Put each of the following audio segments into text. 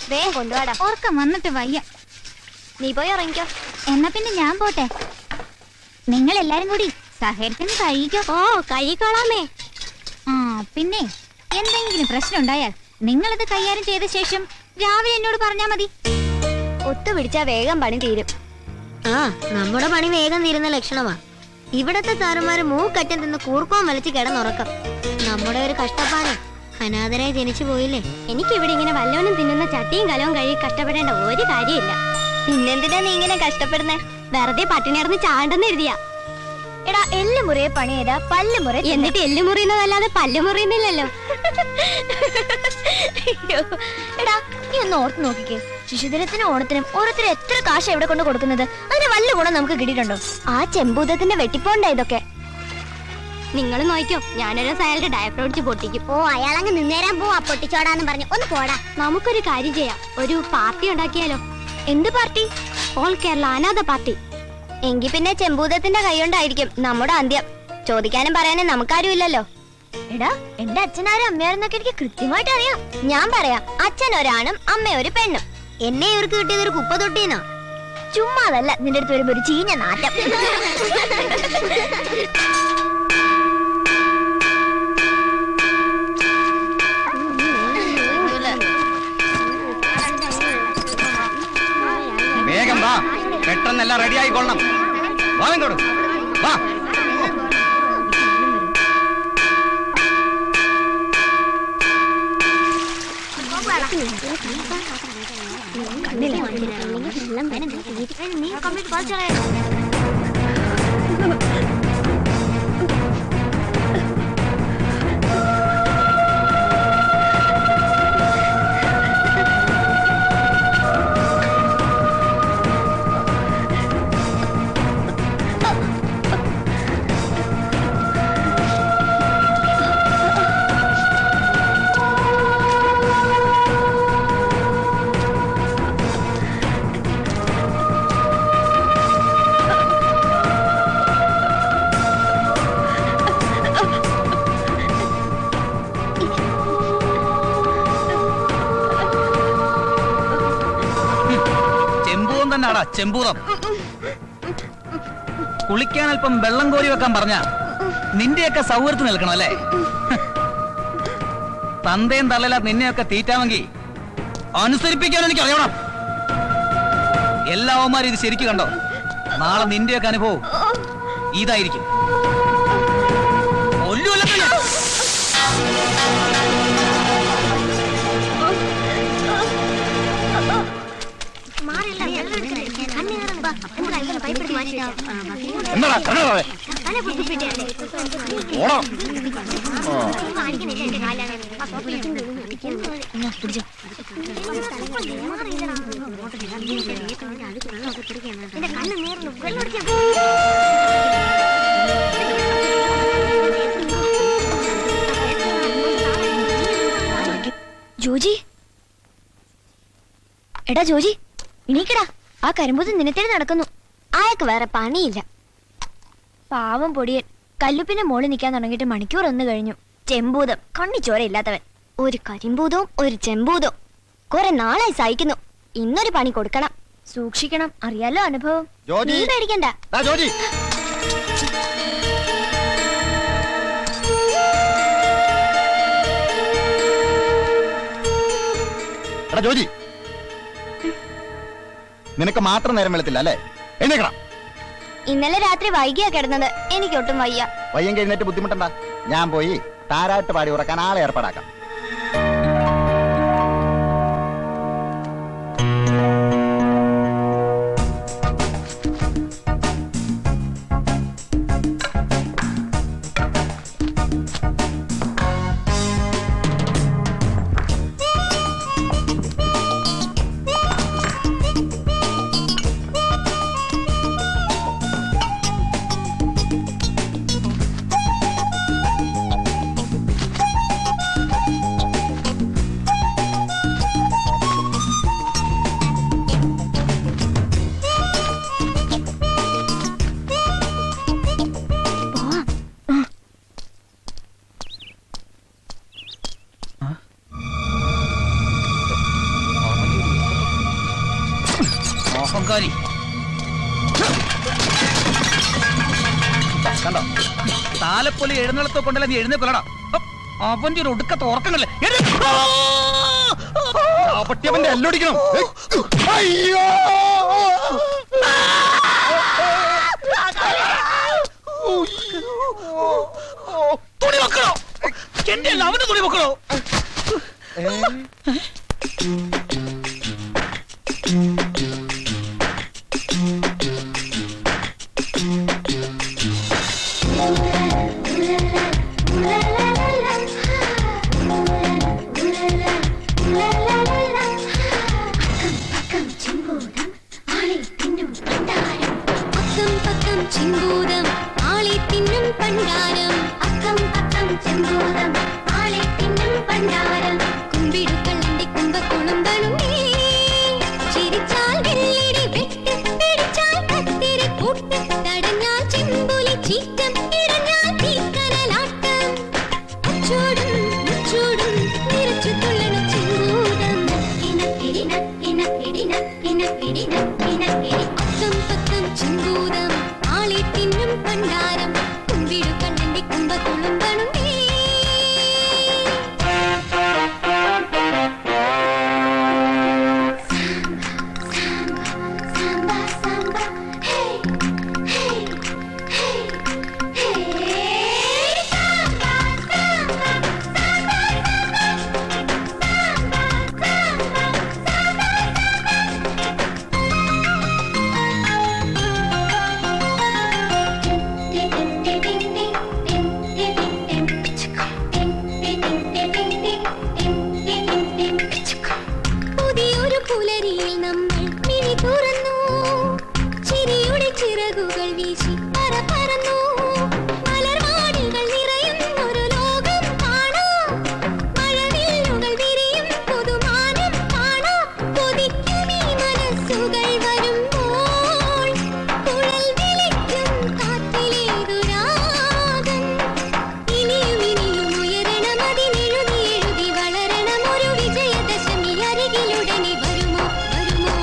വേഗം കൊണ്ടുപോടാ. ഓർക്കം വന്നിട്ട് വയ്യ. നീ പോയി ഉറങ്ങിക്കോ. എന്നാ പിന്നെ ഞാൻ പോട്ടെ. നിങ്ങൾ എല്ലാരും കൂടി സഹകരിച്ചൊന്ന് കഴിക്കോ. ഓ കഴിക്കോളാമേ. ആ പിന്നെ എന്തെങ്കിലും പ്രശ്നം ഉണ്ടായാൽ നിങ്ങളിത് കൈകാര്യം ചെയ്ത ശേഷം രാവിലെ എന്നോട് പറഞ്ഞാ മതി. ഒത്തുപിടിച്ചാ വേഗം പണി തീരും. ആ നമ്മുടെ പണി വേഗം തീരുന്ന ലക്ഷണമാ. ഇവിടത്തെ സാറുമാര് മൂക്കറ്റം തിന്ന് കൂർക്കവും വലിച്ച് കിടന്നുറക്കം. നമ്മുടെ ഒരു കഷ്ടപ്പാട്. അനാഥരായി ജനിച്ചു പോയില്ലേ. എനിക്കിവിടെ ഇങ്ങനെ വല്ലവനും തിന്നുന്ന ചട്ടിയും കലവും കഴുകി കഷ്ടപ്പെടേണ്ട ഒരു കാര്യമില്ല. പിന്നെന്തിനാ നീ ഇങ്ങനെ കഷ്ടപ്പെടുന്നേ? വെറുതെ പട്ടിണി ഇറന്ന് ചാണ്ടെന്ന് എഴുതിയാ. എടാ എല്ല് മുറിയെ പണി ചെയ്താ പല്ല് മുറി, എന്നിട്ട് എല്ല് മുറിയുന്നതല്ലാതെ പല്ല് മുറിയുന്നില്ലല്ലോ. എടാ നീ ഒന്ന് ഓർത്ത് നോക്കിക്കേ. ശിശുദിനത്തിനും ഓണത്തിനും ഓരോരുത്തരും എത്ര കാശ് എവിടെ കൊണ്ട് കൊടുക്കുന്നത്? അതിന് വല്ല ഗുണം നമുക്ക് കിട്ടിയിട്ടുണ്ടോ? ആ ചെമ്പൂതത്തിന്റെ വെട്ടിപ്പോണ്ട ഇതൊക്കെ. നിങ്ങൾ നോക്കിയോ, ഞാനൊരു അയാളുടെ ഡയപ്പർ ഒടിച്ച് പൊട്ടിക്കും. ഓ അയാളങ്ങ് നിന്നേരാൻ പോവാ പൊട്ടിച്ചോടാന്ന് പറഞ്ഞു. ഒന്ന് പോടാ. നമുക്കൊരു കാര്യം ചെയ്യാം, ഒരു പാർട്ടി ഉണ്ടാക്കിയാലോ? എന്ത് പാർട്ടി? ഓൾ കേരള അനാഥ പാർട്ടി. എങ്കിൽ പിന്നെ ചെമ്പൂതത്തിന്റെ കൈകൊണ്ടായിരിക്കും നമ്മുടെ അന്ത്യം. ചോദിക്കാനും പറയാനും നമുക്കാരും ഇല്ലല്ലോ. എടാ എന്റെ അച്ഛനാരും അമ്മയാരെന്നൊക്കെ എനിക്ക് കൃത്യമായിട്ട് അറിയാം. ഞാൻ പറയാം, അച്ഛൻ ഒരാണും അമ്മ ഒരു പെണ്ണും. എന്നെ ഇവർക്ക് കിട്ടിയത് ഒരു കുപ്പ തൊട്ടീന്നാ. ചുമ്മാതല്ല, നിന്റെ അടുത്ത് വരുമ്പോ ഒരു ചീഞ്ഞ നാറ്റം. വേഗം വാ, പെട്ടെന്നെല്ലാം റെഡി ആയിക്കൊള്ളണം. വാങ്ങോട്ട് വാ. ചെമ്പൂതം കുളിക്കാൻ അല്പം വെള്ളം കോരി വെക്കാൻ പറഞ്ഞ നിന്റെയൊക്കെ സൗകര്യത്തിൽ നിൽക്കണം അല്ലേ? തന്തയും തള്ളല നിന്നെയൊക്കെ തീറ്റാമെങ്കിൽ അനുസരിപ്പിക്കാൻ എനിക്ക് അറിയണം. എല്ലാവന്മാരും ഇത് ശരിക്കും കണ്ടോ? നാളെ നിന്റെയൊക്കെ അനുഭവം ഇതായിരിക്കും. ജോജി, എടാ ജോജി എണീക്കടാ. ആ കരിമ്പൂത് നിന്നത്തേന് നടക്കുന്നു. അയാൾക്ക് വേറെ പണിയില്ല. പാവം പൊടിയൻ കല്ലുപ്പിന്റെ മോളിൽ നിൽക്കാൻ തുടങ്ങിയിട്ട് മണിക്കൂർ ഒന്ന് കഴിഞ്ഞു. ചെമ്പൂതം കണ്ണിച്ചോര ഇല്ലാത്തവൻ. ഒരു കരിമ്പൂതവും ഒരു ചെമ്പൂതവും കുറെ നാളായി സഹിക്കുന്നു. ഇന്നൊരു പണി കൊടുക്കണം. സൂക്ഷിക്കണം, അറിയാലോ അനുഭവം. നീ പേടിക്കണ്ട. ജോജി, നിനക്ക് മാത്രം നേരം വെളുത്തില്ല അല്ലേ? എഴുന്നേക്കണം. ഇന്നലെ രാത്രി വൈകിയാ കിടന്നത്. എനിക്കൊട്ടും വയ്യ. വയ്യെങ്കിൽ എഴുന്നേറ്റ് ബുദ്ധിമുട്ടണ്ട. ഞാൻ പോയി താരാട്ട് പാടി ഉറക്കാൻ ആളെ ഏർപ്പാടാക്കാം. അഹങ്കാരി. കണ്ടോ, താലപ്പൊലി എഴുന്നള്ളത്തോ കൊണ്ടല്ല നീ എഴുന്നേക്കൊല്ലടാ. അവന്റെ ഒരു ഒടുക്കത്തെ ഉറക്കങ്ങളല്ലേ. പട്ടിയവന്റെ എല്ലൊടിക്കണം. അയ്യോ, തുണി വെക്കണോ? എന്റെ അല്ല, അവന്റെ തുണി വെക്കണോ? ചിമ്പൂതം ആളെ തിന്നും പണ്ടാരം അക്കം പക്കം ചിമ്പൂതം ആളെ തിന്നും പണ്ടാരം കുമ്പിടുക്കളുടെ കുമ്പക്കുളുമ്പണുണ്ടേ ചിരിച്ചാൽ വെള്ളിടി വെട്ട് പിടിച്ചാൽ കത്തിരി പൂട്ട് തടഞ്ഞാൽ ചെമ്പുലി ചീറ്റം ഇടഞ്ഞാൽ തീക്കനലാട്ടം അച്ചോടും മുച്ചോടും നിറച്ചു തുള്ളണ ചിമ്പൂതം ഇനക്കിടി നക്കിനക്കിടി നക്കിനക്കിടി നക്കിനക്കിടി അക്കം പക്കം ചിമ്പൂതം ആളെ തിന്നും പണ്ടാരം കുമ്പിടു കണ്ണന്റെ കുമ്പക്കുളുമ്പണുണ്ടേ പുതിയൊരു പുലരിയിൽ നമ്മൾ മിഴി തുറന്നു ചിരിയുടെ ചിറകുകൾ വീശി പറന്നു മലർവാടികൾ നിറയുന്നൊരു ലോകം കാണാം മഴവില്ലുകൾ വിരിയും പുതുമാനം കാണാം കൊതിക്കും ഈ മനസ്സുകൾ വരുമ്പോൾ കുഴൽ വിളിക്കും കാറ്റിലേതു രാഗം ഇനിയും ഇനിയും ഉയരണം അതിനെഴുതി എഴുതി വളരണം ഒരു വിജയദശമി അരികിലുടനെ വരുമോ വരുമോ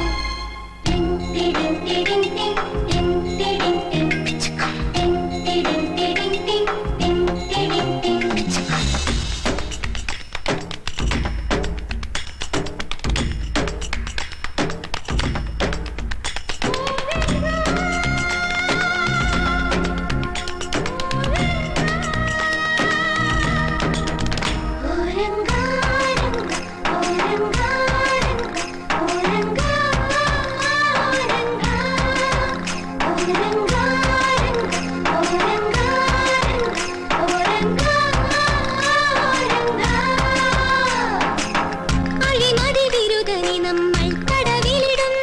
അഴിമതി വിരുദ്ധനെ നമ്മൾ കടവിലിടും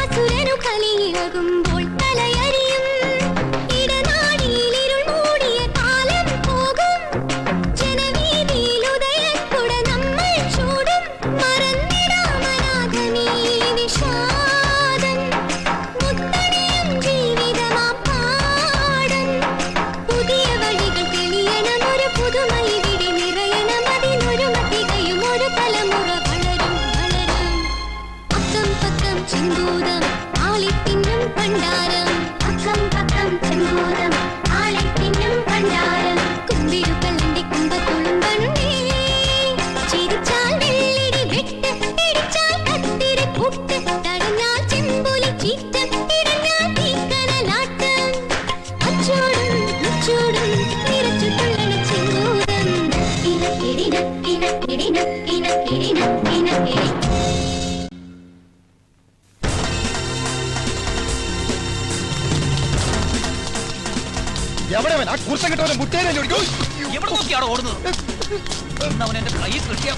അസുരനു കലിയിളകുമ്പോൾ തലയറിയും ഇടനാഴിയിൽ ഇരുൾ മൂടിയ കാലം പോകും ജനവീതിയിൽ ഉദയക്കുട നമ്മൾ ചൂടും മറന്നിടാമനാഥനീ വിഷാദം മുത്തണിയും ജീവിതമാം പാടം പുതിയ വഴികൾ തെളിയണം ഒരു പുതുമയിവിടെ നിറയണം അതിനൊരു മതികയും ഒരു തലമുറ വളരും വളരും അക്കം പക്കം ചിന്തൂതം ആളെ തിന്നും പണ്ടാരം അക്കം പക്കം ചിന്തൂതം ആളെ തിന്നും പണ്ടാരം കുമ്പിടുക്കളുടെ കുമ്പത്തുളുമ്പണുണ്ടേ ചിരിച്ചാൽ വെള്ളിടി വെട്ട് പിടിച്ചാൽ കത്തിരി പൂട്ട് തടഞ്ഞാൽ ചെമ്പുലി ചീറ്റം ഇടഞ്ഞാൽ തീക്കനലാട്ടം അച്ചോടും മുച്ചോടും നിറച്ചു തുള്ളണ ചിന്തൂതം ഇനക്കിടി നക്കിനക്കിടി നക്കിനക്കിടി നക്കിനക്കിടി എവിടെ ആ കുർത്ത കിട്ടവനെ മുട്ടേനെ എവിടെ നോക്കിയാണോ ഓടുന്നത്? അവൻ എന്റെ കൈ കിട്ടിയ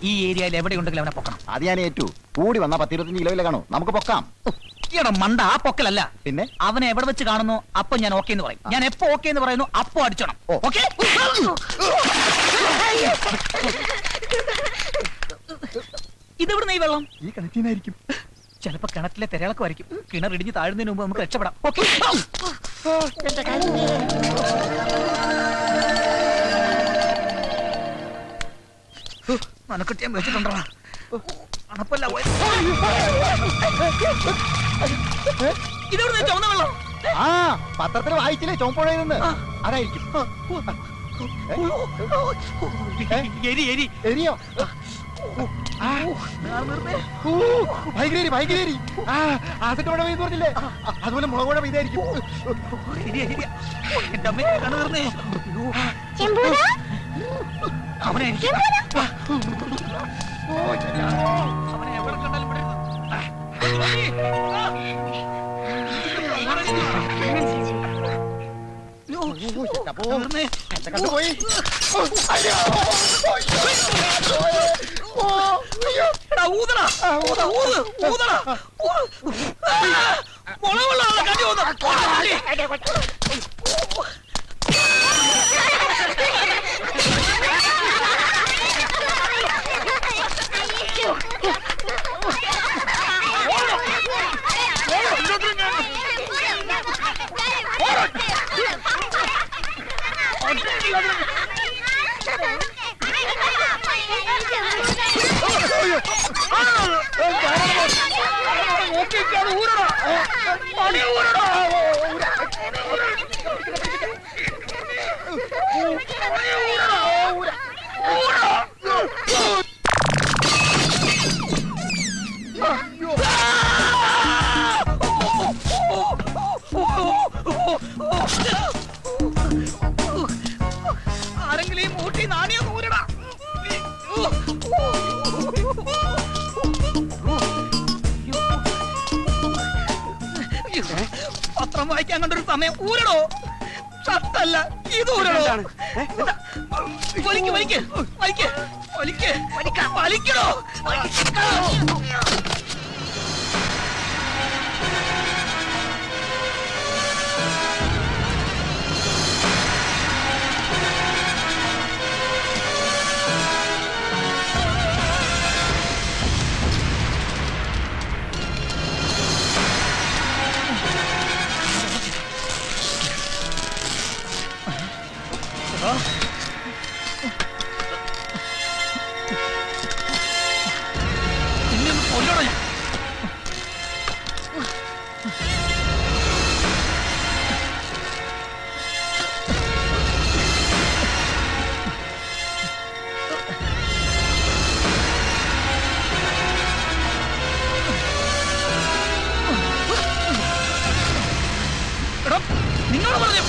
ഈ ഏരിയയിൽ എവിടെയുണ്ടെങ്കിലും അവനെ പൊക്കണം. അത് ഞാൻ ഏറ്റു. കൂടി വന്നാ 10-25 കിലോയിലെ കാണോ, നമുക്ക് പൊക്കാം. ഈയുടെ മണ്ട ആ പൊക്കലല്ല, പിന്നെ അവനെ എവിടെ വെച്ച് കാണുന്നു അപ്പൊ ഞാൻ ഓക്കെ എന്ന് പറയും. ഞാൻ എപ്പോ ഓക്കെ എന്ന് പറയുന്നു അപ്പൊ അടിച്ചോണം. ഓക്കെ വെള്ളം? ഈ കിണറ്റിനായിരിക്കും. ചിലപ്പോ കിണറ്റിലെ തിരകളൊക്കെ കിണർ ഇടിഞ്ഞ് താഴുന്നതിന് മുമ്പ് നമുക്ക് രക്ഷപ്പെടാം. ഓക്കെ. മനക്കെട്ടി ഞാൻ വെച്ചിട്ടുണ്ടോ? അണപ്പല്ല ഇതെവിടെ ചുവന്ന വെള്ളം? ആ പത്രത്തിൽ വായിച്ചില്ലേ ചുമപ്പുഴയിൽ നിന്ന്? അതായിരിക്കും. എരി എരി എരിയോ? ഭയങ്കര ആസിഡ് മഴ പെയ്തു പറഞ്ഞില്ലേ? അതുപോലെ മുളക് മഴ പെയ്തായിരിക്കും. എന്റെ അമ്മ കണ്ണു തീർന്നേ. അവനെ അവനെ എവിടെ കണ്ടാലും പോയി. ഊതടാ ഊതടാ മുളകുള്ള കണ്ടി ആരെങ്കിലും ഈ മൂട്ടി നാണിയോ ഊരടാ. പത്രം വായിക്കാൻ കണ്ടൊരു സമയം ഊരടോ. ഷർട്ടല്ല ഇത് ഊരടോ. വലിക്ക് വലിക്ക് വലിക്ക് വലിക്ക് വലിക്കടോ. ഇന്ന് കൊല്ലണോ ഞാൻ? എടാ നിങ്ങളോട് പറഞ്ഞു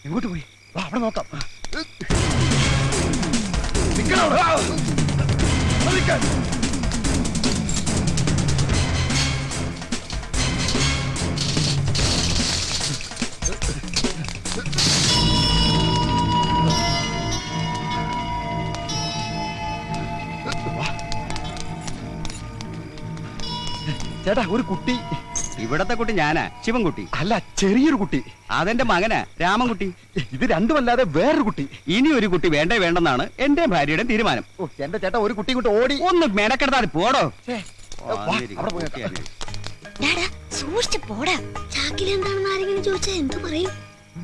എങ്ങോട്ട് പോയി? വാ, അവിടെ നോക്കാം. നിക്കണം അവിടെ. അവിടെ നിക്കാൻ. ചേട്ടാ, ഒരു കുട്ടി. ഇവിടത്തെ കുട്ടി ഞാനാ, ശിവൻകുട്ടി. അല്ല, ചെറിയൊരു കുട്ടി. അതെന്റെ മകനാ, രാമൻകുട്ടി. ഇത് രണ്ടുമല്ലാതെ വേറൊരു കുട്ടി. ഇനി ഒരു കുട്ടി വേണ്ടേ വേണ്ടെന്നാണ് എന്റെ ഭാര്യയുടെ തീരുമാനം. ഓ, എന്റെ ചേട്ടാ, ഒരു കുട്ടി കൊണ്ട് ഓടി. ഒന്ന് മെനക്കെടുത്താൽ പോടോ. അവിടെ പോയി നോക്കാം. ഡാടാ സൂക്ഷിച്ച് പോടാ. ചാക്കിലെന്താണെന്ന് ആരെങ്കിലും ചോദിച്ചാ എന്ത് പറയും?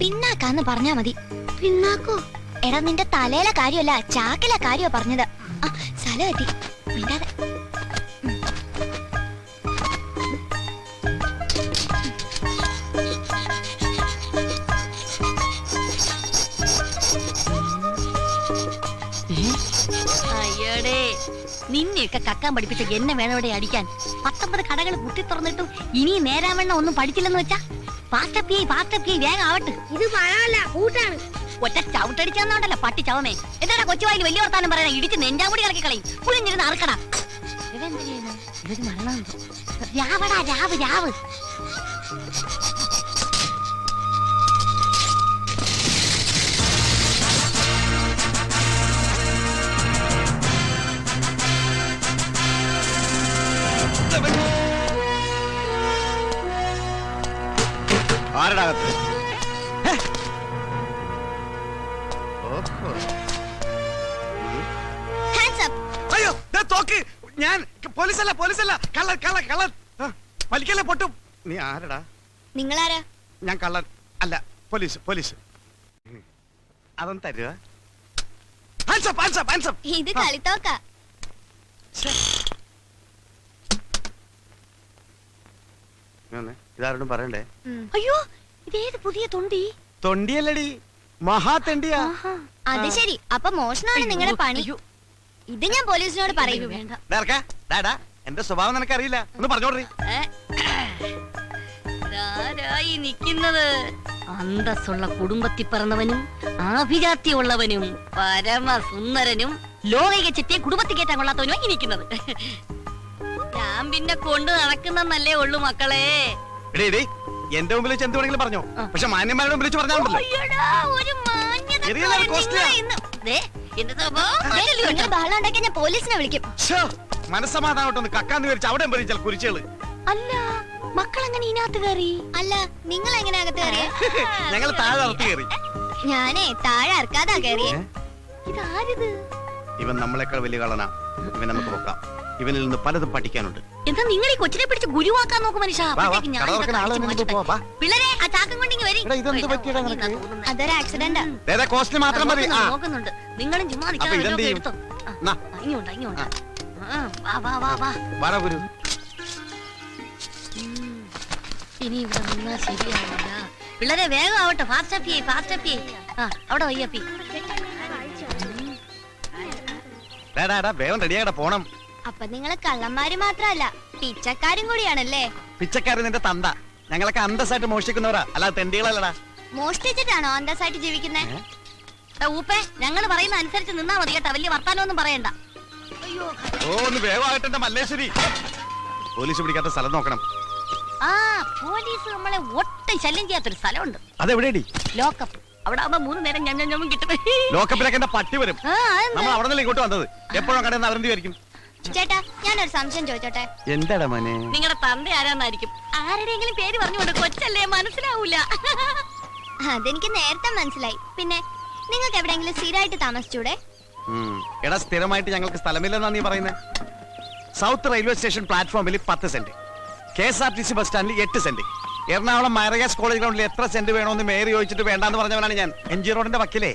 പിന്നാക്കാന്ന് പറഞ്ഞാ മതി. പിന്നാക്കോ? എടാ നിന്റെ തലയിലെ കാര്യമല്ല ചാക്കിലെ കാര്യമാ പറഞ്ഞത്. ആ സ്ഥലം എത്തി. മിണ്ടാതെ. അയ്യടേ, നിന്നെയൊക്കെ കക്കാൻ പഠിപ്പിച്ച എന്നെ വേണോടെ അടിക്കാൻ. 19 കടകൾ കുത്തി തുറന്നിട്ടും ഇനി നേരാവണ്ണം ഒന്നും പഠിച്ചില്ലെന്ന് വെച്ചാ പാസ്റ്റപ്പിയായി വേഗം ആവട്ടെ. ഇത് പഴമല്ല, കൂട്ടാണ്. ഒറ്റ ചവിട്ടടിച്ചാന്നോണ്ടല്ല പട്ടി ചവമേ. എന്താടാ കൊച്ചുവായിൽ വലിയ വർത്താനം പറയാൻ ഇടിച്ച് നെഞ്ചാമുടി കളക്കി കളയും. പുളിഞ്ഞിരുന്ന് അറക്കടാ. ഇതൊരു മരണം. രാവടാ രാവ്. ആരടാകത്ത്? Hands up. അയ്യോ, ദേ തോക്ക്. ഞാൻ പോലീസല്ല, കള്ളൻ. വലിക്കല്ലേ, പൊട്ടും. നീ ആരടാ? നിങ്ങളാരാ? ഞാൻ കള്ളൻ അല്ല, പോലീസ്. അതൊന്ന് തരുക. ഇത് കളിത്തോക്ക. ഇതാരോടും പറയണ്ടേ? അയ്യോ, ഇതേത് പുതിയ തൊണ്ടി? തൊണ്ടിയല്ലടി, മഹാതെണ്ടിയാ. അത് ശരി. അപ്പൊ മോഷണമാണ് നിങ്ങളുടെ പണി. ഇത് ഞാൻ പോലീസിനോട് പറയും. വേണ്ട. എന്റെ സ്വഭാവം നിനക്കറിയില്ല, ഒന്ന് പറഞ്ഞോടറി. ആരായി നിൽക്കുന്നത്? അന്തസ്സുള്ള കുടുംബത്തിൽ പിറന്നവനും ആഭിജാത്യമുള്ളവനും പരമസുന്ദരനും ലോകൈക ചെത്തിയെ കുടുംബത്തിൽ കയറ്റാൻ കൊള്ളാത്തവനും ഈ നിൽക്കുന്നത്. ഞാൻ പിന്നെ കൊണ്ട് നടക്കുന്നല്ലേ ഉള്ളു മക്കളെ. എന്റെ മുമ്പിൽ വെച്ച് എന്ത് വേണമെങ്കിലും പറഞ്ഞോ, പക്ഷെ മാന്യന്മാരുടെ മുമ്പിൽ വെച്ച് പറഞ്ഞാലുണ്ടല്ലോ. അയ്യടാ, ഒരു മാന്യത ശരിയല്ല, അത് costly ആ. ദേ, എന്റെ സ്വഭാവം നിങ്ങൾ ബഹളം ഉണ്ടാക്കിയാൽ ഞാൻ പോലീസിനെ വിളിക്കും. മനസ്സമാധാനോട്ടൊന്ന് കക്കാന്ന് വിചാരിച്ച് അവിടെ പറിച്ചാൽ കുരിച്ചുകള്. അല്ല, മക്കളെങ്ങനെ ഇതിനകത്ത് കയറി? അല്ല നിങ്ങൾ എങ്ങനെ അകത്ത് കയറിയ? ഞങ്ങൾ താഴെ അറുത്ത് കയറി. ഞാനേ താഴെ അറക്കാതാ കയറിയേ. ഇതാരിത്? ഇവൻ നമ്മളെക്കാൾ വലിയ കളനാ. ഇവൻ നമുക്ക് നോക്കാം. ഇവനിൽ നിന്ന് പലതും പഠിക്കാനുണ്ട്. എന്താ നിങ്ങൾ ഈ കൊച്ചിനെ പിടിച്ച് ഗുരുവാക്കാൻ നോക്കും മനുഷ്യ? വാ, അപ്പോഴത്തേക്ക് ഞാൻ കട ഇതൊക്കെ തുറക്കുന്ന ആളെ അടിച്ച് നിന്നിട്ട് മാറ്റട്ടെ. പോ, വാ. പിള്ളേരെ, ആ ചാക്കം കൊണ്ടിങ്ങ് വരി. ഇതെന്ത് പറ്റിയടാ നിനക്ക്? അതൊരു ആക്സിഡന്റാ. കോസ്റ്റ്ലി മാത്രം മതി. ആ, നോക്കുന്നുണ്ട്. നിങ്ങളും ചുമ്മാ അപ്പൊ നിൽക്കാതെ ഇതെന്ത് വല്ലതും ചെയ്യും? എടുത്തോ. നാ. ഇങ്ങോട്ടാ. വാ. വാടാ ഗുരു. ഇനി ഇവിടെ നിന്നാ ശരിയാവില്ല. പിള്ളേരെ വേഗം ആവട്ടെ. Fast up. അവിടെ വയ്യപ്പി. വേഗം റെഡിയാകട, പോണം. അപ്പൊ നിങ്ങള് കള്ളന്മാര് മാത്രല്ല പിച്ചക്കാരും കൂടിയാണല്ലേ? പിച്ചക്കാരൻ നിന്റെ തന്ത. ഞങ്ങളൊക്കെ അന്തസ്സായിട്ട് മോഷ്ടിക്കുന്നവരാ, അല്ലാതെ തെണ്ടികളല്ലടാ. മോഷ്ടിച്ചിട്ടാണോ അന്തസ്സായിട്ട് ജീവിക്കുന്നേ? ഊപ്പേ, ഞങ്ങൾ പറയുന്ന അനുസരിച്ച് നിന്നാ മതി കേട്ടാ. വലിയ വർത്താനൊന്നും പറയണ്ട. ഓ, ഒന്ന് വേഗമാകട്ടെ എന്റെ മല്ലേശ്വരി. പോലീസ് പിടിക്കാത്ത സ്ഥലം നോക്കണം. ആ പോലീസ് നമ്മളെ ഒട്ടും ശല്യം ചെയ്യാത്തൊരു സ്ഥലമുണ്ട്. അതെവിടെയടി? ലോക്കപ്പ്. അവിടെ ആവുമ്പോ 3 നേരം ഞമ്മ കിട്ടും. ലോക്കപ്പിലൊക്കെ എന്റെ പട്ടി വരും. ആ, അതെന്താ? നമ്മൾ അവിടെ നിന്ന് ഇങ്ങോട്ട് വന്നത്. എപ്പോഴും കടന്ന് അവരെന്തായിരിക്കും? ചേട്ടാ ഞാനൊരു സംശയം ചോദിച്ചോട്ടെ? എന്താടാ മോനെ? നിങ്ങളുടെ തന്ത ആരാന്നായിരിക്കും. ആരുടെയെങ്കിലും പേര് പറഞ്ഞുകൊണ്ട് കൊച്ചല്ലേ മനസ്സിലാവൂല. അതെനിക്ക് നേരത്തെ മനസ്സിലായി. പിന്നെ നിങ്ങൾക്ക് എവിടെയെങ്കിലും സ്ഥിരമായിട്ട് താമസിച്ചൂടെ? എടാ സ്ഥിരമായിട്ട് ഞങ്ങൾക്ക് സ്ഥലമില്ലെന്നാ നീ പറയുന്നത്. സൗത്ത് റെയിൽവേ സ്റ്റേഷൻ പ്ലാറ്റ്ഫോമിൽ 10 സെന്റ്, KSRTC ബസ് സ്റ്റാൻഡിൽ 8 സെന്റ്, എറണാകുളം മൈറഗാസ് കോളേജ് ഗ്രൗണ്ടിൽ എത്ര സെന്റ് വേണമെന്ന് മേയർ ചോദിച്ചിട്ട് വേണ്ടാന്ന് പറഞ്ഞവനാണ് ഞാൻ. MG റോഡിന്റെ വക്കിലേ.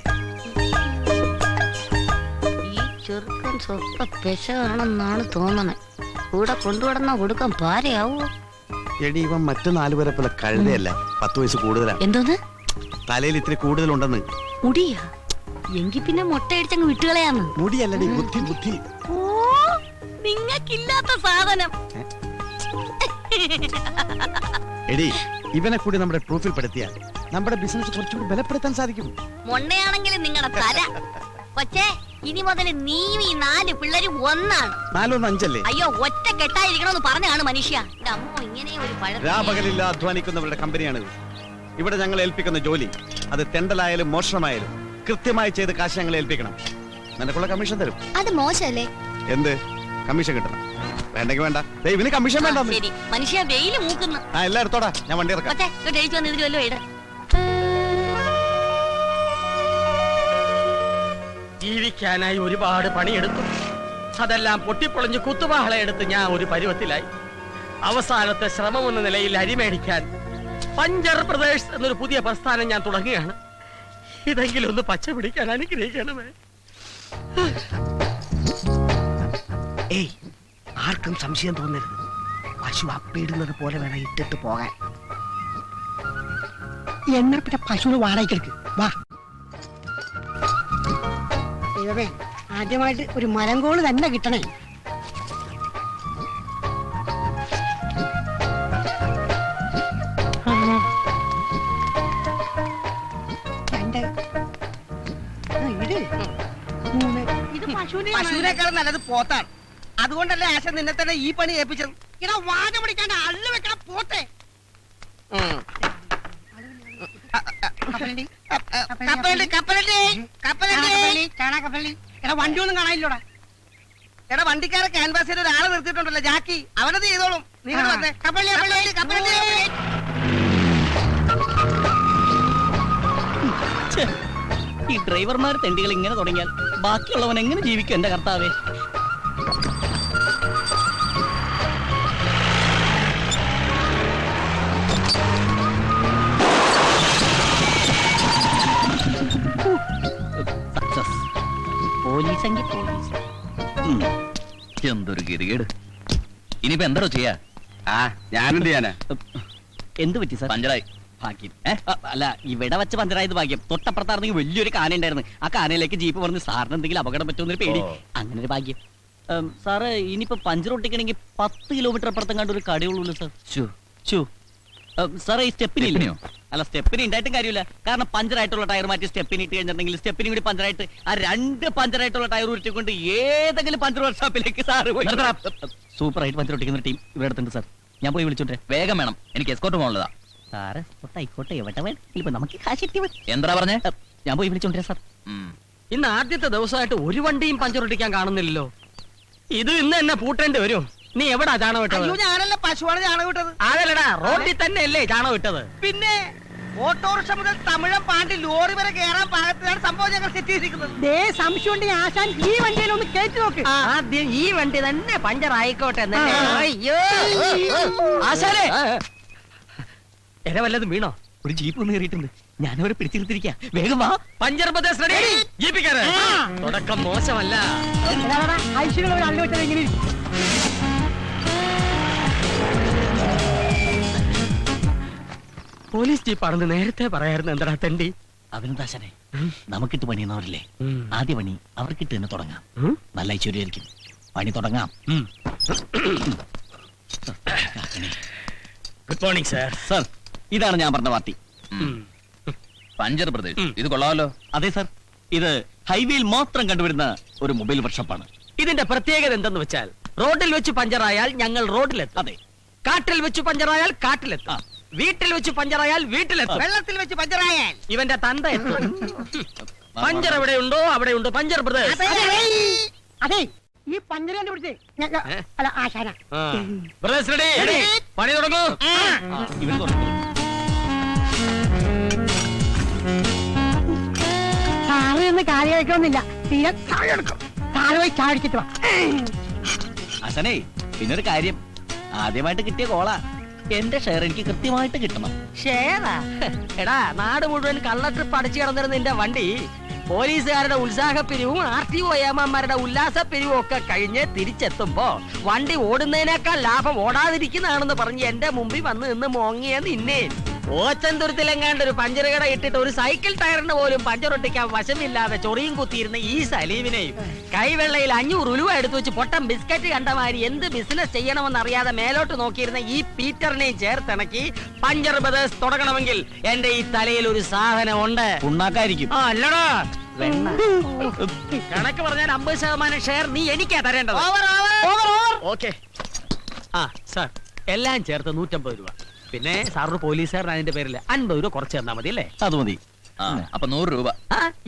ഈ ചെറുക്കൻ സ്വപ്പ പെശകാണെന്നാണ് തോന്നണേ. കൂടെ കൊണ്ടുവിടുന്ന കൊടുക്കാൻ പാരയാവോ? എടി ഇവൻ മറ്റു 4 പേരെ പോലെ കഴുതയല്ല, 10 വയസ്സ് കൂടുതലാ. എന്തോന്ന്? തലയിൽ ഇത്തിരി കൂടുതലുണ്ടെന്ന്. മുടിയാ? എങ്കി പിന്നെ മുട്ടയടിച്ചങ്ങ് വിട്ടുകളയാന്ന്. മുടിയല്ലടി, ബുദ്ധി ബുദ്ധി. ഓ, നിങ്ങക്കില്ലാത്ത സാധനം. എടി ഇവനെ കൂടി നമ്മുടെ പ്രൂഫിൽ പെടുത്തിയാൽ നമ്മുടെ ബിസിനസ് കുറച്ചുകൂടി ബലപ്പെടുത്താൻ സാധിക്കും. മൊണ്ണയാണെങ്കിലും നിങ്ങളുടെ തല. കൊച്ചേ, ഇനി മുതൽ നീയും ഈ 4 പിള്ളേരും ഒന്നാണ്. 4 1 5 അല്ലേ? അയ്യോ, ഒറ്റ കെട്ടായിരിക്കണമെന്ന് പറഞ്ഞാണ് മനുഷ്യ. എന്റെ അമ്മോ, ഇങ്ങനെ ഒരു രാപകലില്ല അധ്വാനിക്കുന്നവരുടെ കമ്പനിയാണിത്. ഇവിടെ ഞങ്ങൾ ഏൽപ്പിക്കുന്ന ജോലി അത് തെണ്ടലായാലും മോഷണമായാലും കൃത്യമായി ചെയ്ത് കാശ് ഞങ്ങൾ ഏൽപ്പിക്കണം. നിനക്കുള്ള കമ്മീഷൻ തരും. അത് മോശമല്ലേ? എന്ത് കമ്മീഷൻ കിട്ടണം? വേണ്ടെങ്കിൽ വേണ്ട. ദേ, ഇവന് കമ്മീഷൻ വേണ്ട. ശരി, മനുഷ്യ വെയില് മൂക്കുന്നു. ആ എല്ലാം എടുത്തോടാ, ഞാൻ വണ്ടി ഇറക്കാം. കൊച്ചേ, ഇങ്ങോട്ട് എഴുതി വന്ന് ഇതിൽ വല്ലോ ഇട. ജീവിക്കാനായി ഒരുപാട് പണിയെടുത്തു. അതെല്ലാം പൊട്ടിപ്പൊളിഞ്ഞ് കുത്തുവാളയെടുത്ത് ഞാൻ ഒരു പരുവത്തിലായി. അവസാനത്തെ ശ്രമമെന്ന നിലയിൽ അരിമേടിക്കാൻ പഞ്ചർ പ്രദേശ് എന്നൊരു പുതിയ പ്രസ്ഥാനം ഞാൻ തുടങ്ങുകയാണ്. ഇതെങ്കിലും ഒന്ന് പച്ച പിടിക്കാൻ അനുഗ്രഹിക്കണമേ. ഏയ്, ആർക്കും സംശയം തോന്നരുത്. പശു അപ്പിടുന്നത് പോലെ വേണം ഇട്ടിട്ട് പോകാൻ. എന്നാ പിന്നെ പശുവിന് വാടകയ്ക്കെടുക്ക്. വാ. ദൈവമേ, ആദ്യമായിട്ട് ഒരു മരങ്കോള് തന്നെ കിട്ടണേ. പശുവിനേക്കാളും നല്ലത് പോത്താണ്. അതുകൊണ്ടല്ലേ ആശ നിന്നെ തന്നെ ഈ പണി ഏൽപ്പിച്ചത്. ഇടാ, വാഴ പിടിക്കാണ്ട് അള്ളു വെക്കാൻ പോട്ടെ. വണ്ടി ഒന്നും കാണാനില്ലോടാ. എടാ, വണ്ടിക്കാരെ ക്യാൻവാസ് ചെയ്ത് ഒരാളെ നിർത്തിയിട്ടുണ്ടല്ലോ, ജാക്കി. അവനത് ചെയ്തോളും. നിങ്ങൾ വന്നേ. ഈ ഡ്രൈവർമാർ തെണ്ടികൾ ഇങ്ങനെ തുടങ്ങിയാൽ ബാക്കിയുള്ളവൻ എങ്ങനെ ജീവിക്കും എന്റെ കർത്താവേ? പോലീസെങ്കിൽ പോലീസ്. എന്തൊരു ഗതികേട്. ഇനിയിപ്പോ എന്തോ ചെയ്യാ? ആ ഞാനെന്ത് ചെയ്യാനാ? എന്ത് പറ്റി സാർ? പഞ്ചറായി. ഭാഗ്യം. അല്ല, ഇവിടെ വെച്ച് പഞ്ചറായത് ഭാഗ്യം. തൊട്ടപ്പുറത്തായിരുന്നെങ്കിൽ വലിയൊരു കാന ഉണ്ടായിരുന്നു. ആ കാനയിലേക്ക് ജീപ്പ് പറഞ്ഞ് സാറിന് എന്തെങ്കിലും അപകടം പറ്റുമെന്നൊരു പേടി. അങ്ങനെ ഒരു ഭാഗ്യം. സാറ് ഇനിയിപ്പോ പഞ്ചർ ഒട്ടിക്കണമെങ്കിൽ 10 കിലോമീറ്റർ അപ്പുറത്തും കണ്ട ഒരു കടയുള്ളൂ സാർ. സാറേ, ഈ സ്റ്റെപ്പിനില്ലയോ? അല്ല, സ്റ്റെപ്പിന് ഉണ്ടായിട്ടും കാര്യമില്ല. കാരണം പഞ്ചറായിട്ടുള്ള ടയർ മാറ്റി സ്റ്റെപ്പിന് ഇട്ട് കഴിഞ്ഞിട്ടുണ്ടെങ്കിൽ സ്റ്റെപ്പിനും കൂടി പഞ്ചറായിട്ട് ആ 2 പഞ്ചറായിട്ടുള്ള ടയർ ഉരുട്ടിക്കൊണ്ട് ഏതെങ്കിലും പഞ്ചർ വർക്ക്ഷോപ്പിലേക്ക് സാറ് പോയി. സൂപ്പറായിട്ട് പഞ്ചർ ഒട്ടിക്കുന്ന ഒരു ടീം ഇവിടെ അടുത്തുണ്ട് സാർ. ഞാൻ പോയി വിളിച്ചോട്ടെ. വേഗം വേണം, എനിക്ക് എസ്കോർട്ട് പോകാനുള്ളതാ. സാറ് ആയിക്കോട്ടെ, എവിടെ വേണം. നമുക്ക് കാശ് എത്തി. എന്താ പറഞ്ഞേ? ഞാൻ പോയി വിളിച്ചോണ്ടിരാ സാർ. ഇന്ന് ആദ്യത്തെ ദിവസമായിട്ട് ഒരു വണ്ടിയും പഞ്ചറൊട്ടിക്കാൻ കാണുന്നില്ലല്ലോ. ഇത് ഇന്ന് തന്നെ പൂട്ടേണ്ടി വരും. നീ എവിടാ ചാണകം വിട്ടത്? ഞാനല്ല, പശുവാണ് ചാണകം വിട്ടത്. അതല്ലടാ, റോഡിൽ തന്നെ അല്ലേ ചാണകം വിട്ടത്? പിന്നെ ഓട്ടോറിക്ഷ മുതൽ തമിഴം പാണ്ടി ലോറി വരെ കയറാൻ പാകത്തിലാണ് സംഭവം ഞങ്ങൾ സെറ്റ് ചെയ്തിരിക്കുന്നത്. സംശയം ആശാൻ ഈ വണ്ടിയിലൊന്ന് കയറ്റി നോക്ക്. ആദ്യം ഈ വണ്ടി തന്നെ പഞ്ചർ ആയിക്കോട്ടെ. അയ്യോ, ആശാനെ, എന്നെ വല്ലതും വീണോ? ഒരു ജീപ്പ് ഒന്ന് കയറിയിട്ടുണ്ട്. ഞാനവരെ പിടിച്ചിരുത്തിരിക്കാ. വേഗം വാ. Puncture Pradesh ready. ജീപ്പിക്കാരൻ തുടക്കം മോശമല്ല. ഐശ്വര്യ അള്ളു വെച്ചത് എങ്ങനെ? പോലീസ് ജീപ്പാണെന്ന് നേരത്തെ പറയായിരുന്നു. എന്താ തെണ്ടി? അവനുദാശനെ, നമുക്കിട്ട് പണിയുന്നവരില്ലേ, ആദ്യ പണി അവർക്കിട്ട് തന്നെ തുടങ്ങാം. നല്ല ഐശ്വര്യമായിരിക്കും. പണി തുടങ്ങാം. Good morning sir. സാർ, ഇതാണ് ഞാൻ പറഞ്ഞ പാർട്ടി. പഞ്ചർ പ്രദേശ്, ഇത് കൊള്ളാമല്ലോ. അതെ സാർ, ഇത് ഹൈവേയിൽ മാത്രം കണ്ടുവരുന്ന ഒരു മൊബൈൽ വർക്ക്ഷോപ്പാണ്. ഇതിന്റെ പ്രത്യേകത എന്തെന്ന് വെച്ചാൽ റോഡിൽ വെച്ച് പഞ്ചറായാൽ ഞങ്ങൾ റോഡിലെത്തും. അതെ, കാട്ടിൽ വെച്ച് പഞ്ചറായാൽ കാട്ടിലെത്തും, വീട്ടിൽ വെച്ച് പഞ്ചറായാൽ വീട്ടിലെത്തും, വെള്ളത്തിൽ വെച്ച് പഞ്ചറായാൽ ഇവന്റെ തന്ത എത്തും. പഞ്ചർ എവിടെയുണ്ടോ അവിടെയുണ്ട് പഞ്ചർ ബ്രദേഴ്സ്. അതെ ഈ പഞ്ചര കണ്ടുപിടിച്ചേ അല്ല ആശാന. ബ്രദേഴ്സ് റെഡി, പണി തുടങ്ങൂ. ഇവര് തുടങ്ങി. സാറ് നിന്ന് കാര്യം കഴിക്കണമെന്നില്ല, തീരെ ചായ എടുക്കും. സാറ് പോയി ചായ അടിച്ചിട്ട് വാ. അസനേ പിന്നൊരു കാര്യം, ആദ്യമായിട്ട് കിട്ടിയ കോളാ, എന്റെ ഷെയർ എനിക്ക് കൃത്യമായിട്ട് കിട്ടണം. ഷേറാ എടാ, നാട് മുഴുവൻ കള്ള ട്രിപ്പ് അടിച്ചു കിടന്നിരുന്ന നിന്റെ വണ്ടി പോലീസുകാരുടെ ഉത്സാഹപ്പിരിവും RTO ഏമാന്മാരുടെ ഉല്ലാസപ്പിരിവും ഒക്കെ കഴിഞ്ഞ് തിരിച്ചെത്തുമ്പോ വണ്ടി ഓടുന്നതിനേക്കാൾ ലാഭം ഓടാതിരിക്കുന്നതാണെന്ന് പറഞ്ഞ് എന്റെ മുമ്പിൽ വന്ന് നിന്ന് മോങ്ങിയ നിന്നെ ഓച്ചന്തുരത്തിലെങ്ങാണ്ട് ഒരു പഞ്ചർ കട ഇട്ടിട്ട് ഒരു സൈക്കിൾ ടയറിന് പോലും പഞ്ചറൊട്ടിക്കാൻ വശമില്ലാതെ ചൊറിയും കുത്തിയിരുന്ന ഈ സലീമിനെയും കൈവെള്ളയിൽ 500 ഉലുവ എടുത്തു വെച്ച് പൊട്ടം ബിസ്ക്കറ്റ് കണ്ടമാരി എന്ത് ബിസിനസ് ചെയ്യണമെന്ന് അറിയാതെ മേലോട്ട് നോക്കിയിരുന്ന ഈ പീറ്ററിനെയും ചേർത്തിണക്കി പഞ്ചർ ബ്രദേഴ്സ് തുടങ്ങണമെങ്കിൽ എന്റെ ഈ തലയിൽ ഒരു സാധനം ഉണ്ട്. ഉണ്ടാക്കായിരിക്കും. അല്ലടാ കണക്ക് പറഞ്ഞാൽ 50% ഷെയർ നീ എനിക്കാ തരേണ്ടത്. ഓക്കെ ആ സാർ, എല്ലാം ചേർത്ത് 150 രൂപ. പിന്നെ സാറിന് പോലീസുകാരൻ അതിന്റെ പേരിൽ 50 രൂപ കുറച്ച് തന്നാ മതി അല്ലേ? അത് മതി. അപ്പൊ 100 രൂപ.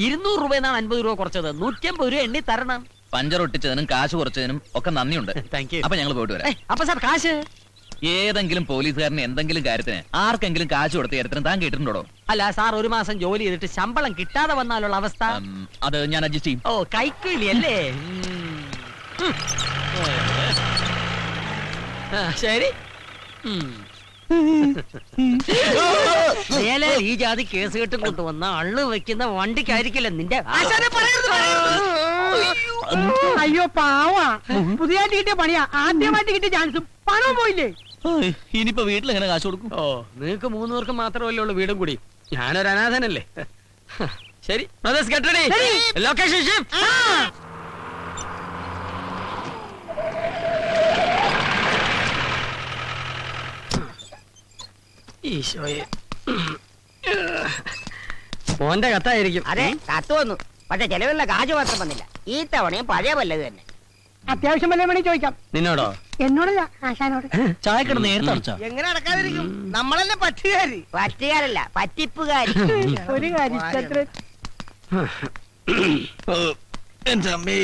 200 രൂപ എന്നാണ് 50 രൂപ കുറച്ചത്. 150 രൂപ എണ്ണി തരണം. പഞ്ചർ ഒട്ടിച്ചതിനും കാശ് കുറച്ചതിനും ഒക്കെ നന്ദിയുണ്ട്. Thank you. അപ്പൊ ഞങ്ങൾ പോയിട്ട് വരാം. അപ്പൊ സാർ കാശ് ഏതെങ്കിലും പോലീസുകാരന് എന്തെങ്കിലും കാര്യത്തിന് ആർക്കെങ്കിലും കാശ് കൊടുത്ത കാര്യത്തിന് താൻ കേട്ടിട്ടുണ്ടോ? അല്ല സാർ, ഒരു മാസം ജോലി ചെയ്തിട്ട് ശമ്പളം കിട്ടാതെ വന്നാലുള്ള അവസ്ഥ? അത് ഞാൻ അഡ്ജസ്റ്റ് ചെയ്യും. ഓ കൈക്കൂലി അല്ലേ? ശരി. മേലെ ഈ ജാതി കേസ് കെട്ടും കൊണ്ടുവന്ന അള്ളു വെക്കുന്ന വണ്ടിക്കായിരിക്കില്ല നിന്റെ. അയ്യോ പാവാ, പുതിയതായിട്ട് കിട്ടിയ പണിയാ, ആദ്യമായിട്ട് കിട്ടിയ ചാൻസും പണവും പോയില്ലേ. ഇനിയിപ്പോ വീട്ടിൽ എങ്ങനെ കാശ് കൊടുക്കും? ഓ നിങ്ങക്ക് 3 പേർക്ക് മാത്രമല്ലേ ഉള്ളൂ വീടും കൂടി, ഞാനൊരു അനാഥനല്ലേ. ശരി brothers get ready, location shift. ഈശോയെ, മോന്റെ കത്തായിരിക്കും. അതെ കത്ത് വന്നു, പക്ഷെ ചെലവിലുള്ള കാശ് മാത്രം വന്നില്ല. ഈ തവണയും പഴയ വല്ലത് തന്നെ. അത്യാവശ്യം വല്ല വേണമെങ്കിൽ ചോദിക്കാം. നിന്നോടോ? എന്നോടല്ല, ആശാനോട്. ചായക്കട നേരത്തെ അടച്ചാ? എങ്ങനെ അടക്കാതിരിക്കും, നമ്മളല്ലേ പറ്റുകാരി. പറ്റുകാരല്ല, പറ്റിപ്പുകാരി. ഒരു കാര്യം എന്റെ അമ്മേ,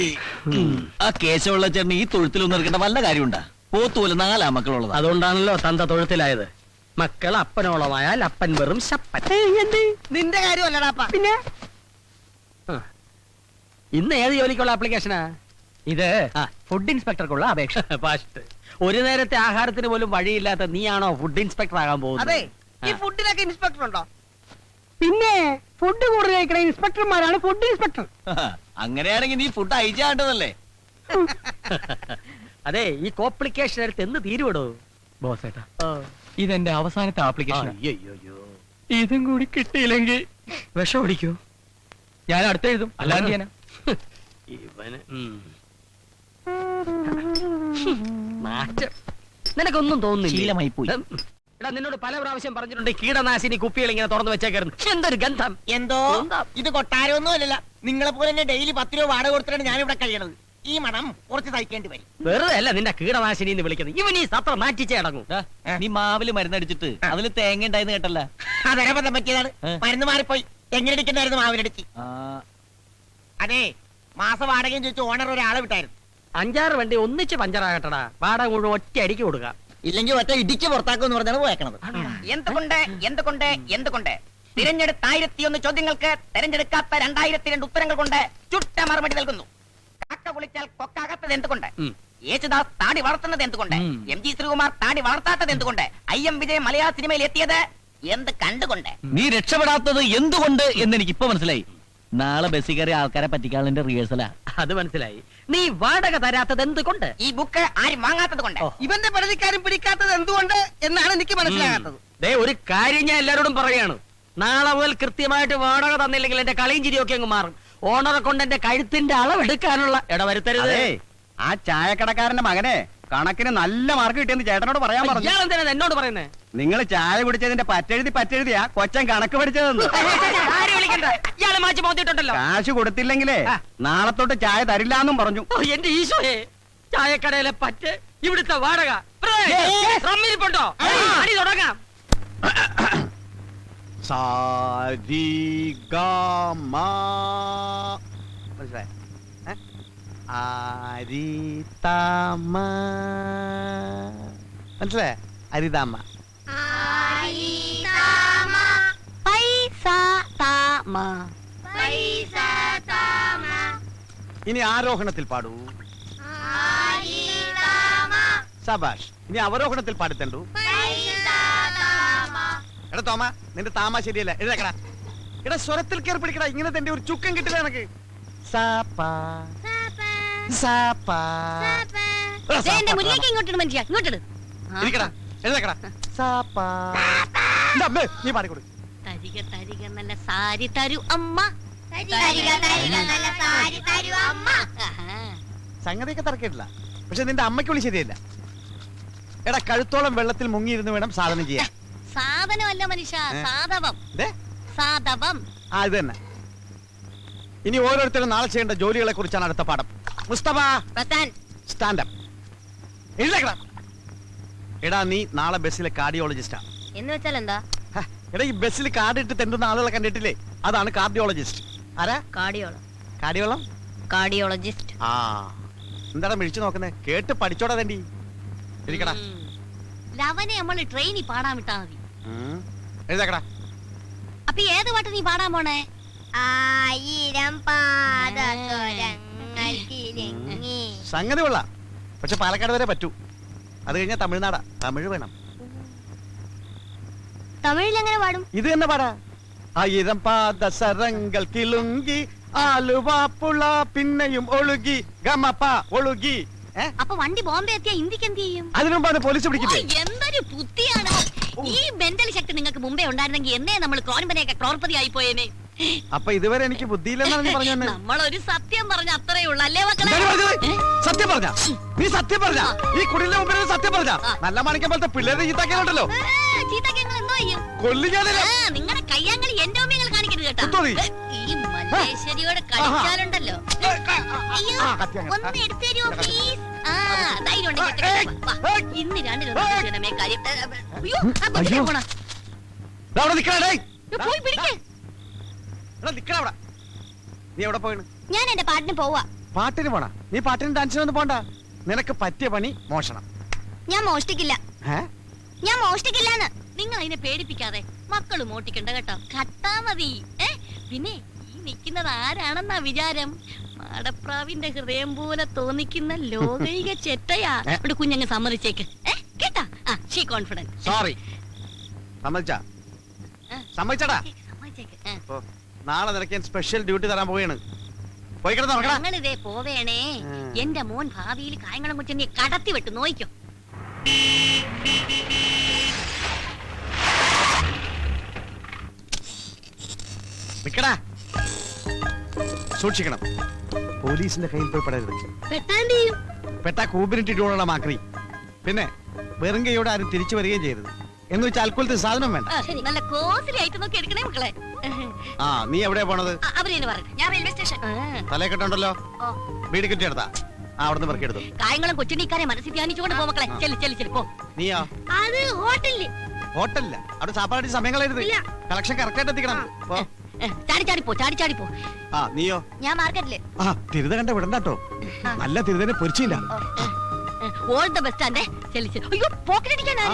ആ കേശവുള്ള ചേട്ടന് ഈ തൊഴുത്തിലൊന്നും ഇറക്കേണ്ട വല്ല കാര്യമുണ്ടാ? പോത്തുപോലെ 4 മക്കളുള്ളത്. അതുകൊണ്ടാണല്ലോ തന്ത തൊഴുത്തിലായത്. മക്കൾ അപ്പനോളമായാൽ അപ്പൻ വെറും ശപ്പൻ. നിന്റെ കാര്യമല്ലടാപ്പ. പിന്നെ ഇന്ന് ഏത് ജോലിക്കുള്ള ആപ്ലിക്കേഷനാ ഇത്? ഫുഡ് ഇൻസ്പെക്ടർക്കുള്ള അപേക്ഷ. ഫസ്റ്റ് ഒരു നേരത്തെ ആഹാരത്തിന് പോലും വഴിയില്ലാത്ത നീയാണോ ഫുഡ് ഇൻസ്പെക്ടർ ആകാൻ പോകുന്നത്? അതെ, ഈ ഫുഡിനൊക്കെ ഇൻസ്പെക്ടർ ഉണ്ടോ? പിന്നെ ഫുഡ് കൂടുതൽ കഴിക്കണ ഇൻസ്പെക്ടർമാരാണ് ഫുഡ് ഇൻസ്പെക്ടർ. അങ്ങനെയാണെങ്കിൽ നീ ഫുഡ് അയച്ചാണ്ടതല്ലേ? അതെ, ഈ കോംപ്ലിക്കേഷൻ എടുത്ത് എന്ന് തീരുവിടോ ബോസേട്ടാ? ഇതെന്റെ അവസാനത്തെ ആപ്ലിക്കേഷൻ. അയ്യോ, ഇതും കൂടി കിട്ടിയില്ലെങ്കിൽ വിഷം ഓടിക്കോ? ഞാൻ അടുത്ത് എഴുതും, അല്ലാതെ ചെയ്യാനാ. ഇവന് മാറ്റം നിനക്കൊന്നും തോന്നുന്നില്ല. ശീലമായി പോയി. എടാ, നിന്നോട് പല പ്രാവശ്യം പറഞ്ഞിട്ടുണ്ട് കീടനാശിനി കുപ്പികൾ ഇങ്ങനെ തുറന്നു വെച്ചേക്കായിരുന്നു. എന്തൊരു ഗന്ധം! എന്തോ ഇത് കൊട്ടാരമൊന്നും അല്ലല്ല, നിങ്ങളെ പോലെ തന്നെ ഡെയിലി 10 രൂപ വാടക കൊടുത്തിട്ടാണ് ഞാൻ ഇവിടെ കഴിയണത്. ഈ മണം കുറച്ച് സഹിക്കേണ്ടി വരും. വെറുതെ അല്ല നിന്റെ കീടനാശിനി എന്ന് വിളിക്കുന്നത്. ഇവൻ ഈ സത്ര നാറ്റിച്ചേ അടങ്ങും. നീ മാവില് മരുന്നടിച്ചിട്ട് അതില് തേങ്ങ ഉണ്ടായെന്ന് കേട്ടല്ല? അതെന്നെ പറ്റിയതാണ്. മരുന്ന് മാറിപ്പോയി, എങ്ങനെടിക്കണ്ടായിരുന്നു മാവിനടിച്ച്. അതെ, മാസ വാടകയും ചോദിച്ചു ഓണർ ഒരാളെ വിട്ടായിരുന്നു. 5-6 വണ്ടി ഒന്നിച്ച് പഞ്ചറാകട്ടടാ, വാടക മുഴുവൻ ഒറ്റ അടിക്ക് കൊടുക്കാം. ഇല്ലെങ്കിൽ ഒറ്റ ഇടിക്ക് പുറത്താക്കുമെന്ന് പറഞ്ഞാണ് പോയേക്കണത്. എന്തുകൊണ്ട് തിരഞ്ഞെടുത്ത 1001 ചോദ്യങ്ങൾക്ക് തെരഞ്ഞെടുക്കാത്ത 2002 ഉത്തരങ്ങൾ കൊണ്ട് ചുട്ട മറുപടി നൽകുന്നു. കാക്ക കുളിച്ചാൽ കൊക്കാകാത്തത് എന്തുകൊണ്ട്? യേശുദാസ് താടി വളർത്തുന്നത് എന്തുകൊണ്ട്? MG ശ്രീകുമാർ താടി വളർത്താത്തത് എന്തുകൊണ്ട്? IM വിജയ് മലയാള സിനിമയിൽ എത്തിയത് എന്ത് കണ്ടുകൊണ്ട്? നീ രക്ഷപ്പെടാത്തത് എന്തുകൊണ്ട് എന്ന് എനിക്ക് ഇപ്പൊ മനസ്സിലായി. നാളെ ബസ്സിൽ കയറി ആൾക്കാരെ പറ്റിക്കാനുള്ള റിഹേഴ്സലാ. അത് മനസ്സിലായി. നീ വാടക തരാത്തത് എന്തുകൊണ്ട്? ഈ ബുക്ക് ആരും വാങ്ങാത്തത് കൊണ്ട്. ഇവന്റെ പരാതിക്കാരും പിടിക്കാത്തത് എന്തുകൊണ്ട് എന്നാണ് എനിക്ക് മനസ്സിലാകാത്തത്. ഒരു കാര്യം ഞാൻ എല്ലാരോടും പറയാണ്, നാളെ മുതൽ കൃത്യമായിട്ട് വാടക തന്നില്ലെങ്കിൽ എന്റെ കളിയും ചിരിയൊക്കെ അങ്ങ് മാറും. ഓണറെ കൊണ്ട് എന്റെ കഴുത്തിന്റെ അളവെടുക്കാനുള്ള ഇടവരുത്തരുത്. ആ ചായക്കടക്കാരന്റെ മകനെ കണക്കിന് നല്ല മാർക്ക് കിട്ടിയെന്ന് ചേട്ടനോട് പറയാൻ പറഞ്ഞു. ഇയാൾ എന്തിനാ എന്നോട് പറയുന്നേ? നിങ്ങൾ ചായ കുടിച്ചതിന്റെ പറ്റെഴുതിയാ കൊച്ചൻ കണക്ക് പഠിച്ചതെന്ന്. ഇയാളെ മാറ്റി മോത്തിട്ടുണ്ടല്ലോ. കാശ് കൊടുത്തില്ലെങ്കിലേ നാളെ തൊട്ട് ചായ തരില്ല എന്നും പറഞ്ഞു. എന്റെ ഈശോയെ, ചായക്കടയിലെ പറ്റ്, ഇവിടുത്തെ വാടക റമ്മിരിപ്പുണ്ടോ അടി തുടങ്ങാം. സാരി ഗ മ മനസ്സിലായോ? അരിതാമ മനസ്സിലായോ? അരിതാമ. ഇനി ആരോഹണത്തിൽ പാടൂ. സബാഷ്. ഇനി അവരോഹണത്തിൽ പാടിത്തണ്ടു. എടാ തോമ, നിന്റെ താമ ശരിയല്ല. എഴുതക്കടാ. എടാ സ്വരത്തിൽ കയറി പിടിക്കടാ. ഇങ്ങനെ തന്റെ ഒരു ചുക്കം കിട്ടില്ല എനക്ക്. ഇങ്ങോട്ട് മനുഷ്യ ഇങ്ങോട്ട് ഇരിക്കടാ. എഴുതക്കടാ. നീ പാടിക്കൊടു. തരിക തരിക നല്ല സാരി തരൂ അമ്മ. സംഗതിയൊക്കെ തറക്കിട്ടില്ല. പക്ഷെ നിന്റെ അമ്മയ്ക്ക് വിളി ശരിയല്ല. എടാ കഴുത്തോളം വെള്ളത്തിൽ മുങ്ങിയിരുന്ന് വേണം സാധനം ചെയ്യാൻ. സാധനമല്ല മനുഷ്യ, സാധവം. സാധവം. ആ ഇത് തന്നെ. ഇനി ഓരോരുത്തരും നാളെ ചെയ്യേണ്ട ജോലികളെ കുറിച്ചാണ് അടുത്ത പാഠം. മുസ്തഫ സ്റ്റാൻഡപ്പ്. എഴുതേക്കടാ. എടാ നീ നാളെ ബസ്സിലെ കാർഡിയോളജിസ്റ്റാ. എന്ന് വെച്ചാൽ എന്താ? എടാ ഈ ബസ്സിൽ കാർഡ് ഇട്ട് തെണ്ടുന്ന ആളുകളെ കണ്ടിട്ടില്ലേ? അതാണ് കാർഡിയോളജിസ്റ്റ്. ആരാ? കാർഡിയോളജിസ്റ്റ്. ആ എന്താടാ മിഴിച്ചു നോക്കുന്നേ? കേട്ട് പഠിച്ചോടാ തണ്ടി. ഇരിക്കടാ. ലവനെ നമ്മള് ട്രെയിനിൽ പാടാൻ വിട്ടാ മതി. എഴുതേക്കടാ. അപ്പൊ ഏത് പാട്ട് നീ പാടാൻ പോണേ? 1000 പാദസരങ്ങൾ കിലുങ്ങി. സംഗതി കൊള്ളാം. പക്ഷെ പാലക്കാട് വരെ പറ്റൂ. അത് കഴിഞ്ഞാൽ തമിഴ്നാടാ. തമിഴ് വേണം. തമിഴിൽ എങ്ങനെ പാടും? ഇത് തന്നെ പാടാ. 1000 പാദസരങ്ങൾ കിലുങ്കി ആലുവാപ്പുള പിന്നെയും ഒഴുകി ഗമപ്പ ഒഴുകി. അപ്പൊ വണ്ടി ബോംബെ എത്തിയാ ഇന്ത്യക്ക് എന്ത് ചെയ്യും? അതിനു മുമ്പാണ് പോലീസ് പിടിക്കുന്നത്. എന്തൊരു ബുദ്ധിയാണ്. ഈ മെന്റൽ ശക്തി നിങ്ങൾക്ക് മുമ്പേ ഉണ്ടായിരുന്നെങ്കിൽ എന്നേ നമ്മൾ ക്രോൺപനെയൊക്കെ ക്രോർപതി ആയി പോയേനെ. അപ്പൊ ഇതുവരെ എനിക്ക് ബുദ്ധിയില്ലെന്നാണ് നീ പറഞ്ഞു. നമ്മളൊരു സത്യം പറഞ്ഞ അത്രേ ഉള്ളൂ അല്ലേ മക്കളെ? സത്യം പറഞ്ഞ നീ സത്യം പറഞ്ഞ ഈ കുടിലിന്റെ മുമ്പിൽ സത്യം പറഞ്ഞ നല്ല മാണിക്കം പോലത്തെ പിള്ളേരെ ചീത്താക്കിയുണ്ടല്ലോ. ചീത്താക്കിയങ്ങൾ എന്തോ ചെയ്യും? കൊല്ലിക്കാനല്ലേ നിങ്ങളുടെ കയ്യാങ്കളി എന്റെ ഓമ്യങ്ങൾ കാണിക്കരുത് കേട്ടോ. ഈ മല്ലേശ്വരിയോട് കളിച്ചാലുണ്ടല്ലോ. ഒന്ന് എടുത്തു തരുമോ പ്ലീസ്? ധൈര്യം ഉണ്ടെങ്കിൽ ഇന്ന് രണ്ടിനൊന്നും കാര്യം. പോയി പിടിക്കേ. നീ എവിടെ പോയിണ്? ഞാൻ എന്റെ പാട്ടിന് പോവാ. പാട്ടിന് പോണ? നീ പാട്ടിന് ഡാൻസിനൊന്നും പോണ്ട. നിനക്ക് പറ്റിയ പണി മോഷണം. ഞാൻ മോഷ്ടിക്കില്ല. ഞാൻ മോഷ്ടിക്കില്ലാന്ന്. നിങ്ങൾ അതിനെ പേടിപ്പിക്കാതെ മക്കള് മോട്ടിക്കണ്ട കേട്ടോ. കട്ടാ മതി. പിന്നെ ഈ നിൽക്കുന്നത് ആരാണെന്നാ വിചാരം? മാടപ്രാവിന്റെ ഹൃദയം പോലെ തോന്നിക്കുന്ന ലോകൈക ചെറ്റയാ. ഇവിടെ കുഞ്ഞങ്ങ് സമ്മതിച്ചേക്ക് കേട്ടാ. She confident. സോറി. സമ്മതിച്ചാ? സമ്മതിച്ചടാ. സമ്മതിച്ചേക്ക്. നാളെ നിനക്ക് ഞാൻ സ്പെഷ്യൽ ഡ്യൂട്ടി തരാൻ പോവുകയാണ്. പോയി കിടന്നോ. ഞങ്ങളിതേ പോവേണേ. എന്റെ മോൻ ഭാവിയിൽ കായംകുളം കൊച്ചനെ കടത്തി വിട്ടു നോയിക്കോ. നിക്കടാ. സൂക്ഷിക്കണം. പോലീസിന്റെ കയ്യിൽ പോയി പെടരുത്. പെട്ടാ കൂപ്പിനിട്ടിട്ടുള്ള മാക്രി. പിന്നെ വെറും കൈയോടെ ആരും തിരിച്ചു വരികയും ചെയ്യരുത്. എന്ന് വെച്ചാൽ അൽക്കുലത്തെ സാധനം വേണ്ട. നല്ല കോസ്റ്റ്ലി ആയിട്ട് നോക്കി എടുക്കണേ മക്കളെ. ആ നീ എവിടെയാ പോണത്? അവരെന്ന് പറഞ്ഞു. ഞാൻ റെയിൽവേ സ്റ്റേഷൻ. തലക്കെട്ടുണ്ടല്ലോ. വീട് കിട്ടിയെടുത്താ. അവിടുന്ന് പെറുക്കിയെടുത്തു. കായംകുളം കൊച്ചുണ്ണിക്കാരെ മനസ്സിൽ ധ്യാനിച്ചുകൊണ്ട് പോ മക്കളെ. ചെല്ലി പോ. നീയോ? അത് ഹോട്ടലില്. ഹോട്ടലില്ല. അവിടെ സാപ്പാടി സമയങ്ങളായിരുന്നു. കളക്ഷൻ കറക്റ്റ് ആയിട്ട് എത്തിക്കണം. ചാടി പോ. ആ നീയോ? ഞാൻ മാർക്കറ്റില്. ആ തിരുത കണ്ട വിടണ്ടാട്ടോ. നല്ല തിരുതനെ പൊരിച്ചില്ല. ഓൾ ദ ബെസ്റ്റ് ആൻഡ് അയ്യോ പോക്കറ്റ് അടിക്കാനാ.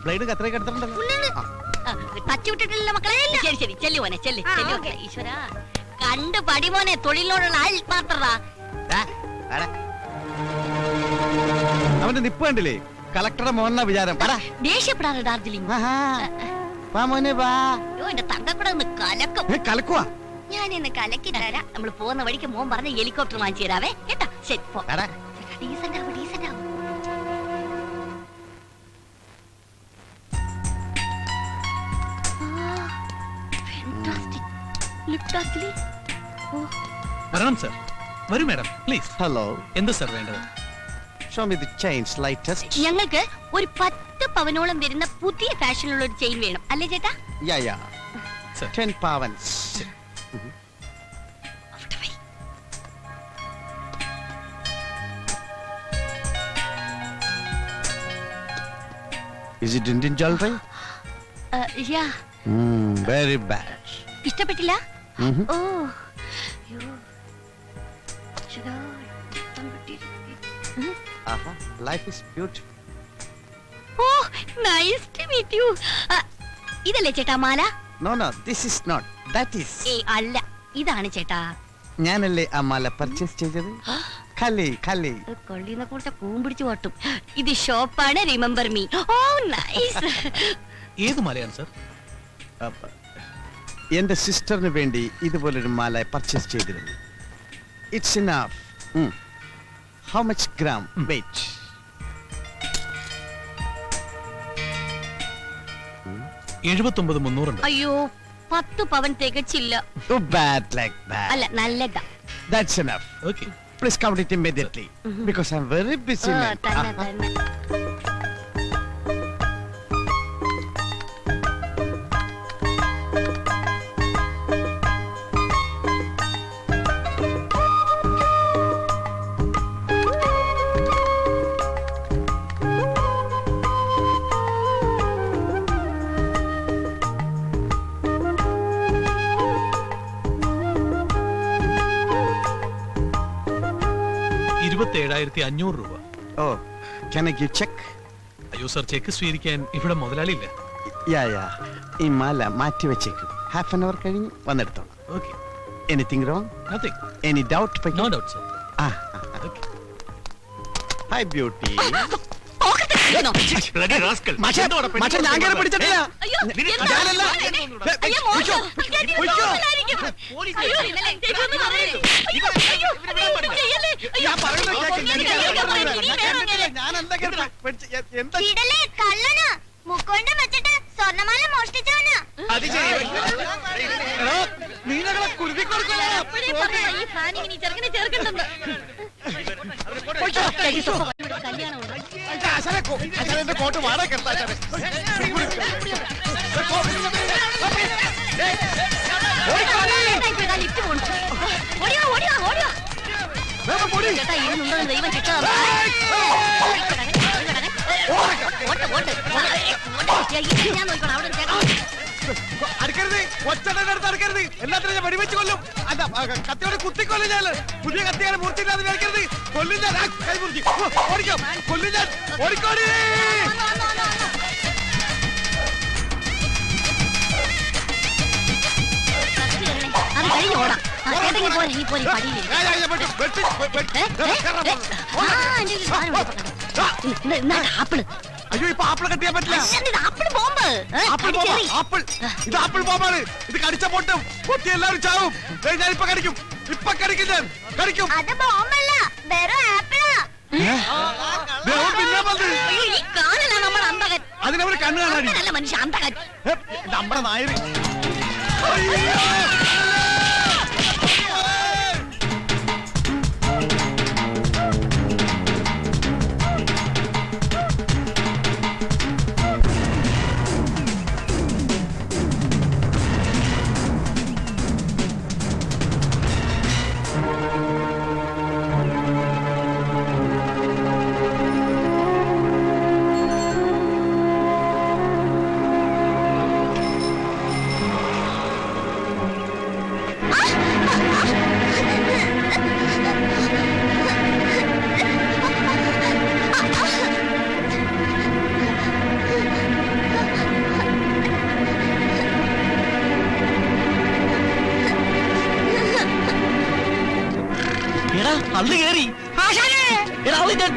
ബ്ലേഡ് കത്രയൊക്കെ എടുത്തിട്ടുണ്ടല്ലോ. ടച്ച് വിട്ടിട്ടില്ല മക്കളെ. ശരി ചെല്ലു മോനെ ചെല്ലി മക്കളെ. ഈശ്വര കണ്ടു പടി മോനെ. തൊഴിലിനോടുള്ള ആത്മാർത്ഥത. അവന്റെ നിപ്പ് കണ്ടില്ലേ? കളക്ടറുടെ മോഹന വിചാരം. ദേഷ്യപ്പെടാറ് ഡാർജിലിംഗ്. എന്റെ തങ്കക്കൂടെ ഒന്ന് കലക്കും. കലക്കുവാ. ഞാൻ ഇന്ന് കലക്കി തരാം. നമ്മൾ പോകുന്ന വഴിക്ക് മോൻ പറഞ്ഞ ഹെലികോപ്റ്റർ വാങ്ങിച്ചു തരാവേ കേട്ടാ. ശരി പോ. ഡീസന്റ് ആവും. വരണം സർ. വരൂ മാഡം പ്ലീസ്. ഹലോ. എന്ത് സർ വേണ്ടത്? Show me the chains latest. ഞങ്ങൾക്ക് ഒരു 10 പവനോളം വരുന്ന പുതിയ ഫാഷനിലുള്ള ഒരു ചെയിൻ വേണം അല്ലേ ചേട്ടാ? യാ 10 പവൻസ്. Is it Indian jewelry? Very bad. ഇഷ്ടപ്പെട്ടില്ല? Mhm. ഓ Aha, life is beautiful. ഓ നൈസ് ടു മീറ്റ് യു. ഇതല്ലേ ചേട്ടാ മാല? No, this is not. That is. ഏയ് അല്ല, ഇതാണ് ചേട്ടാ. ഞാനല്ലേ ആ മാല പർച്ചേസ് ചെയ്തത്. കലി കൊള്ളിനെ കുറിച്ച് കൂമ്പിടിച്ചു ഓട്ടും. ഇത് ഷോപ്പാണ്, റിമെമ്പർ മീ. ഓ നൈസ്. ഏത് മലയാണ് സർ? എന്റെ സിസ്റ്ററിന് വേണ്ടി ഇതുപോലൊരു മാല പർച്ചേസ് ചെയ്തിരുന്നു. It's enough. How much gram weight? 79,300 ഉണ്ട്. അയ്യോ 10 പവൻ തികച്ചില്ല. Too bad like that. അല്ല നല്ലതാ. That's enough. Okay. Please count it immediately because I'm very busy. Oh, man. തന്നെ, തന്നെ. $27,500. Oh, can I give check? അയ്യോ സർ, ചെക്ക് സ്വീകരിക്കാൻ ഇവിടെ മുതലാളിയില്ല. Yeah. ഈ മാല മാറ്റി വെച്ചേക്കും. ഹാഫ് ആൻ അവർ കഴിഞ്ഞ് വന്നെടുത്തോളാം. Okay. Anything wrong? Nothing. Any doubt? No doubt sir. Hi beauty. Bloody rascal. മച്ചാൻ ഞാൻ കേറി പിടിച്ചിട്ടില്ല. അയ്യോ, ഞാനല്ല. അയ്യോ, മോശം. മോശമായിരിക്കും. അയ്യോ, ഇതൊന്നും പറയരുത്. അയ്യോ, ചെയ്യല്ലേ. അയ്യോ, ഞാൻ പറയുന്നത് കേൾക്ക്. ഇനി വേണം. ഞാനല്ല കേറി പിടിച്ച- എന്താ ഇടലേ കള്ളന് മുക്കൊണ്ട് വെച്ചിട്ട് സ്വർണ്ണമാല മോഷ്ടിച്ചവന്. നീലകളെ കുരുതി കൊടുക്കണേ. അപ്പോഴേ പറഞ്ഞതാ, ഈ പ്ലാനിങ്ങിന് ഈ ചെറുക്കനെ ചേർക്കണ്ടെന്ന്. കല്യാണമുണ്ട്. അച്ഛനെ കോട്ട് വാടക എടുത്താ ലിഫ്റ്റ് പോണു. ഓടിയോ. ചേട്ടാ ഇന്നുണ്ടോ ദൈവം ശിക്ഷ തന്നു. ഞാൻ നോക്കണം അവിടെ ചേട്ടാ. അടുക്കരുത്, ഒച്ചടത്ത് അടുക്കരുത്. എല്ലാത്തിനും ഞാൻ വെടിവെച്ച് കൊല്ലും. അല്ല, കത്തിയോടെ കുത്തിക്കൊല്ലും ഞാൻ. പുതിയ കത്തിയാണ് മൂർത്തിയില്ലാതെ മേടിക്കരുത്. കൊല്ലും ഞാൻ. കൈ മുറിക്കും. ഓടിക്കാം. കൊല്ലും ഞാൻ. ഓടിക്കോടി. അത് കഴിഞ്ഞ് ഓടാം. ഏതെങ്കിലും പോലെ ഈ പോലെ പടിയിലില്ല. ആപ്പിള്. അയ്യോ, ഇപ്പൊ ആപ്പിൾ കട്ടിയാൻ പറ്റില്ല. Apple bomb. ആപ്പിൾ. ഇത് ആപ്പിൾ ബോംബാണ്. ഇത് കടിച്ച പൊട്ടും. പൊട്ടി എല്ലാവരും ചാവും. ഞാനിപ്പൊ കടിക്കും. ഇപ്പൊ കടിക്കും ഞാൻ. കടിക്കും. അത് ബോംബല്ല, വെറും ആപ്പിളാ. പിന്നെ വന്ന് ഈ കാണലാണ് നമ്മുടെ അന്തകൻ. അതിനവര് കണ്ണു കാണാടി. നല്ല മനുഷ്യ അന്തകൻ. നമ്മുടെ നായര്. അന്ന് കേറി. എടാ, അയ്യോ.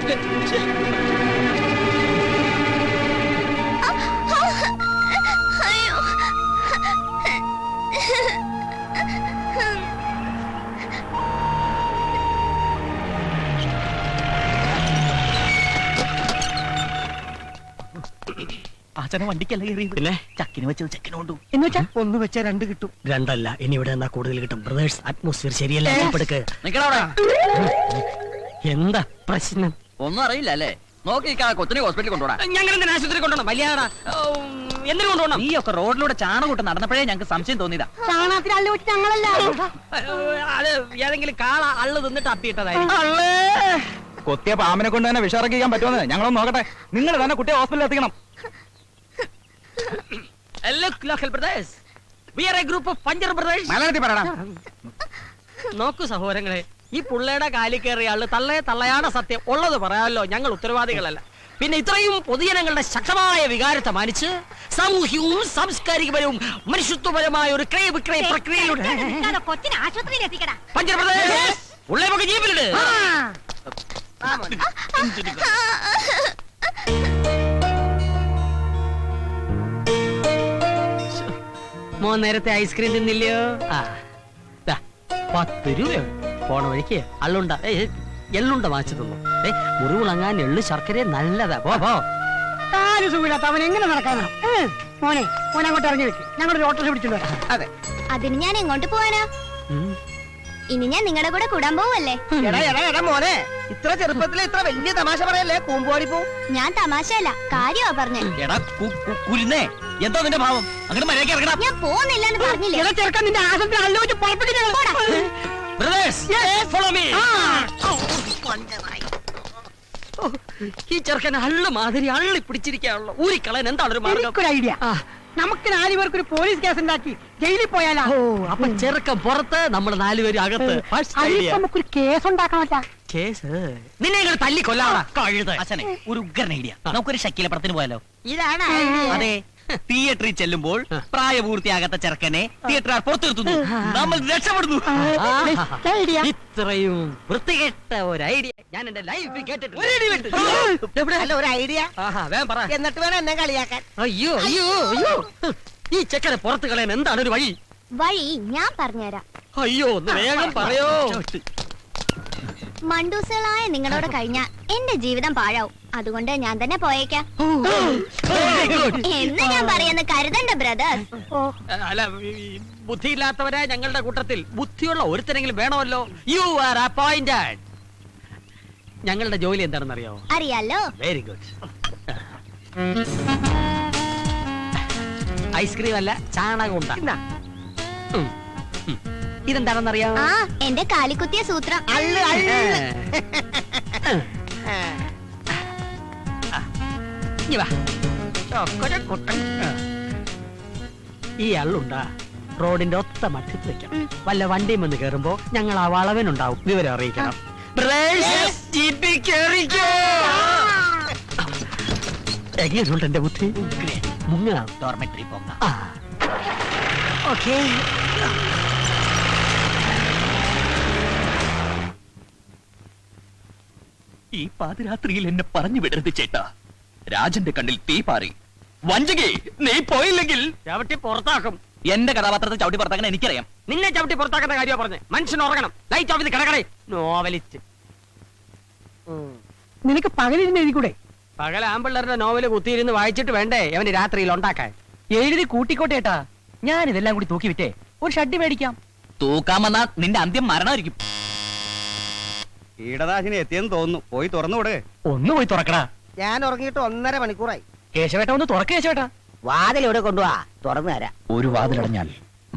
ആച്ചനെ വണ്ടിക്കല്ല കയറി. പിന്നെ ചക്കിന് വെച്ചത് ചെക്കിന് കൊണ്ടു. എന്ന് വെച്ചാ 1 വെച്ചാൽ 2 കിട്ടും. 2 അല്ല, ഇനി ഇവിടെ എന്നാ കൂടുതൽ കിട്ടും. ബ്രദേഴ്സ്, അറ്റ്മോസ്ഫിയർ ശരിയല്ല. എന്താ പ്രശ്നം? ഒന്നും അറിയില്ല അല്ലേ? നോക്കി കൊച്ചിനെ ഹോസ്പിറ്റലിൽ കൊണ്ടുപോടാ. ഞങ്ങൾ എന്തിനാ ആശുപത്രി കൊണ്ടുപോകണം? വലിയാടാ എന്തിനു കൊണ്ടുപോകണം? നീ ഒക്കെ റോഡിലൂടെ ചാണകൂട്ട് നടന്നപ്പോഴേ ഞങ്ങൾക്ക് സംശയം തോന്നിയതാ. ചാണകത്തിൽ അള്ളി വെച്ച് ഞങ്ങളല്ല. അത് ഏതെങ്കിലും കാള അള്ളു തിന്നിട്ട് അപ്പിയിട്ടതായിരിക്കും. കൊത്തിയ പാമ്പിനെ കൊണ്ട് തന്നെ വിഷറക്കിക്കാൻ പറ്റുമെന്ന് ഞങ്ങളൊന്ന് നോക്കട്ടെ. നിങ്ങൾ തന്നെ കുട്ടിയെ ഹോസ്പിറ്റലിൽ എത്തിക്കണം. മലയാളത്തിൽ പറയടാ. നോക്കൂ സഹോദരങ്ങളെ, ഈ പുള്ളയുടെ കാലിൽ കയറിയ ആള് തള്ളയാണ് സത്യം. ഉള്ളത് പറയാമല്ലോ, ഞങ്ങൾ ഉത്തരവാദികളല്ല. പിന്നെ ഇത്രയും പൊതുജനങ്ങളുടെ ശക്തമായ വികാരത്തെ മാനിച്ച് സാമൂഹികവും സാംസ്കാരികപരവും മനുഷ്യത്വപരമായ ഒരു ക്രയ വിക്രയ പ്രക്രിയയുടെ കൊച്ചിനെ ആശുപത്രിയിൽ എത്തിക്കടാ. പഞ്ചപ്രദേശ് ഉള്ളേ നമുക്ക് ജീപ്പിലിട്. മോൻ നേരത്തെ ഐസ്ക്രീം തിന്നില്ലയോ? 10 രൂപയുണ്ട്. പോണ വഴിക്ക് അള്ളുണ്ട എള്ളുണ്ട വാങ്ങിച്ചു തന്നു. മുറിവുണങ്ങാൻ എള്ളു ശർക്കര നല്ലതാ. പോ സുഖമില്ലാത്ത അവൻ എങ്ങനെ നടക്കാനാ? മോനെ മോനെ അങ്ങോട്ട് ഇറങ്ങി വെക്ക്, ഞങ്ങളുടെ ഓട്ടോ പിടിച്ചിട്ട് വരാം. അതെ, അതിന് ഞാൻ എങ്ങോട്ട് പോവാനാ? ഇനി ഞാൻ നിങ്ങളുടെ കൂടെ കൂടാൻ പോവല്ലേ? മോനെ, ഇത്ര ചെറുപ്പത്തിൽ ഇത്ര വലിയ തമാശ പറയല്ലേ, കൂമ്പോടിപ്പോ. ഞാൻ തമാശയല്ല, കാര്യമാ പറഞ്ഞേ. എടാ കുരുന്നേ, എന്തോ നിന്റെ ഭാവം? അങ്ങനെ മര്യാദയ്ക്ക് ഇറങ്ങണം. ഞാൻ പോകുന്നില്ലെന്ന് പറഞ്ഞില്ലേ? ചെറുക്കാൻ നിന്റെ ആശുപത്രി ആലോചിച്ച് പുറപ്പെടുത്തിട്ട് ഈ ചെറുക്കൻ അള്ളു മാതിരി അള്ളി പിടിച്ചിരിക്കാനുള്ള ഊരിക്കളൻ എന്താണ് ഒരു മാർഗം? എനിക്കൊരു ഐഡിയ. നമുക്ക് 4 പേർക്ക് ഒരു പോലീസ് കേസ് ഉണ്ടാക്കി ജയിലിൽ പോയാലോ? അപ്പൊ ചെറുക്കൻ പുറത്ത്, നമ്മൾ 4 പേര് അകത്ത്. നമുക്കൊരു കേസ് ഉണ്ടാക്കാമല്ല. കേസ് നിന്നെ ഇങ്ങനെ തല്ലി കൊല്ലാടാ കഴുത. അച്ഛനെ ഒരു ഉഗ്രൻ ഐഡിയ. നമുക്കൊരു ശക്കീലപ്പടത്തിന് പോയാലോ? ഇതാണ് അതെ, തിയേറ്ററിൽ ചെല്ലുമ്പോൾ പ്രായപൂർത്തിയാകാത്ത ചെറുക്കനെ തിയേറ്ററുകാർ പുറത്തു നിർത്തുന്നു, നമ്മൾ രക്ഷപ്പെടുന്നു. ഇത്രയും വൃത്തികെട്ട ഒരു ഐഡിയ ഞാൻ എന്റെ ലൈഫിൽ കേട്ടിട്ടില്ല. അല്ല, ഒരു ഐഡിയ വേഗം പറ. എന്നിട്ട് വേണം എന്നെ കളിയാക്കാൻ. അയ്യോ അയ്യോ അയ്യോ, ഈ ചെക്കനെ പുറത്ത് കളയാൻ എന്താണ് ഒരു വഴി? വഴി ഞാൻ പറഞ്ഞുതരാം. അയ്യോ, ഒന്ന് വേഗം പറയോ. മണ്ടൂസുകളായ നിങ്ങളോട് കഴിഞ്ഞാൽ എന്റെ ജീവിതം പാഴാവും. അതുകൊണ്ട് ഞാൻ തന്നെ പോയേക്കാം എന്ന് ഞാൻ പറയുന്ന കരുതണ്ട ബ്രദർ. അല്ല, ബുദ്ധിയില്ലാത്തവരെ ഞങ്ങളുടെ കൂട്ടത്തിൽ ബുദ്ധിയുള്ള ഒരുത്തരെങ്കിലും വേണമല്ലോ. You are appointed. ഞങ്ങളുടെ ജോലി എന്താണെന്ന് അറിയാമോ? അറിയാലോ. Very good. ഐസ്ക്രീം അല്ല, ചാണകം ഉണ്ടാ. ഇതെന്താണെന്നറിയാമോ? ആ, എന്റെ കാലിക്കുത്തിയ സൂത്രം. ഈ അള്ളുണ്ടാ റോഡിന്റെ ഒത്ത മധ്യത്തിൽ വെക്കാം. വല്ല വണ്ടിയും വന്ന് കേറുമ്പോ ഞങ്ങൾ ആ വളവനുണ്ടാവും, വിവരം അറിയിക്കണം. എങ്ങനെയുണ്ട് എന്റെ ബുദ്ധി? മുങ്ങാം. ഡോർമെട്രി പോകാം. ഓക്കേ. ഈ പാതിരാത്രിയിൽ എന്നെ പറഞ്ഞു വിടരുത് ചേട്ടാ. രാജന്റെ കണ്ണിൽ തീ പാറി. വഞ്ചകി, നീ പോയില്ലെങ്കിൽ ചവിട്ടി പുറത്താക്കും. എന്റെ കഥാപാത്രത്തെ ചവിട്ടി പുറത്താക്കാൻ എനിക്കറിയാം. നിന്നെ ചവിട്ടി പുറത്താക്കുന്ന കാര്യമാ പറഞ്ഞേ. മനുഷ്യൻ ഉറങ്ങണം. ലൈറ്റ് ഓഫ് ചെയ്ത് കിടക്കണേ. നോവലിസ്റ്റ്. നിനക്ക് പകലിരുന്ന് എഴുതിക്കൂടെ? പകൽ ആമ്പിള്ളേരുടെ നോവല് കുത്തിയിരുന്ന് വായിച്ചിട്ട് വേണ്ടേ അവന് രാത്രിയിൽ ഉണ്ടാക്കാൻ? എഴുതി കൂട്ടിക്കോട്ടേട്ടാ. ഞാൻ ഇതെല്ലാം കൂടി തൂക്കി വിറ്റേ ഒരു ഷഡ്ഡി മേടിക്കാം. തൂക്കാൻ വന്നാ നിന്റെ അന്ത്യം മരണമായിരിക്കും. കീടനാശിനി എത്തിയെന്ന് തോന്നുന്നു, പോയി തുറന്നുവിട്. ഒന്ന് പോയി തുറക്കടാ. ഞാൻ ഉറങ്ങിയിട്ട് 1.5 മണിക്കൂറായി. കേശവേട്ട ഒന്ന് തുറക്ക. കേശവേട്ടാ, വാതിൽ എവിടെ കൊണ്ടുപോവാ? തുറന്നു തരാം. ഒരു വാതിലടഞ്ഞാൽ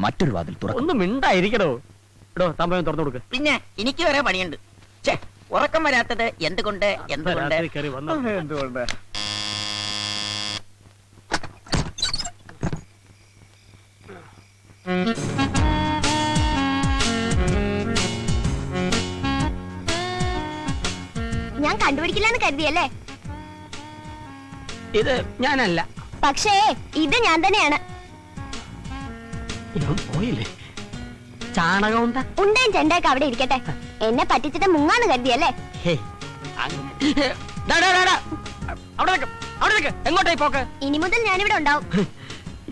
മറ്റൊരു വാതിൽ തുറക്കും. ഒന്ന് മിണ്ടായിരിക്കടോ. ഇടോ, തമ്പയം തുറന്നു കൊടുക്ക്. പിന്നെ എനിക്ക് വരെ പണിയുണ്ട്. ഉറക്കം വരാത്തത് എന്തുകൊണ്ട്? രാത്രി കയറി വന്നു. എന്തുകൊണ്ട്? ഞാൻ കണ്ടുപിടിക്കില്ലെന്ന് കരുതിയല്ലേ? ഇത് ഞാനല്ല. പക്ഷേ ഇത് ഞാൻ തന്നെയാണ്. ഇവൻ പോയില്ലേ? ചാണകം ഉണ്ടാ ഉണ്ടേം ചെണ്ടയൊക്കെ അവിടെ ഇരിക്കട്ടെ. എന്നെ പറ്റിച്ചിട്ട് മുങ്ങാന്ന് കരുതിയല്ലേ? എങ്ങോട്ടായി പോക്ക്? ഇനി മുതൽ ഞാനിവിടെ ഉണ്ടാവും.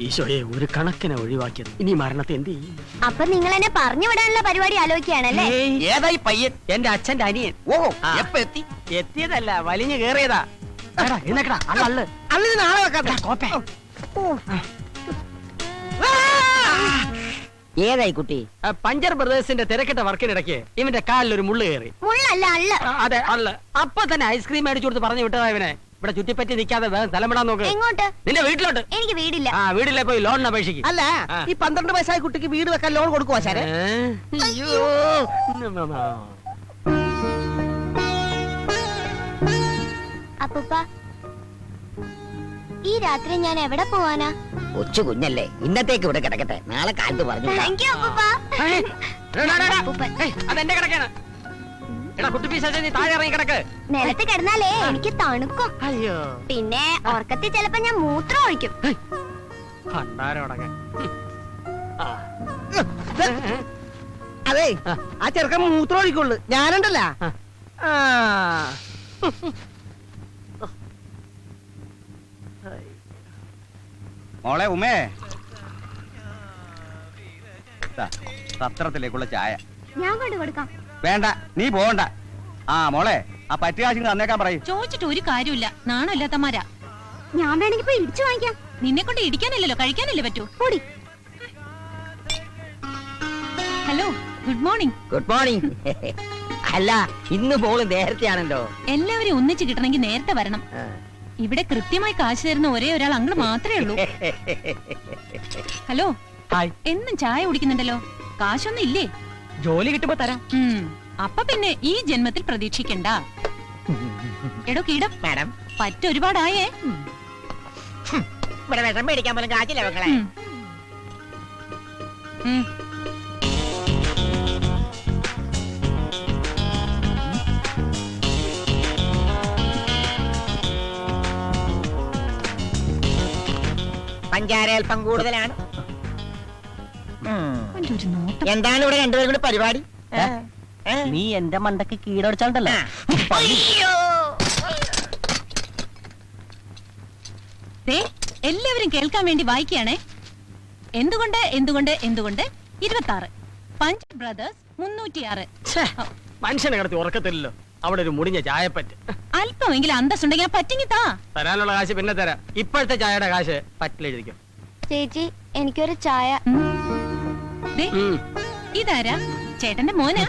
ഈശോയെ, ഒരു കണക്കിനെ ഒഴിവാക്കിയത്. ഇനി മരണത്തെ എന്ത് ചെയ്യും? അപ്പൊ നിങ്ങൾ എന്നെ പറഞ്ഞു വിടാനുള്ള പരിപാടി ആലോചിക്കുകയാണല്ലേ? ഏതായി പയ്യൻ? എന്റെ അച്ഛന്റെ അനിയൻ. ഓ, എപ്പ എത്തി? എത്തിയതല്ല, വലിഞ്ഞു കേറിയതാ. അള്ളിന് നാളെ വെക്കാം. ഏതായി കുട്ടി? പഞ്ചർ ബ്രദേഴ്സിന്റെ തിരക്കിട്ട വർക്കിനിടയ്ക്ക് ഇവന്റെ കാലിൽ ഒരു മുള്ളു കയറി. മുള്ളല്ല, അള്ള. അതെ, അള്ള്. അപ്പൊ തന്നെ ഐസ്ക്രീം മേടിച്ചു കൊടുത്ത് പറഞ്ഞു വിട്ടതാ ഇവനെ. ഇവിടെ ചുറ്റിപ്പറ്റി നിൽക്കാതെ വേഗം സ്ഥലമിടാൻ നോക്ക്. എങ്ങോട്ട്? നിന്റെ വീട്ടിലോട്ട്. എനിക്ക് വീടില്ല. ആ, വീട്ടിലെ പോയി ലോണിന് അപേക്ഷിക്കും. അല്ല, ഈ 12 വയസ്സായ കുട്ടിക്ക് വീട് വെക്കാൻ ലോൺ കൊടുക്കുവാ സാറേ? അയ്യോ. അപ്പൂപ്പ, ഈ രാത്രി ഞാൻ എവിടെ പോവാനാ? കൊച്ചു കുഞ്ഞല്ലേ, ഇന്നത്തേക്ക് ഇവിടെ കിടക്കട്ടെ, നാളെ കാലത്ത് പറഞ്ഞു. താങ്ക് യു അപ്പൂപ്പ. അതെന്റെ കിടക്കാണ്. എടാ കുട്ടിപ്പീശാചേ, നീ താഴെ ഇറങ്ങി കിടക്ക്. നിലത്ത് കിടന്നാലേ എനിക്ക് തണുക്കും. അയ്യോ, പിന്നെ ഉറക്കത്തിൽ ചിലപ്പോ ഞാൻ മൂത്രം ഒഴിക്കും. ഭണ്ഡാരോടൊക്കെ. അതെ, ആ ചെറുക്കൻ മൂത്രം ഒഴിക്കുള്ളു, ഞാനുണ്ടല്ല. മോളെ ഉമേ, ദാ, പത്രത്തിലേക്കുള്ള ചായ. ഞാൻ കൊണ്ട് കൊടുക്കാം. വേണ്ട, നീ പോകണ്ട. ആ മോളെ, ആ പറ്റുകാശിന് തന്നേക്കാൻ പറയും. ചോദിച്ചിട്ട് ഒരു കാര്യമില്ല, നാണമില്ലാത്തമാരാ. ഞാൻ വേണമെങ്കിൽ പോയി ഇടിച്ചു വാങ്ങിക്കാം. നിന്നെ കൊണ്ട് ഇടിക്കാനല്ലല്ലോ, കഴിക്കാനല്ലേ പറ്റൂ. കൂടി. Hello, good morning. Good morning. അല്ല, ഇന്ന് പോള് നേരത്തെയാണല്ലോ. എല്ലാവരും ഒന്നിച്ച് കിട്ടണമെങ്കിൽ നേരത്തെ വരണം. ഇവിടെ കൃത്യമായി കാശ് തരുന്ന ഒരേ ഒരാൾ അങ്കിള് മാത്രമേ ഉള്ളൂ. ഹലോ, എന്നും ചായ കുടിക്കുന്നുണ്ടല്ലോ, കാശൊന്നും ഇല്ലേ? ജോലി കിട്ടുമ്പോ തരാം. അപ്പൊ പിന്നെ ഈ ജന്മത്തിൽ പ്രതീക്ഷിക്കണ്ട. എടോ കീടം, മാഡം, പറ്റൊരുപാടായേ. ഇവിടെ വിഷം മേടിക്കാൻ പോലും കാച്ചില്ല മക്കളെ. പഞ്ചാര അല്പം കൂടുതലാണ്. എന്താണ് ഇവിടെ രണ്ടുപേരും കൂടി പരിപാടി? നീ എന്റെ മണ്ടക്ക് കീടടിച്ചാണ്ടല്ലോ. എല്ലാവരും കേൾക്കാൻ വേണ്ടി വായിക്കുകയാണേ. എന്തുകൊണ്ട് എന്തുകൊണ്ട് എന്തുകൊണ്ട് 26 പഞ്ച് ബ്രദേഴ്സ് 306. മനുഷ്യനെ കിടത്തി ഉറക്കത്തില്ലല്ലോ. അവിടെ ഒരു മുടിഞ്ഞ ചായപ്പറ്റ്. അല്പമെങ്കിലും അന്തസ്സുണ്ടെങ്കിൽ പറ്റിങ്ങി താ. തരാനുള്ള കാശ് പിന്നെ തരാം. ഇപ്പോഴത്തെ ചായയുടെ കാശ് പറ്റിലെഴുതിക്കും. ചേച്ചി, എനിക്കൊരു ചായ. ഇതാരാ? ചേട്ടന്റെ മോനാ?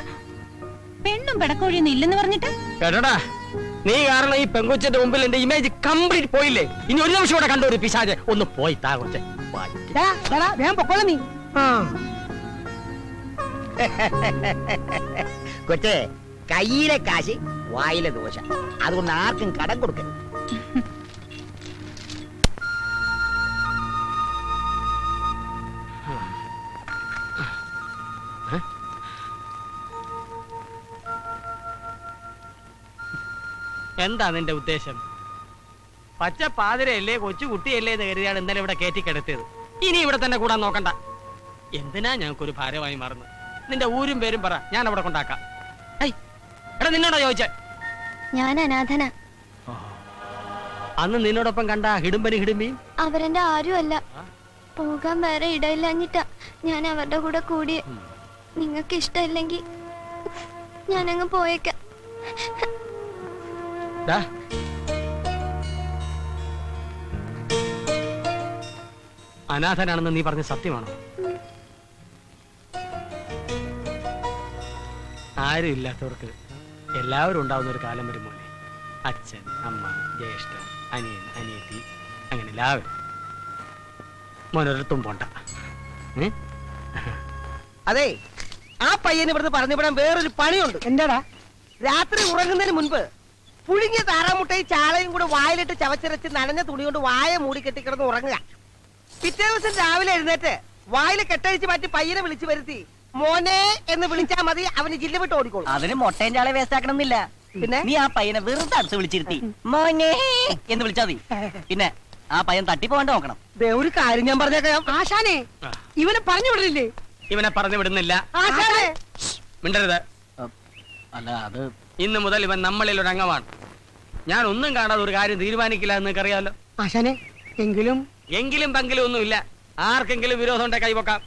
പെണ്ണും പെടക്കോഴിയൊന്നും ഇല്ലെന്ന് പറഞ്ഞിട്ട്. കേട്ടോടാ, നീ കാരണം ഈ പെങ്കൊച്ചിന്റെ മുമ്പിൽ എന്റെ ഇമേജ് കംപ്ലീറ്റ് പോയില്ലേ? ഇനി ഒരു നിമിഷം കൂടെ കണ്ട ഒരു പിശാച് ഒന്ന് പോയി താ കൊച്ചെ. വേഗം പൊക്കോളാം നീ. കൊച്ചേ, കയ്യിലെ കാശ് വായിലെ ദോശ. അതുകൊണ്ട് ആർക്കും കടം കൊടുക്കരുത്. എന്താ നിന്റെ ഉദ്ദേശം? പച്ച പാതിരയല്ലേ, കൊച്ചു കുട്ടിയല്ലേ എന്ന് കരുതിയാണ് ഇന്നലെ ഇവിടെ കയറ്റിക്കെടുത്തിയത്. ഇനി ഇവിടെ തന്നെ കൂടാൻ നോക്കണ്ട. എന്തിനാ ഞങ്ങൾക്കൊരു ഭാരമായി മാറുന്നത്? നിന്റെ ഊരും പേരും പറ, ഞാൻ അവിടെ കൊണ്ടാക്കാം. എടാ, നിന്നോടാ ചോദിച്ചേ? ഞാൻ അനാഥന. അന്ന് നിന്നോടൊപ്പം കണ്ട ഹിടുമ്പനി ഹിടുമ്പിയും അവരെന്റെ ആരും അല്ല. പോകാൻ വേറെ ഇടയില്ലഞ്ഞിട്ടാ ഞാൻ അവരുടെ കൂടെ കൂടി. നിങ്ങൾക്ക് ഇഷ്ടമില്ലെങ്കിൽ ഞാനങ്ങ് പോയേക്കാം. അനാഥനാണെന്ന് നീ പറഞ്ഞ സത്യമാണോ? ആരും ഇല്ലാത്തവർക്ക് എല്ലാവരും ഉണ്ടാവുന്ന ഒരു കാലം വരും മോനെ. അച്ഛൻ, അമ്മ, ജ്യേഷ്ഠൻ, അനിയൻ, അനിയത്തി, അങ്ങനെ എല്ലാവരും. മോനൊരിടത്തും പോണ്ട. അതെ, ആ പയ്യന് ഇവിടുന്ന് പറഞ്ഞുവിടാൻ വേറൊരു പണിയുണ്ട്. എന്താടാ? രാത്രി ഉറങ്ങുന്നതിന് മുൻപ് പുഴുങ്ങിയ താറാമുട്ടയും ചാളയും കൂടെ വായിലിട്ട് ചവച്ചിരച്ച് നനഞ്ഞ തുണി കൊണ്ട് വായ മൂടി കെട്ടിക്കിടന്ന് ഉറങ്ങുക. പിറ്റേ ദിവസം രാവിലെ എഴുന്നേറ്റ് വായിൽ കെട്ടഴിച്ച് മാറ്റി പയ്യനെ വിളിച്ചു വരുത്തി മോനെ എന്ന് വിളിച്ചാൽ മതി, അവന് ജില്ല വിട്ട് ഓടിക്കോളും. അതിന് മൊട്ടയും ചാളെ വേസ്റ്റ് ആക്കണമെന്നില്ല. പിന്നെ നീ ആ പയ്യനെ വെറുതെ അടുത്ത് വിളിച്ചിരുത്തി മോനെ എന്ന് വിളിച്ചാ മതി. പിന്നെ ആ പയ്യൻ തട്ടിപ്പോണ്ട് നോക്കണം. ഒരു കാര്യം ഞാൻ പറഞ്ഞേക്കാം. ആശാനെ, ഇവനെ പറഞ്ഞു വിടലില്ലേ? ഇവനെ പറഞ്ഞു വിടുന്നില്ല. ആശാനെ, മിണ്ടരുത്. അല്ല, അത് ഇന്ന് മുതൽ ഇവൻ നമ്മളിൽ ഒരു അംഗമാണ്. ഞാൻ ഒന്നും കാണാതെ ഒരു കാര്യം തീരുമാനിക്കില്ല എന്ന് അറിയാലോ. ആശാനെ, എങ്കിലും പങ്കിലും ഒന്നുമില്ല. ആർക്കെങ്കിലും വിരോധം ഉണ്ടെ കൈവക്കാം.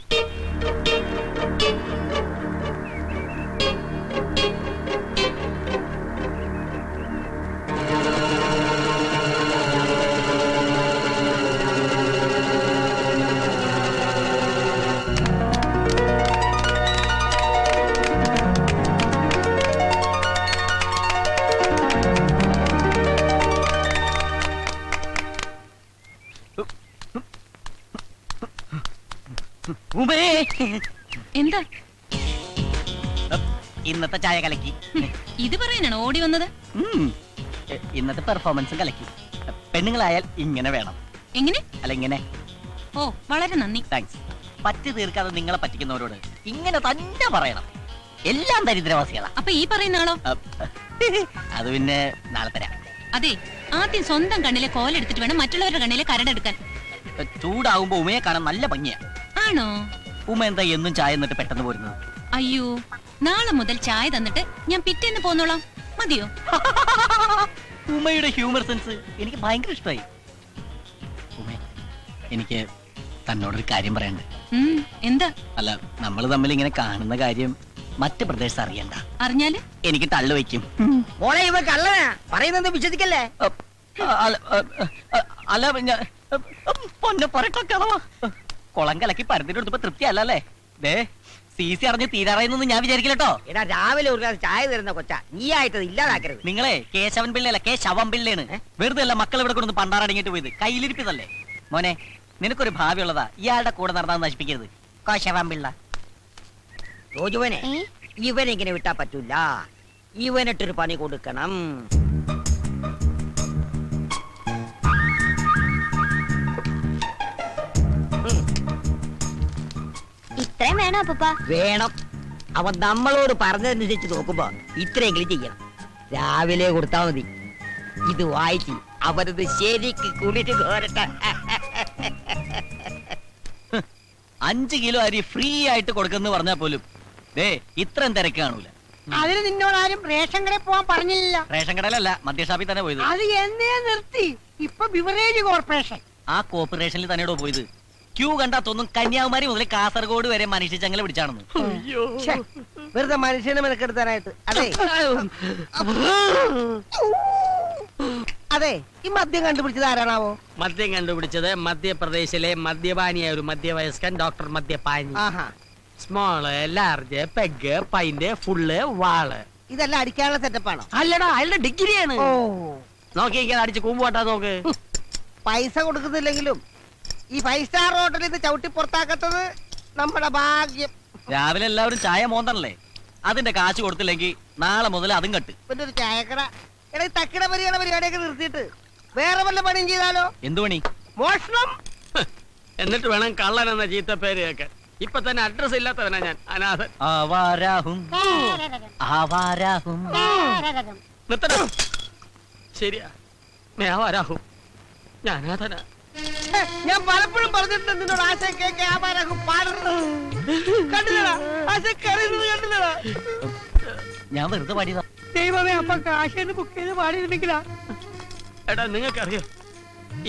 എന്താ ഇന്നത്തെ ചായ കലക്കി. ഇത് പറയാനാണോ ഓടി വന്നത്? ഇന്നത്തെ പെർഫോമൻസും കലക്കി. പെണ്ണുങ്ങളായാൽ ഇങ്ങനെ വേണം. എങ്ങനെ? അല്ല ഇങ്ങനെ. ഓ വളരെ നന്ദി. താങ്ക്സ്. പറ്റി തീർക്കാതെ നിങ്ങളെ പറ്റിക്കുന്നവരോട് ഇങ്ങനെ തന്നെ പറയണം. എല്ലാം ദരിദ്രവാസികളാ. അപ്പൊ ഈ പറയുന്ന ആളോ? അത് പിന്നെ നാളെ തരാം. അതെ, ആദ്യം സ്വന്തം കണ്ണിലെ കോലെടുത്തിട്ട് വേണം മറ്റുള്ളവരുടെ കണ്ണിലെ കരടെടുക്കാൻ. ചൂടാവുമ്പോ ഉമയെ കാണാൻ നല്ല ഭംഗിയാ. ആണോ? ഉമ എന്താ എന്നും ചായ എന്നിട്ട് പെട്ടെന്ന് പോരുന്നത്? അയ്യോ, നാളെ മുതൽ ചായ തന്നിട്ട് ഞാൻ പിറ്റേന്ന് പോന്നോളാം. മതിയോ? ഉമയുടെ ഹ്യൂമർ സെൻസ് എനിക്ക് ഭയങ്കര ഇഷ്ടമായി. ഉമേ, എനിക്ക് തന്നോടൊരു കാര്യം പറയണ്ട്. എന്താ? അല്ല, നമ്മൾ തമ്മിൽ ഇങ്ങനെ കാണുന്ന കാര്യം മറ്റ് പ്രദേശത്ത് അറിയണ്ട. അറിഞ്ഞാല് എനിക്ക് തള്ളു വയ്ക്കും. മോളെ ഇവ കള്ളനാ, പറയുന്നത് വിശ്വസിക്കല്ലേ? അല്ല പൊന്നെ പറയട്ടോ, കുളം കലക്കി പരത്തിനെടുത്തപ്പോ തൃപ്തിയല്ലേ? ദേ CC അറിഞ്ഞ് തീരാറായെന്നൊന്നും ഞാൻ വിചാരിക്കില്ലട്ടോ. എടാ, രാവിലെ ഒരു ഗ്ലാസ് ചായ തരുന്ന കൊച്ച, നീ ആയിട്ട് ഇല്ലാതാക്കരുത്. നിങ്ങളെ കേശവൻ പിള്ളയല്ല, ശവം പിള്ളയാണ്. വെറുതെ അല്ല മക്കൾ ഇവിടെ കൊണ്ടു പണ്ടാറടങ്ങിട്ട് പോയത്, കയ്യിലിരിപ്പിതല്ലേ. മോനെ, നിനക്കൊരു ഭാവി ഉള്ളതാ, ഇയാളുടെ കൂടെ നടന്നാ നശിപ്പിക്കരുത്. ശവം പിള്ള റോജുവനെ, ഇവനെങ്ങനെ വിട്ടാ പറ്റൂല. ഇവനിട്ടൊരു പണി കൊടുക്കണം. ഇത്രയും വേണോ അപ്പൂപ്പ? വേണം. അവൻ നമ്മളോട് പറഞ്ഞതനുസരിച്ച് നോക്കുമ്പോ ഇത്രയെങ്കിലും ചെയ്യണം. രാവിലെ കൊടുത്താ മതി. ഇത് വായിച്ച് അവരത് ശരിക്ക് കുളിച്ച് കോരട്ടെ. 5 കിലോ അരി ഫ്രീ ആയിട്ട് കൊടുക്കുന്നു പറഞ്ഞാ പോലും ദേ ഇത്രയും തിരക്ക് കാണൂല. അതിന് നിന്നോട് ആരും റേഷൻ കടയിൽ പോവാൻ പറഞ്ഞില്ല. റേഷൻ കടയിലല്ല, മദ്യഷാപ്പിൽ തന്നെ പോയത്. അത് എന്നേ നിർത്തി. ഇപ്പൊ ബിവറേജ് കോർപ്പറേഷൻ. ആ കോർപ്പറേഷനിൽ തന്നെയോ പോയത്. ക്യൂ കണ്ടാ തോന്നും കന്യാകുമാരി മുതൽ കാസർഗോഡ് വരെ മനുഷ്യ ചങ്ങല പിടിച്ചാണെന്ന്. വെറുതെ മനുഷ്യനെ മെനക്കെടുത്താനായിട്ട്. അതെ അതെ, ഈ മദ്യം കണ്ടുപിടിച്ചത് ആരാണാവോ? മദ്യം കണ്ടുപിടിച്ചത് മധ്യപ്രദേശിലെ മദ്യപാനിയായ ഒരു മധ്യവയസ്കൻ ഡോക്ടർ മദ്യപാനി. Small, large, peg, pint, full, വാള്. ഇതെല്ലാം അടിക്കാനുള്ള സെറ്റപ്പാണോ? അല്ലടാ, അയാളുടെ ഡിഗ്രിയാണ്. നോക്കിയിരിക്കാൻ അടിച്ച് കൂമ്പുവാട്ടാ നോക്ക്. പൈസ കൊടുക്കുന്നില്ലെങ്കിലും ഈ 5 സ്റ്റാർ ഹോട്ടലിൽ നിന്ന് ചവിട്ടി പുറത്താക്കത്തത് നമ്മുടെ ഭാഗ്യം. രാവിലെ എല്ലാവരും ചായ മോന്തണല്ലേ, അതിന്റെ കാശ് കൊടുത്തില്ലെങ്കിൽ നാളെ മുതൽ അതും കട്ട്. പിന്നെ ഒരു ചായക്കട, എടാ ഈ തക്കിട പരിപാടിയൊക്കെ നിർത്തിയിട്ട് വേറെ വല്ല പണിയും ചെയ്താലോ? എന്തു പണി? മോഷണം. എന്നിട്ട് വേണം കള്ളൻ എന്ന ചീത്ത പേര് കേൾക്കാൻ. ഇപ്പൊ തന്നെ അഡ്രസ് ഇല്ലാത്തവനാ ഞാൻ, അനാഥൻ. നിർത്തണം. ശരിയാ, മേവാരാഹും. ഞാൻ അനാഥനാ. ഞാൻ പലപ്പോഴും പറഞ്ഞിട്ടുണ്ട് നിന്നോട് ആശ കേക്ക് ആവാരാഹും പാടുന്നത് കണ്ടില്ലടാ. ആശ കറിയുന്നത് കണ്ടില്ലടാ. ഞാൻ വെറുതെ പാടിയതാ. ദൈവമേ, അപ്പൊ കാശേന്ന് ബുക്ക് ചെയ്ത് പാടിയിരുന്നെങ്കിലാ. എടാ, നിങ്ങൾക്കറിയോ,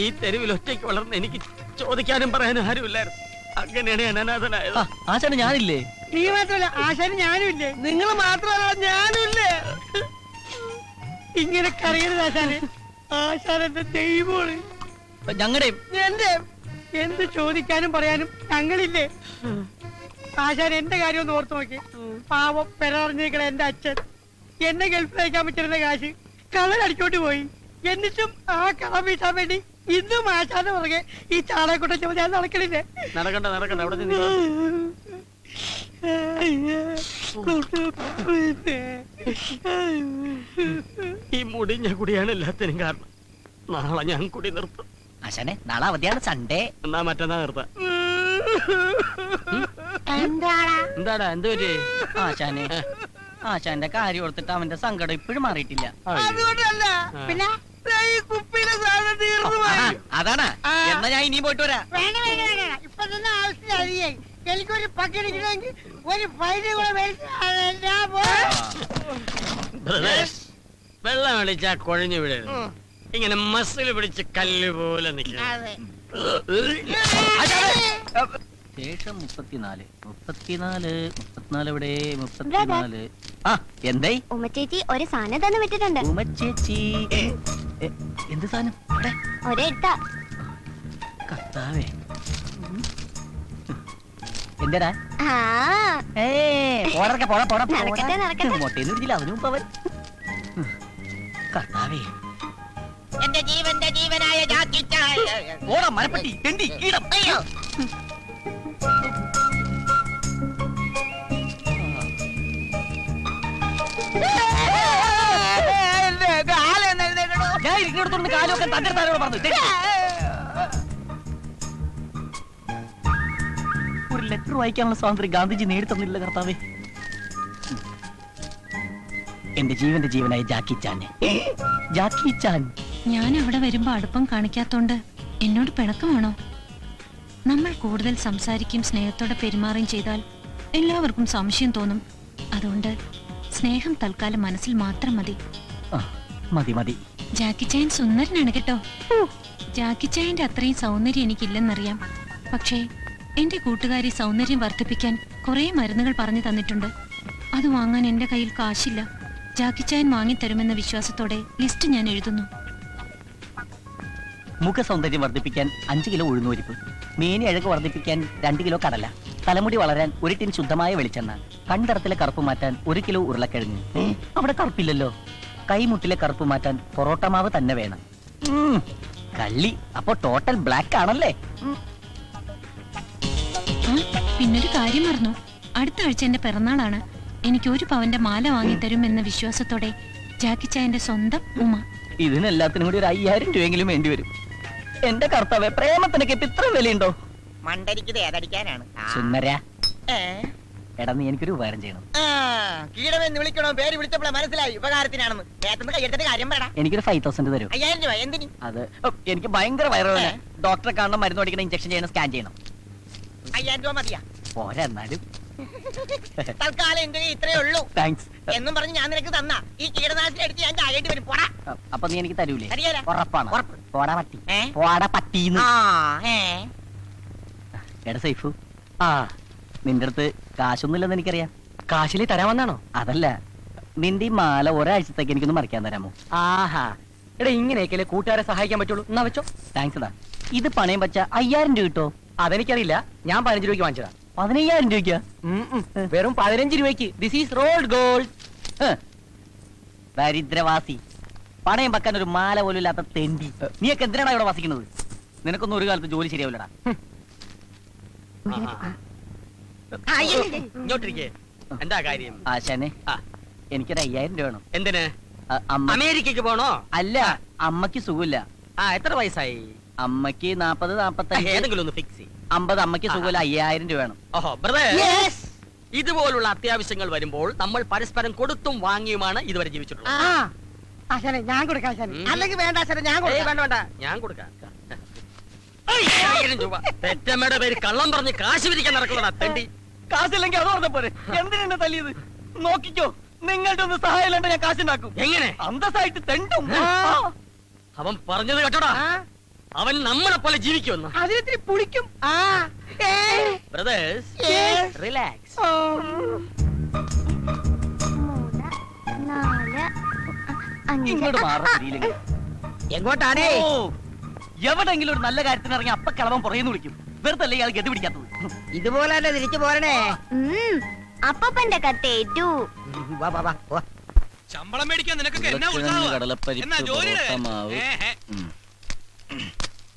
ഈ തെരുവിൽ ഒറ്റയ്ക്ക് വളർന്ന് എനിക്ക് ചോദിക്കാനും പറയാനും ആരുമില്ലായിരുന്നു. അങ്ങനെയാണ് ഞാൻ അനാഥനായത്. ആശാന് ഞാനില്ലേ? നീ മാത്രമല്ല, ആശാന് ഞാനും ഇല്ലേ? നിങ്ങൾ മാത്രമല്ല, ഞാനും ഇല്ലേ? ഇങ്ങനെ കറിയരുത് ആശാന്. ആശാൻ എന്റെ ദൈവമാണ്. ഞങ്ങളുടെയും എന്റെ എന്ത് ചോദിക്കാനും പറയാനും ഞങ്ങളില്ലേ? ആശാൻ എന്റെ കാര്യം ഒന്ന് ഓർത്തു നോക്കി. പാവം പെരറിഞ്ഞിരിക്കണ എന്റെ അച്ഛൻ എന്നെ ഗൾഫിൽ അയക്കാൻ പറ്റുന്ന കാശ് കള്ളനടിച്ചോട്ട് പോയി. എന്നിട്ടും ആ കളം വീട്ടാൻ വേണ്ടി ഇന്നും ആശാന്റെ പുറകെ ഈ ചാളയെക്കൊണ്ട ചുമ ഞാൻ നടക്കണില്ലേ? നടക്കണ്ട നടക്കണ്ട, അവിടെ ഈ മുടിഞ്ഞ കുടിയാണ് എല്ലാത്തിനും കാരണം. നാളെ ഞാൻ കുടി നിർത്തും. ആശാനെ, നാളെ അവധിയാണ്, സൺഡേ. എന്നാ മറ്റന്നാ നിർത്താം. എന്താടാ എന്ത് പറ്റി? ആശാനെ, ആശാന്റെ കാര്യം ഓർത്തിട്ട് അവന്റെ സങ്കടം ഇപ്പോഴും മാറിയിട്ടില്ല. അതുകൊണ്ടല്ല, പിന്നെ ഈ കുപ്പിയിലെ സാധനം തീർന്നു പോയി. അതാണ്. എന്നാ ഞാൻ ഇനിയും പോയിട്ട് വരാം. വേണ്ട വേണ്ട വേണ്ട, ഇപ്പൊ തന്നെ ആവശ്യമായി. എനിക്കൊരു പക്കടിക്കണമെങ്കിൽ ഒരു ഫൈന് കൂടെ വെള്ളം അടിച്ചാ കുഴഞ്ഞു വിടരുത്. ഇങ്ങനെ മസിൽ പിടിച്ച് കല്ല് പോലെ നിൽക്കണം. ശേഷം 34 ഇവിടെ 34. ആ എന്തായി? ഉമ്മച്ചേച്ചി ഒരു സാധനം തന്നെ വിട്ടിട്ടുണ്ട്. ഉമ്മച്ചേച്ചി എന്ത് സാധനം? ഒരെടുത്താ. കർത്താവേ, എന്താടാ? മൊട്ടേന്ന് പിടിച്ചില്ല അവന് മുമ്പ് അവൻ. കർത്താവേ, എന്റെ ജീവന്റെ ജീവനായ ഓടാ മരപ്പട്ടി തെണ്ടി കീടം. ഞാൻ ഇരിക്കുന്നിടത്തോണ്ട് കാലൊക്കെ തന്റെ താരോട് പറഞ്ഞു. പേപ്പർ വായിക്കാനുള്ള സ്വാതന്ത്ര്യം ഗാന്ധിജി നേടിത്തന്നില്ല കർത്താവേ. എന്റെ ജീവന്റെ ജീവനായ ജാക്കി ചാൻ. ജാക്കി ചാൻ. ഞാൻ അവിടെ വരുമ്പോ അടുപ്പം കാണിക്കാത്തോണ്ട് എന്നോട് പിണക്കമാണോ? നമ്മൾ കൂടുതൽ സംസാരിക്കും സ്നേഹത്തോടെ പെരുമാറുകയും ചെയ്താൽ എല്ലാവർക്കും സംശയം തോന്നും. അതുകൊണ്ട് സ്നേഹം തൽക്കാലം മനസ്സിൽ മാത്രം മതി. മതി മതി. ജാക്കി ചാൻ സുന്ദരനാണ് കേട്ടോ. ജാക്കി ചായന്റെ അത്രയും സൗന്ദര്യം എനിക്കില്ലെന്നറിയാം. പക്ഷേ എന്റെ കൂട്ടുകാരി സൗന്ദര്യം വർദ്ധിപ്പിക്കാൻ കുറെ മരുന്നുകൾ പറഞ്ഞു തന്നിട്ടുണ്ട്. അത് വാങ്ങാൻ എന്റെ കയ്യിൽ കാശില്ല. ജാക്കി ചാൻ വാങ്ങിത്തരുമെന്ന വിശ്വാസത്തോടെ ലിസ്റ്റ് ഞാൻ എഴുതുന്നു. മുഖ സൗന്ദര്യം വർദ്ധിപ്പിക്കാൻ 5 കിലോ ഉഴുന്നുപരിപ്പ്, മേനി അഴക് വർദ്ധിപ്പിക്കാൻ 2 കിലോ കടല, തലമുടി വളരാൻ 1 ടിൻ ശുദ്ധമായ വെളിച്ചെണ്ണ, കൺതടത്തിലെ കറുപ്പ് മാറ്റാൻ 1 കിലോ ഉരുളക്കിഴങ്ങ്. അവിടെ കറുപ്പില്ലല്ലോ. കൈമുട്ടിലെ കറുപ്പ് മാറ്റാൻ പൊറോട്ട മാവ് തന്നെ വേണം. കള്ളി. അപ്പൊ ടോട്ടൽ ബ്ലാക്ക് ആണല്ലേ? പിന്നൊരു കാര്യം മറന്നു. അടുത്ത ആഴ്ച എന്റെ പിറന്നാളാണ്. എനിക്ക് 1 പവന്റെ മാല വാങ്ങിത്തരും എന്ന വിശ്വാസത്തോടെ ജാക്കി ചായന്റെ സ്വന്തം ഉമ്മ. ഇതിനെല്ലാത്തിനും കൂടി ഒരു 5000 രൂപയെങ്കിലും വേണ്ടി വരും. എന്റെ കർത്താവേ, പ്രേമത്തിനൊക്കെ ഇപ്പൊ ഇത്ര വിലയുണ്ടോ? മണ്ടരിക്കുന്നത് ഏതടിക്കാനാണ്? സുന്ദര, എടാ നീ എനിക്കൊരു ഉപകാരം ചെയ്യണം. കീടമെന്ന് വിളിക്കണോ? പേര് വിളിച്ചപ്പോഴേ മനസ്സിലായി ഉപകാരത്തിനാണെന്ന്. നേരത്തെ കയ്യെടുത്തിട്ട് കാര്യം പറയടാ. എനിക്കൊരു 5000 തരും. 5000 രൂപ എന്തിന്? അത് എനിക്ക് ഭയങ്കര വയറുവേദന. ഡോക്ടറെ കാണണം, മരുന്ന് മേടിക്കണം, ഇഞ്ചക്ഷൻ ചെയ്യണം, സ്കാൻ ചെയ്യണം. 5000 രൂപ മതിയാ? പോരാ എന്നാലും. തൽക്കാലം എന്റെ ഇത്രേ ഉള്ളൂ. താങ്ക്സ്. എന്നും പറഞ്ഞ് ഞാൻ നിനക്ക് തന്ന ഈ കീടനാശിനി എടുത്ത് ഞാൻ ചാകേണ്ടി വരും. പോടാ. അപ്പൊ നീ എനിക്ക് തരൂലേ? തരികേല. ഉറപ്പാണ്? ഉറപ്പ്. പോടാ പട്ടി. പോടാ പട്ടീന്ന്. എടാ സൈഫു, നിന്റെ അടുത്ത് കാശൊന്നുമില്ലെന്ന് എനിക്കറിയാം. കാശിലി തരാമെന്നാണോ? അതല്ല, നിന്റെ ഈ മാല ഒരാഴ്ചത്തേക്ക് എനിക്കൊന്ന് മറിക്കാൻ തരാമോ? ആഹാ, എടാ ഇങ്ങനെയൊക്കെ കൂട്ടുകാരെ സഹായിക്കാൻ പറ്റുള്ളൂ. എന്നാ വെച്ചോ. താങ്ക്സ് എടാ. ഇത് പണയം വെച്ച 5000 രൂപ കിട്ടോ? അതെനിക്കറിയില്ല. ഞാൻ 15 രൂപയ്ക്ക് വാങ്ങിച്ചതാ. 15000 രൂപയ്ക്ക്? വെറും 15 രൂപയ്ക്ക്. This is rolled gold. ദരിദ്രവാസി, പണയം വെക്കാൻ ഒരു മാല പോലും ഇല്ലാത്ത തെണ്ടി. നീയൊക്കെ എന്തിനാണ് ഇവിടെ വസിക്കുന്നത്? നിനക്കൊന്നും ഒരു കാലത്ത് ജോലി ശരിയാവില്ലടാ. ഇങ്ങോട്ടിരിക്കേ. എന്താ കാര്യം? ആശാനെ, എനിക്കൊരു 5000 രൂപ വേണം. എന്തിന്? അമേരിക്കക്ക് പോണോ? അല്ല, അമ്മക്ക് സുഖമില്ല. എത്ര വയസ്സായി? അമ്മക്ക് 40, 45. ഏതെങ്കിലും ഒന്ന് ഫിക്സ് ചെയ്യും. 50. അമ്മക്ക് സുഖമില്ല. 5000 രൂപ വേണം. ഓഹോ ബ്രദർ, ഇതുപോലുള്ള അത്യാവശ്യങ്ങൾ വരുമ്പോൾ നമ്മൾ പരസ്പരം കൊടുത്തും വാങ്ങിയുമാണ് ഇതുവരെ ജീവിച്ചിട്ടുള്ളത്. ആശാനെ ഞാൻ കൊടുക്കാം ആശാനെ. അല്ലെങ്കിൽ വേണ്ട ആശാനെ ഞാൻ വേണ്ട വേണ്ട, ഞാൻ കൊടുക്കാം. 5000 രൂപ. പെറ്റമ്മയുടെ പേര് കള്ളം പറഞ്ഞ് കാശ് പിരിക്കാൻ നടക്കുന്നതാ തെണ്ടി. കാശില്ലെങ്കിൽ അത് പറഞ്ഞ പോരെ. എന്തിനാ തല്ലിയത്? നോക്കിക്കോ, നിങ്ങളുടെ ഒന്ന് സഹായം ഇല്ലാണ്ട് ഞാൻ കാശുണ്ടാക്കും. എങ്ങനെ? അന്തസ്സായിട്ട് തെണ്ടും. അവൻ പറഞ്ഞത് കേട്ടോടാ, അവൻ നമ്മളെ പോലെ ജീവിക്കുമെന്ന്. അതിനെത്തിരി പുളിക്കും. Brothers, relax. 4, 5. ഇങ്ങോട്ട് മാറിയില്ലെങ്കിൽ എങ്ങോട്ടാണേ? എവിടെങ്കിലും ഒരു നല്ല കാര്യത്തിന് ഇറങ്ങി അപ്പ കിളവൻ പുറകെന്ന് വിളിക്കും. വെറുതെ അല്ലേ ഇയാൾ ഗതി പിടിക്കാത്തത്? ഇതുപോലെ തന്നെ തിരിച്ചു പോരണേ. അപ്പന്റെ കത്തേറ്റു. ശമ്പളം മേടിക്കാൻ നിനക്കൊക്കെ എന്നാ ഉത്സാഹമാ? എന്നാ ജോലിയുടെ?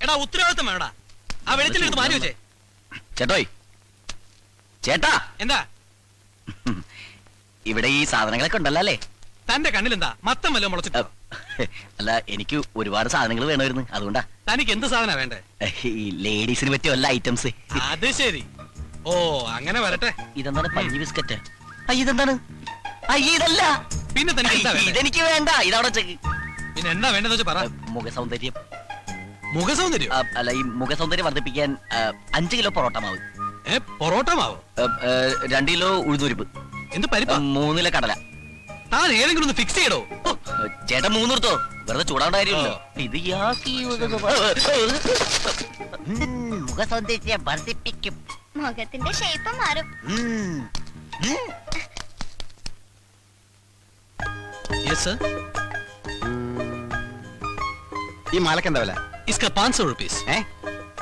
എടാ ഉത്തരവാദിത്തം വേണടാ. ആ വെളിച്ചെടുത്ത് മാറ്റി വെച്ചേ. ചേട്ടോയ്, ചേട്ടാ, എന്താ ഇവിടെ ഈ സാധനങ്ങളൊക്കെ ഉണ്ടല്ലോ അല്ലേ? തന്റെ കണ്ണിലെന്താ മത്തം വല്ലതും മുളച്ചിട്ടോ? അല്ല, എനിക്ക് ഒരുപാട് സാധനങ്ങൾ വേണമായിരുന്നു, അതുകൊണ്ടാ. തനിക്ക് എന്ത് സാധന വേണ്ടേ? ഈ ലേഡീസിന് പറ്റിയ വല്ല ഐറ്റംസ്. അത് ശരി. ഓ അങ്ങനെ വരട്ടെ. ഇതെന്താണ് പഞ്ഞി ബിസ്ക്കറ്റ്? ഇതെന്താണ്? ഇതല്ല. പിന്നെ തനിക്ക് എന്താ വേണ്ടേ? ഇതെനിക്ക് വേണ്ട. ഇതവിടെ ചെക്ക്. പിന്നെ എന്താ വേണ്ടെന്ന് വെച്ചാ പറ. മുഖസൗന്ദര്യം. മുഖസൗന്ദര്യം? അല്ല, ഈ മുഖസൗന്ദര്യം വർദ്ധിപ്പിക്കാൻ 5 കിലോ പൊറോട്ട മാവ്. പൊറോട്ട മാവോ? 2 കിലോ ഉഴുന്നുരിപ്പ്. എന്ത് പരിപ്പാ? 3 കിലോ കടല. താൻ ഏതെങ്കിലും ഒന്ന് ഫിക്സ് ചെയ്യടോ. ചേട്ടൻ 3 എടുത്തോ, വെറുതെ ചൂടാവേണ്ട കാര്യമില്ലല്ലോ. ഇത് മുഖസൗന്ദര്യം വർദ്ധിപ്പിക്കും. മുഖത്തിന്റെ ഷേപ്പ് മാറും. ഈ മാലക്ക് എന്താ വില? 500 rupees.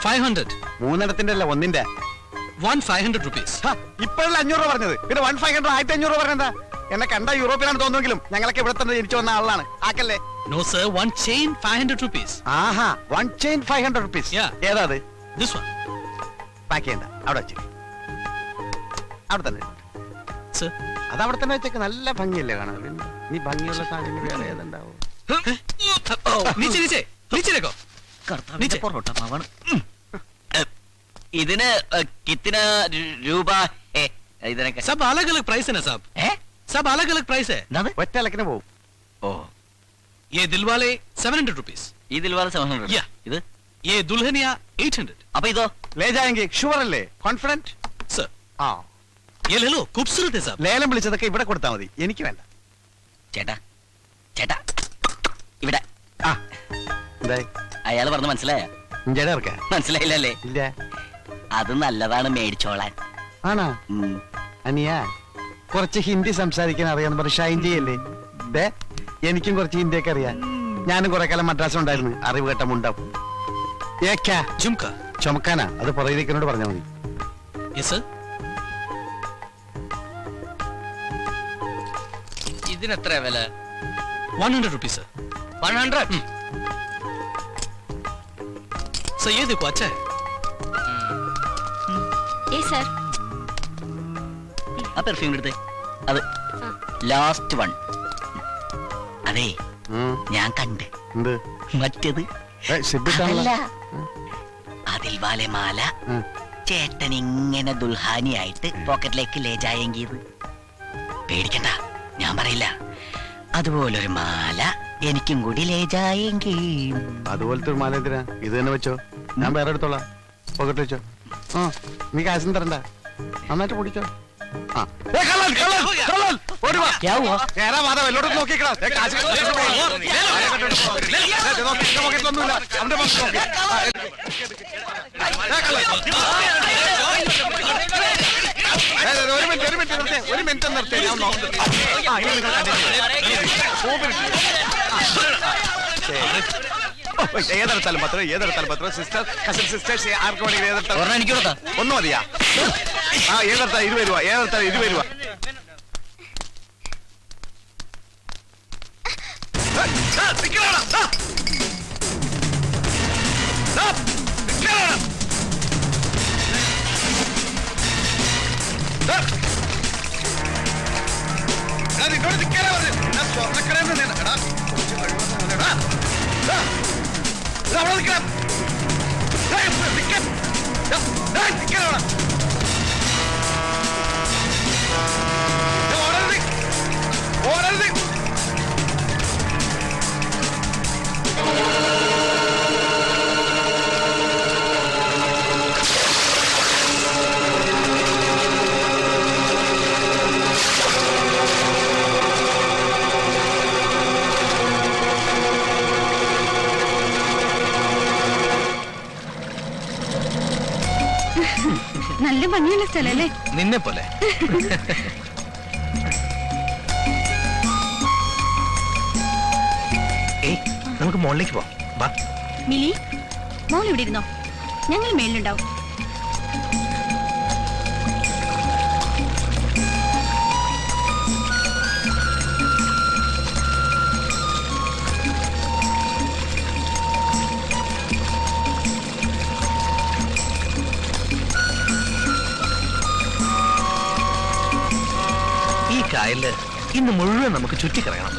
500. 3 അല്ല, 1 500 rupees. ഇപ്പോഴല്ല 500 രൂപ പറഞ്ഞത്. പിന്നെ 1500, 1500 രൂപ പറഞ്ഞെന്താ? എന്നെ കണ്ട യൂറോപ്പിലാണ് തോന്നുമെങ്കിലും ഞങ്ങളൊക്കെ ഇവിടെ തന്നെ ജനിച്ചു വന്ന ആളാണ്. ആക്കല്ലേ? No sir, one chain 500 rupees. ആഹാ, 1 chain 500 rupees. ഏതാ അത്? This one. പാക്ക് ചെയ്യണ്ട, അവിടെ വെച്ച്. അവിടെ തന്നെ. അത് അവിടെ തന്നെ വെച്ചേക്ക്. നല്ല ഭംഗിയല്ലേ കാണാൻ? നീ ഭംഗിയുള്ള സാധനം വേറെ ഏതുണ്ടാവും? നീച്ചേക്കോ പൊറോട്ട മാവാണ്. ഇതിന് കിത്തിന് രൂപ ഇതിനൊക്കെ सब अलग अलग प्राइस है ना साहब सब अलग अलग प्राइस है ഒറ്റ ഇലക്കിന് പോവും. ഓ ये दिलवाले 700 रुपीस ഇതിൽ വളരെ 700 Yeah. ഇത് ये दुल्हनिया 800 അപ്പൊ ഇതോ ലേജായെങ്കിൽ ഷുവർ അല്ലേ? കോൺഫിഡന്റ്? सर ആ ये ले लो खूबसूरत है साहब ലേലം വിളിച്ചതൊക്കെ ഇവിടെ കൊടുത്താൽ മതി, എനിക്ക് വേണ്ട. ചേട്ടാ ചേട്ടാ ഇവിടെ ആ എന്തായി അയാള് പറഞ്ഞ മനസ്സിലായ ഇഞ്ചടെ ഇറക്ക മനസ്സിലായില്ലല്ലേ? ഇല്ല. അത് നല്ലതാണ് മേടിച്ചോളാൻ. ആണോ അനിയ? കുറച്ച് ഹിന്ദി സംസാരിക്കാൻ അറിയാന്ന് പറഞ്ഞ് ഷൈൻ ചെയ്യല്ലേ? ദേ, എനിക്കും കുറച്ച് ഹിന്ദിയൊക്കെ അറിയാം. ഞാനും കുറെ കാലം മദ്രാസിൽ ഉണ്ടായിരുന്നു. അറിവ് കേട്ട മുണ്ടാവും. झुमका ചുമക്കാനാ? അത് പുറകിലേക്കനോട് പറഞ്ഞാൽ മതി. यस सर ഇതിനെത്ര വില? 100 रुपीस सर 100. सर ये देखो अच्छा है സർ ആ പെർഫ്യൂം എടുത്തേ. അത് ലാസ്റ്റ് വൺ. അതെ ഞാൻ കണ്ട്. എന്ത്? മറ്റേത് സിബിട്ടാണല്ലോ. അതിൽ വാലെ മാല ചേട്ടൻ ഇങ്ങനെ ദുൽഹാനിയായിട്ട് പോക്കറ്റിലേക്ക് ലേജായെങ്കിയത് പേടിക്കണ്ട, ഞാൻ പറയില്ല. അതുപോലൊരു മാല എനിക്കും കൂടി ലേജായെങ്കിൽ. അതുപോലത്തെ ഒരു മാല എന്തിനാ? ഇത് തന്നെ വെച്ചോ, ഞാൻ വേറെ എടുത്തോളാം. പോക്കറ്റ് വെച്ചോ. ആ നീ കാശും തരണ്ട, നന്നായിട്ട് പൊടിച്ചോ. ആ നോക്കിക്കളാ. ഒരു മിനിറ്റ് നിർത്തി. ഏതെടുത്താലും പത്രം, ഏതെടുത്താലും പത്രം. സിസ്റ്റർ, കസിൻ സിസ്റ്റേഴ്സ് ആർക്ക് വേണമെങ്കിൽ ഏതെടുത്താലും. എനിക്ക് കൊടുത്താ ഒന്ന് മതിയാ? ആ ഏതെടുത്താൽ 20 രൂപ, ഏതെടുത്താൽ 20 രൂപ. നല്ല ഭംഗിയുള്ള സ്ഥലല്ലേ? നിന്നെ പോലെ നമുക്ക് മുകളിലേക്ക് പോവാം. മിലി, മോൾ ഇവിടെ ഇരുന്നോ, ഞങ്ങൾ മേളിലുണ്ടാവും. ഈ കായലില് ഇന്ന് മുഴുവൻ നമുക്ക് ചുറ്റിക്കറങ്ങണം.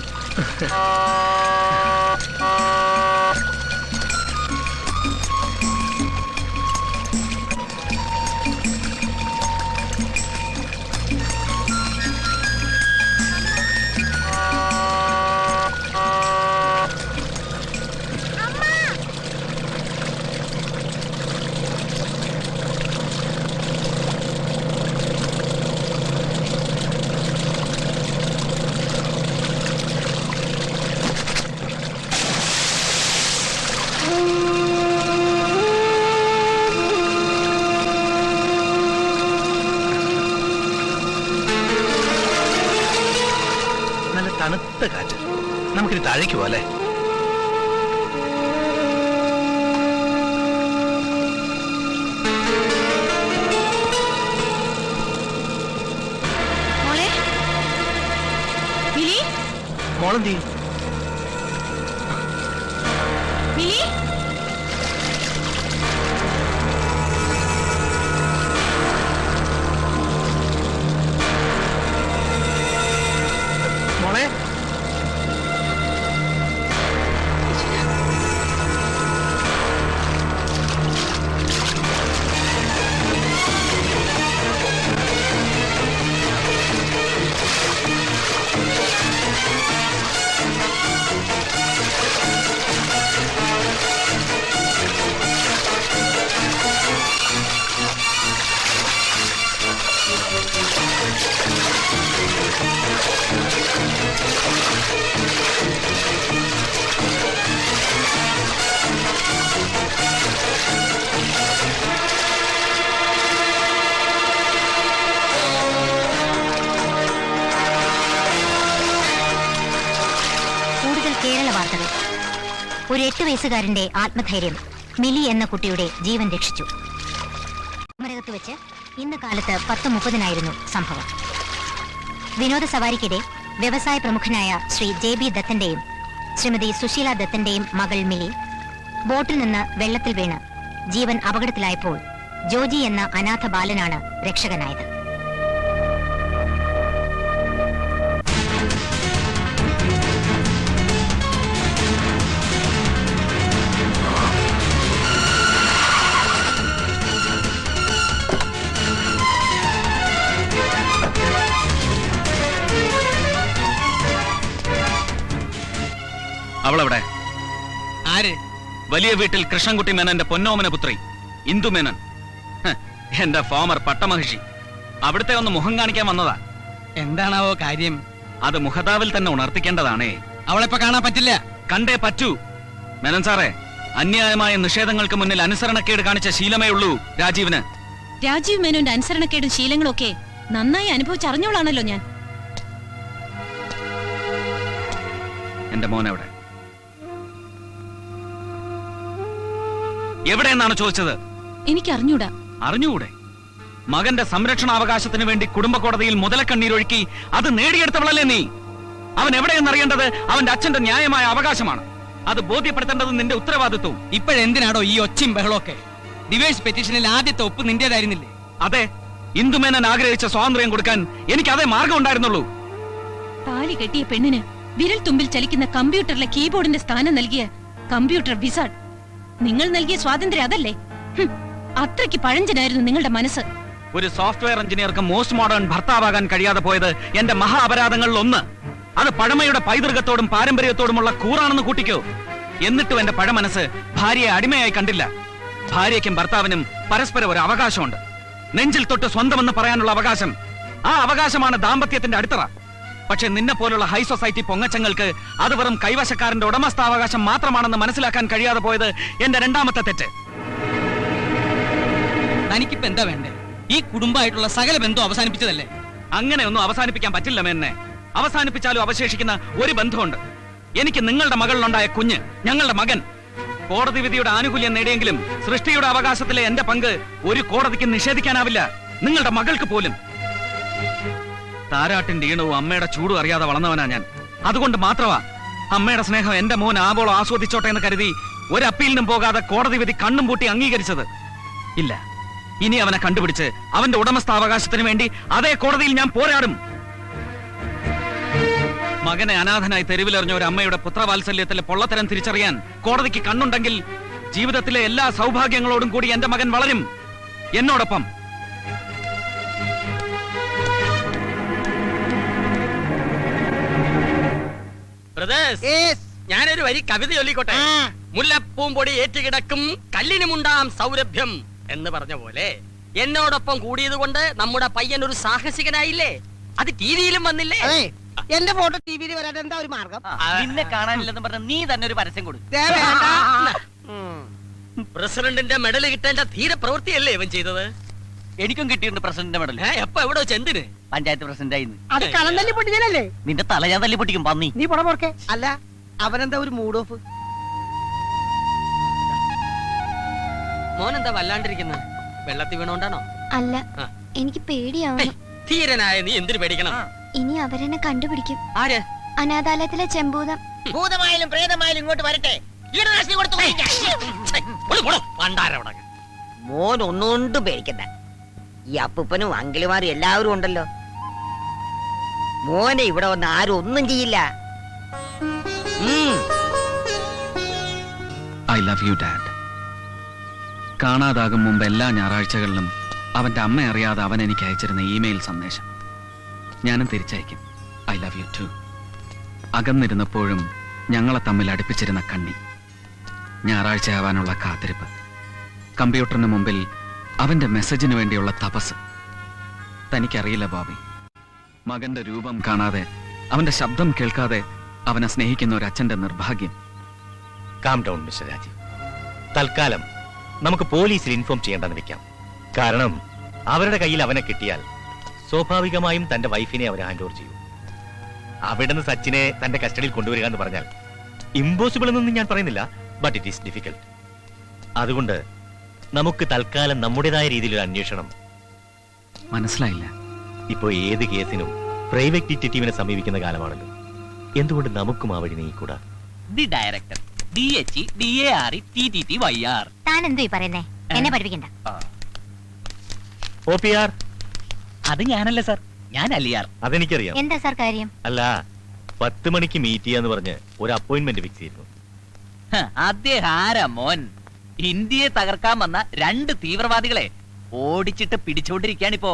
നല്ല തണുത്ത കാറ്റ്. നമുക്കിനി താഴേക്ക് പോലെ. മോളെന്തി? മിലി, മോളെ കേരള വാർത്തകൾ. ഒരു 8 വയസ്സുകാരന്റെ ആത്മധൈര്യം മിലി എന്ന കുട്ടിയുടെ ജീവൻ രക്ഷിച്ചു. മരകത്ത് വെച്ച് ഇന്ന് കാലത്ത് 10:30 സംഭവം. വിനോദ സവാരിക്കിടെ വ്യവസായ പ്രമുഖനായ ശ്രീ JB ദത്തന്റെയും ശ്രീമതി സുശീല ദത്തന്റെയും മകൾ മിലി ബോട്ടിൽ നിന്ന് വെള്ളത്തിൽ വീണ് ജീവൻ അപകടത്തിലായപ്പോൾ ജോജി എന്ന അനാഥ ബാലനാണ് രക്ഷകനായത്. അവളെവിടെ? ആര്? വലിയ വീട്ടിൽ കൃഷ്ണൻകുട്ടി മേനന്റെ പൊന്നോമന പുത്രി ഇന്ദു മേനൻ. എന്റെ ഫോമർ പട്ടമഹിഷി. അവിടുത്തെ ഒന്ന് മുഖം കാണിക്കാൻ വന്നതാ. എന്താണാവോ കാര്യം? അത് മുഖതാവിൽ തന്നെ ഉണർത്തിക്കേണ്ടതാണേ. അവളെപ്പോ കാണാൻ പറ്റില്ല. കണ്ടേ പറ്റൂ. മേനൻ സാറേ, അന്യായമായ നിഷേധങ്ങൾക്ക് മുന്നിൽ അനുസരണക്കേട് കാണിച്ച ശീലമേ ഉള്ളൂ രാജീവിന്. രാജീവ് മേനോന്റെ അനുസരണക്കേടും ശീലങ്ങളും ഒക്കെ നന്നായി അനുഭവിച്ചറിഞ്ഞോളാണല്ലോ ഞാൻ. എന്റെ മോൻ എവിടെ? എവിടെയെന്നാണ് ചോദിച്ചത്? എനിക്കറിഞ്ഞൂടാ. അറിഞ്ഞുകൂടെ? മകന്റെ സംരക്ഷണാവകാശത്തിന് വേണ്ടി കുടുംബ കോടതിയിൽ മുതലക്കണ്ണീരൊഴുക്കി അത് നേടിയെടുത്തവളല്ലേ നീ? അവൻ എവിടെയെന്നറിയേണ്ടത് അവന്റെ അച്ഛന്റെ ന്യായമായ അവകാശമാണ്. അത് ബോധ്യപ്പെടുത്തേണ്ടത് നിന്റെ ഉത്തരവാദിത്വം. ഇപ്പോഴെന്തിനാടോ ഈ ഒച്ചയും ബഹളമൊക്കെ? ഡിവോഴ്സ് പെറ്റീഷനിൽ ആദ്യത്തെ ഒപ്പ് നിന്റേതായിരുന്നില്ലേ? അതെ, ഇന്ദുമേനൻ ആഗ്രഹിച്ച സ്വാതന്ത്ര്യം കൊടുക്കാൻ എനിക്ക് അതേ മാർഗം ഉണ്ടായിരുന്നുള്ളൂ. താലി കെട്ടിയ പെണ്ണിന് വിരൽ തുമ്പിൽ ചലിക്കുന്ന കമ്പ്യൂട്ടറിലെ കീബോർഡിന്റെ സ്ഥാനം നൽകിയ കമ്പ്യൂട്ടർ വിസാർഡ്. നിങ്ങൾ നൽകിയ സ്വാതന്ത്ര്യം അതല്ലേ? അത്രയ്ക്ക് പഴഞ്ചനായിരുന്നു നിങ്ങളുടെ മനസ്സ്. ഒരു സോഫ്റ്റ്വെയർ എഞ്ചിനീയർക്ക് മോസ്റ്റ് മോഡേൺ ഭർത്താവാകാൻ കഴിയാതെ പോയത് എന്റെ മഹാ അപരാധങ്ങളിൽ ഒന്ന്. അത് പഴമയുടെ പൈതൃകത്തോടും പാരമ്പര്യത്തോടുമുള്ള കൂറാണെന്ന് കൂട്ടിക്കോ. എന്നിട്ടും എന്റെ പഴമനസ് ഭാര്യയെ അടിമയായി കണ്ടില്ല. ഭാര്യയ്ക്കും ഭർത്താവിനും പരസ്പരം ഒരു അവകാശമുണ്ട്. നെഞ്ചിൽ തൊട്ട് സ്വന്തമെന്ന് പറയാനുള്ള അവകാശം. ആ അവകാശമാണ് ദാമ്പത്യത്തിന്റെ അടിത്തറ. പക്ഷെ നിന്നെ പോലുള്ള ഹൈ സൊസൈറ്റി പൊങ്ങച്ചങ്ങൾക്ക് അത് വെറും കൈവശക്കാരന്റെ ഉടമസ്ഥാവകാശം മാത്രമാണെന്ന് മനസ്സിലാക്കാൻ കഴിയാതെ പോയത് എന്റെ രണ്ടാമത്തെ തെറ്റ്. തനിക്കിപ്പോ എന്താ വേണ്ടേ? ഈ കുടുംബമായിട്ടുള്ള സകല ബന്ധം അവസാനിപ്പിച്ചതല്ലേ? അങ്ങനെയൊന്നും അവസാനിപ്പിക്കാൻ പറ്റില്ല മേന്നെ. അവസാനിപ്പിച്ചാലും അവശേഷിക്കുന്ന ഒരു ബന്ധമുണ്ട്. എനിക്ക് നിങ്ങളുടെ മകളിലുണ്ടായ കുഞ്ഞ്, ഞങ്ങളുടെ മകൻ. കോടതി വിധിയുടെ ആനുകൂല്യം നേടിയെങ്കിലും സൃഷ്ടിയുടെ അവകാശത്തിലെ എന്റെ പങ്ക് ഒരു കോടതിക്ക് നിഷേധിക്കാനാവില്ല, നിങ്ങളുടെ മകൾക്ക് പോലും. താരാട്ടിന്റെ ഈണവും അമ്മയുടെ ചൂടും അറിയാതെ വളർന്നവനാ ഞാൻ. അതുകൊണ്ട് മാത്രമാ അമ്മയുടെ സ്നേഹം എന്റെ മോൻ ആവോളം ആസ്വദിച്ചോട്ടെ എന്ന് കരുതി ഒരു അപ്പീലിനും പോകാതെ കോടതി വിധി കണ്ണും പൂട്ടി അംഗീകരിച്ചത്. ഇല്ല, ഇനി അവനെ കണ്ടുപിടിച്ച് അവന്റെ ഉടമസ്ഥാവകാശത്തിന് വേണ്ടി അതേ കോടതിയിൽ ഞാൻ പോരാടും. മകനെ അനാഥനായി തെരുവിലെറിഞ്ഞ ഒരു അമ്മയുടെ പുത്രവാത്സല്യത്തിലെ പൊള്ളത്തരം തിരിച്ചറിയാൻ കോടതിക്ക് കണ്ണുണ്ടെങ്കിൽ ജീവിതത്തിലെ എല്ലാ സൗഭാഗ്യങ്ങളോടും കൂടി എന്റെ മകൻ വളരും എന്നോടൊപ്പം. ഞാനൊരു വരി കവിത ചൊല്ലിക്കോട്ടെ. മുല്ലപ്പൂമ്പൊടി ഏറ്റുകിടക്കും കല്ലിനുമുണ്ടാം സൗരഭ്യം എന്ന് പറഞ്ഞ പോലെ എന്നോടൊപ്പം കൂടിയത് കൊണ്ട് നമ്മുടെ പയ്യൻ ഒരു സാഹസികനായില്ലേ? അത് ടിവിയിലും വന്നില്ലേ? എന്റെ ഫോട്ടോ ടിവിയിൽ വരാൻ എന്താ ഒരു മാർഗം? നിന്നെ കാണാനില്ലെന്ന് പറഞ്ഞ നീ തന്നെ ഒരു പരസ്യം കൊടുക്കും. പ്രസിഡന്റിന്റെ മെഡൽ കിട്ടേണ്ട ധീര പ്രവൃത്തിയല്ലേ ഇവൻ ചെയ്തത്? എനിക്കും കിട്ടിയിട്ടുണ്ട് പ്രസിഡന്റിന്റെ മെഡൽ. എപ്പോ എവിടെ വെച്ച് എന്തിന്? പഞ്ചായത്ത് പ്രസിഡന്റ് ആയിരുന്നു. അത് കളം തല്ലി പൊട്ടിക്കാനല്ലേ? നിന്റെ തല ഞാൻ തല്ലി പൊട്ടിക്കും പന്നി. നീ പുറമോർക്കെ. അല്ല, അവനെന്താ ഒരു മൂഡ് ഓഫ്? മോനെന്താ വല്ലാണ്ടിരിക്കുന്ന? വെള്ളത്തിൽ വീണോണ്ടാണോ? അല്ല, എനിക്ക് പേടിയാവുന്നു. ധീരനായ നീ എന്തിനു പേടിക്കണം? ഇനി അവരെന്നെ കണ്ടുപിടിക്കും. ആര്? അനാഥാലയത്തിലെ ചെമ്പൂതം. ഭൂതമായാലും പ്രേതമായാലും ഇങ്ങോട്ട് വരട്ടെ. കീടനാശിനി കൊടുത്തു. മോൻ ഒന്നുകൊണ്ടും പേടിക്കണ്ട. ഈ അപ്പൂപ്പനും അങ്കിളുമാരും എല്ലാവരും ഉണ്ടല്ലോ. മോനെ ഇവിടെ വന്ന് ആരും ഒന്നും ചെയ്യില്ല. I love you dad. കാണാതാകും മുമ്പ് എല്ലാ ഞായറാഴ്ചകളിലും അവന്റെ അമ്മ അറിയാതെ അവൻ എനിക്ക് അയച്ചിരുന്ന ഇമെയിൽ സന്ദേശം ഞാനും തിരിച്ചയക്കും. I love you too. അകന്നിരുന്നപ്പോഴും ഞങ്ങളെ തമ്മിൽ അടുപ്പിച്ചിരുന്ന കണ്ണി, ഞായറാഴ്ചയാവാനുള്ള കാത്തിരിപ്പ്, കമ്പ്യൂട്ടറിന് മുമ്പിൽ അവന്റെ മെസ്സേജിന് വേണ്ടിയുള്ള തപസ്. തനിക്കറിയില്ല ബോബി, മകന്റെ രൂപം കാണാതെ അവന്റെ ശബ്ദം കേൾക്കാതെ അവനെ സ്നേഹിക്കുന്ന ഒരു അച്ഛന്റെ നിർഭാഗ്യം. Calm down mister Rajeev. തൽക്കാലം നമുക്ക് പോലീസിൽ ഇൻഫോം ചെയ്യേണ്ടെന്ന് വെക്കാം. കാരണം അവരുടെ കയ്യിൽ അവനെ കിട്ടിയാൽ സ്വാഭാവികമായും തന്റെ വൈഫിനെ അവർ ഹാൻഡ് ഓവർ ചെയ്യും. അവിടുന്ന് സച്ചിനെ തന്റെ കസ്റ്റഡിയിൽ കൊണ്ടുവരിക എന്ന് പറഞ്ഞാൽ ഇമ്പോസിബിൾ എന്നൊന്നും ഞാൻ പറയുന്നില്ല, ബട്ട് ഇറ്റ് ഈസ് ഡിഫിക്കൽട്ട്. അതുകൊണ്ട് നമുക്ക് തൽക്കാലം നമ്മുടേതായ രീതിയിലൊരു അന്വേഷണം. മനസ്സിലായില്ല. ഇപ്പോ ഏത് കേസിനും പ്രൈവറ്റ് ഡിറ്റക്റ്റീവിനെ സമീപിക്കുന്ന കാലമാണല്ലോ. എന്തുകൊണ്ട് നമുക്കും ആ വഴി നീങ്ങിക്കൂടാ? The director DHEDARETTTYR. താൻ എന്തോ ഈ പറയുന്നേ? എന്നെ പഠിപ്പിക്കണ്ട. OPR അത് ഞാനല്ല സാർ, ഞാൻ അലിയാർ. അതെനിക്കറിയാം. എന്താ സാർ കാര്യം? അല്ല, 10 മണിക്ക് മീറ്റ് ചെയ്യാന്ന് പറഞ്ഞ് ഒരു അപ്പോയിന്റ്മെന്റ് ഫിക്സ് ചെയ്തു. അദ്ദേഹം ആരാ മോൻ? ഇന്ത്യയെ തകർക്കാൻ വന്ന 2 തീവ്രവാദികളെ ഓടിച്ചിട്ട് പിടിച്ചോണ്ടിരിക്കാണിപ്പോ.